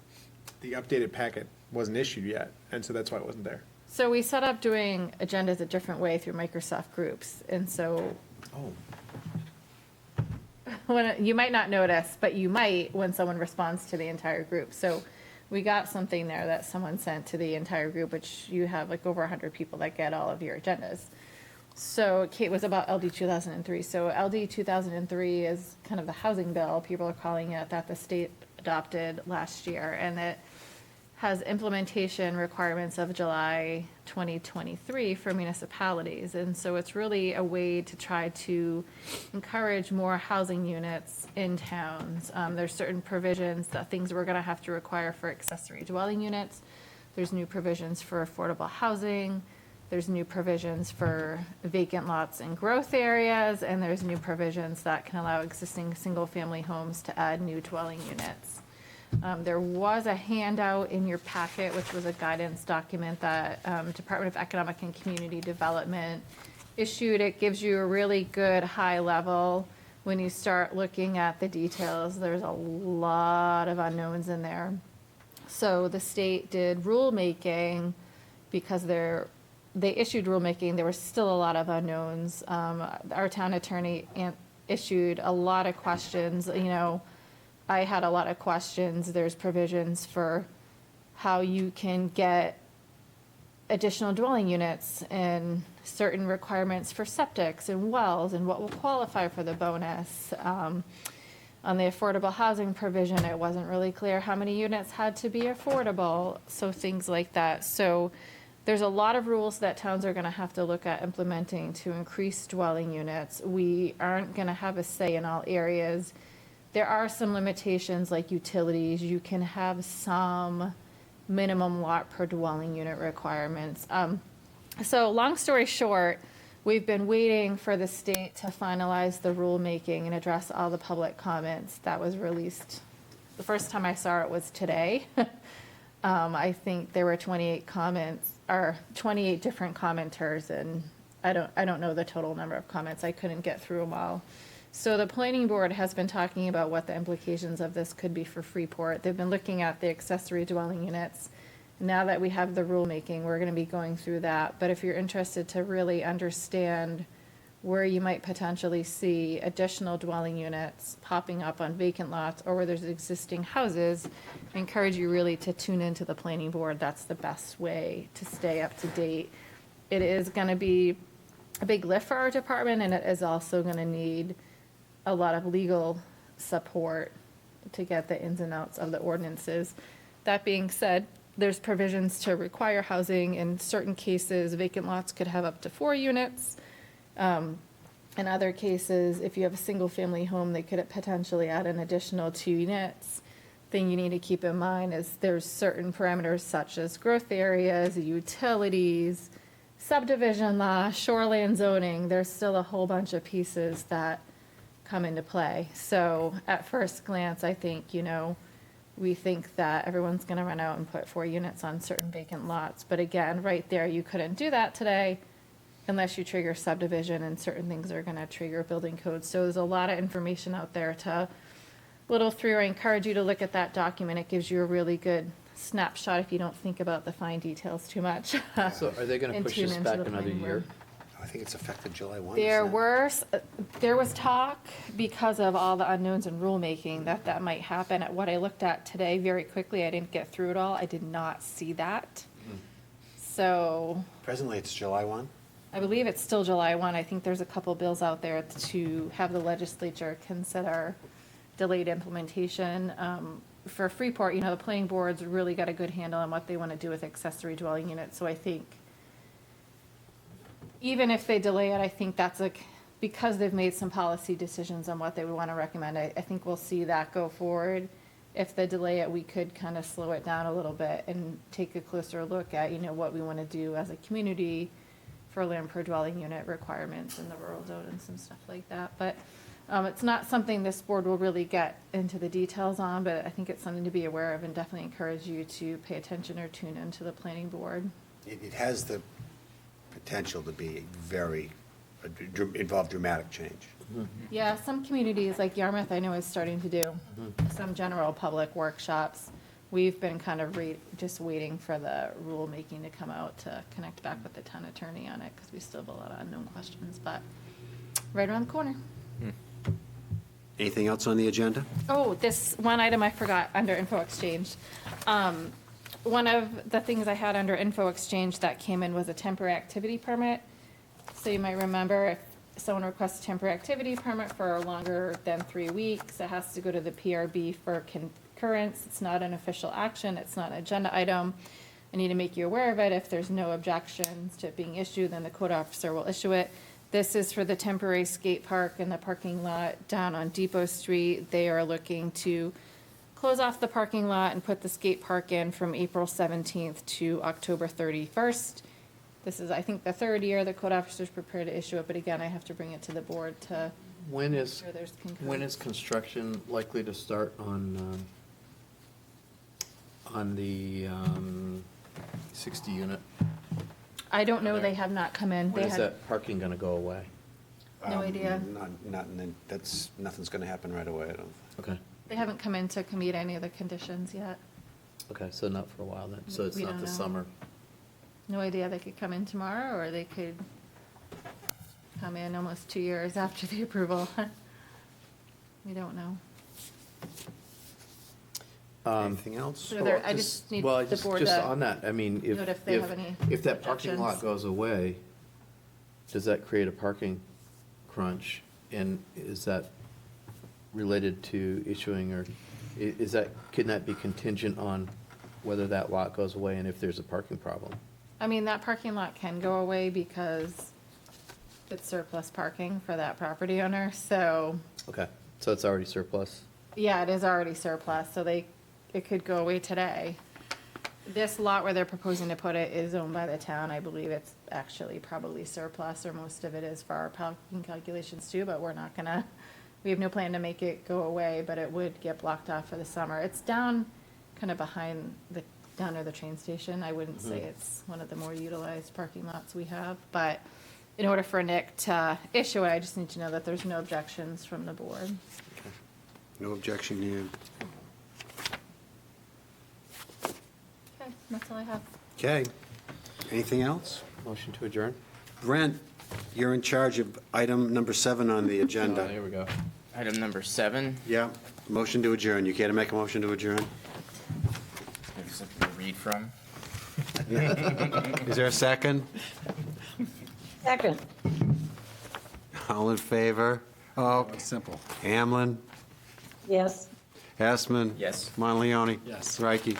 S3: the updated packet wasn't issued yet, and so that's why it wasn't there.
S2: So we set up doing agendas a different way through Microsoft Groups, and so
S1: Oh,
S2: you might not notice, but you might when someone responds to the entire group. So we got something there that someone sent to the entire group, which you have like over 100 people that get all of your agendas. So Kate was about LD 2003. So LD 2003 is kind of the housing bill, people are calling it, that the state adopted last year. And it has implementation requirements of July 2023 for municipalities. And so it's really a way to try to encourage more housing units in towns. There's certain provisions, that things we're going to have to require for accessory dwelling units. There's new provisions for affordable housing. There's new provisions for vacant lots in growth areas, and there's new provisions that can allow existing single-family homes to add new dwelling units. There was a handout in your packet, which was a guidance document that Department of Economic and Community Development issued. It gives you a really good high level. When you start looking at the details, there's a lot of unknowns in there. So the state did rulemaking because they issued rulemaking. There were still a lot of unknowns. Our town attorney issued a lot of questions. You know, I had a lot of questions. There's provisions for how you can get additional dwelling units and certain requirements for septics and wells and what will qualify for the bonus. On the affordable housing provision, it wasn't really clear how many units had to be affordable, so things like that. So there's a lot of rules that towns are going to have to look at implementing to increase dwelling units. We aren't going to have a say in all areas. There are some limitations like utilities. You can have some minimum lot per dwelling unit requirements. So long story short, we've been waiting for the state to finalize the rulemaking and address all the public comments that was released. The first time I saw it was today. I think there were 28 comments, or 28 different commenters, and I don't know the total number of comments. I couldn't get through them all. So the planning board has been talking about what the implications of this could be for Freeport. They've been looking at the accessory dwelling units. Now that we have the rulemaking, we're going to be going through that. But if you're interested to really understand where you might potentially see additional dwelling units popping up on vacant lots or where there's existing houses, I encourage you really to tune into the planning board. That's the best way to stay up to date. It is going to be a big lift for our department, and it is also going to need a lot of legal support to get the ins and outs of the ordinances. That being said, there's provisions to require housing. In certain cases, vacant lots could have up to 4 units. In other cases, if you have a single-family home, they could potentially add an additional 2 units. Thing you need to keep in mind is there's certain parameters such as growth areas, utilities, subdivision law, shoreline zoning. There's still a whole bunch of pieces that come into play. So at first glance, I think, we think that everyone's going to run out and put 4 units on certain vacant lots. But again, right there, you couldn't do that today unless you trigger subdivision, and certain things are going to trigger building codes. So there's a lot of information out there to little through. I encourage you to look at that document. It gives you a really good snapshot if you don't think about the fine details too much.
S1: so are they going to
S2: And
S1: push
S2: tune
S1: this
S2: into
S1: back
S2: the
S1: another
S2: planning
S1: year?
S2: board.
S4: I think it's effective July 1.
S2: There was talk, because of all the unknowns in rulemaking, that might happen. At what I looked at today very quickly, I didn't get through it all. I did not see that. So
S4: Presently, it's July 1?
S2: I believe it's still July 1. I think there's a couple bills out there to have the legislature consider delayed implementation. For Freeport, the planning board's really got a good handle on what they want to do with accessory dwelling units. So I think even if they delay it, I think that's because they've made some policy decisions on what they would want to recommend, I think we'll see that go forward. If they delay it, we could kind of slow it down a little bit and take a closer look at, what we want to do as a community for land per dwelling unit requirements in the rural zone and some stuff like that. But it's not something this board will really get into the details on, but I think it's something to be aware of and definitely encourage you to pay attention or tune into the planning board.
S4: It has the potential to be involve dramatic change.
S2: Yeah, some communities like Yarmouth, I know, is starting to do some general public workshops. We've been kind of just waiting for the rulemaking to come out to connect back with the town attorney on it, because we still have a lot of unknown questions, but right around the corner.
S4: Anything else on the agenda?
S2: Oh, this one item I forgot under Info Exchange. One of the things I had under Info Exchange that came in was a temporary activity permit. So you might remember, if someone requests a temporary activity permit for longer than 3 weeks, it has to go to the PRB for concurrence. It's not an official action. It's not an agenda item. I need to make you aware of it. If there's no objections to it being issued, then the code officer will issue it. This is for the temporary skate park in the parking lot down on Depot Street. They are looking to close off the parking lot and put the skate park in from April 17th to October 31st. This is, I think, the third year the code officer is prepared to issue it, but again, I have to bring it to the board to
S1: When is,
S2: ensure there's concurrence.
S1: when is construction likely to start on the 60 unit?
S2: I don't know, they have not come in.
S1: When
S2: They
S1: is
S2: had
S1: that parking going to go away?
S2: no idea.
S4: Nothing's going to happen right away, I don't.
S1: Okay,
S2: They haven't come in to meet any of the conditions yet.
S1: okay, so not for a while then, so it's
S2: We
S1: not
S2: don't
S1: the
S2: know.
S1: summer.
S2: No idea, they could come in tomorrow, or they could come in almost 2 years after the approval. We don't know.
S4: Anything else?
S2: So there, I just need
S1: Well,
S2: the board
S1: just
S2: to
S1: on that, I mean,
S2: note if they have any
S1: if that parking lot
S2: objections.
S1: goes away, does that create a parking crunch? And is that related to issuing, or is that, can that be contingent on whether that lot goes away and if there's a parking problem?
S2: I mean, that parking lot can go away because it's surplus parking for that property owner, so,
S1: Okay, so it's already surplus?
S2: yeah, it is already surplus, so it could go away today. This lot where they're proposing to put it is owned by the town. I believe it's actually probably surplus, or most of it is for our parking calculations too, but we have no plan to make it go away, but it would get blocked off for the summer. It's down kind of behind down near the train station. I wouldn't say it's one of the more utilized parking lots we have, but in order for Nick to issue it, I just need to know that there's no objections from the board.
S4: No objection here.
S2: Okay, that's all I have.
S4: Okay. Anything else?
S1: Motion to adjourn?
S4: Brent, you're in charge of item number 7 on the
S1: Oh,
S4: agenda.
S1: there we go.
S6: Item number 7,
S4: Yeah, motion to adjourn. You care to make a motion to adjourn?
S6: there's something to read from.
S4: Is there a second?
S5: Second.
S4: All in favor? Oh,
S3: Simple.
S4: Hamlin,
S5: Yes.
S4: Hessman.
S6: Yes.
S4: Monteleone.
S3: Yes.
S4: Reiki.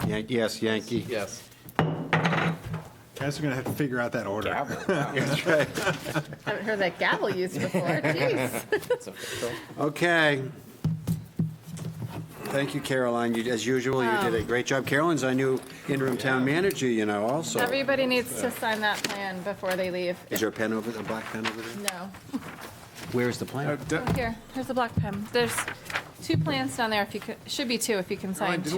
S4: Yes, Yankee.
S1: Yes.
S3: Guys are going to have to figure out that order.
S6: Gavel. Wow.
S4: That's right.
S2: Haven't heard that gavel used before, jeez.
S6: It's official.
S4: Okay. Thank you, Caroline. You, as usual, you did a great job. Caroline's our new interim town manager, also.
S2: Everybody needs to sign that plan before they leave.
S4: Is there a pen over there, a black pen over there?
S2: No.
S4: Where's the plan?
S2: Oh, here, here's the black pen. There's 2 plans down there, if you could, should be 2 if you can sign
S3: Didn't
S2: 2.
S3: we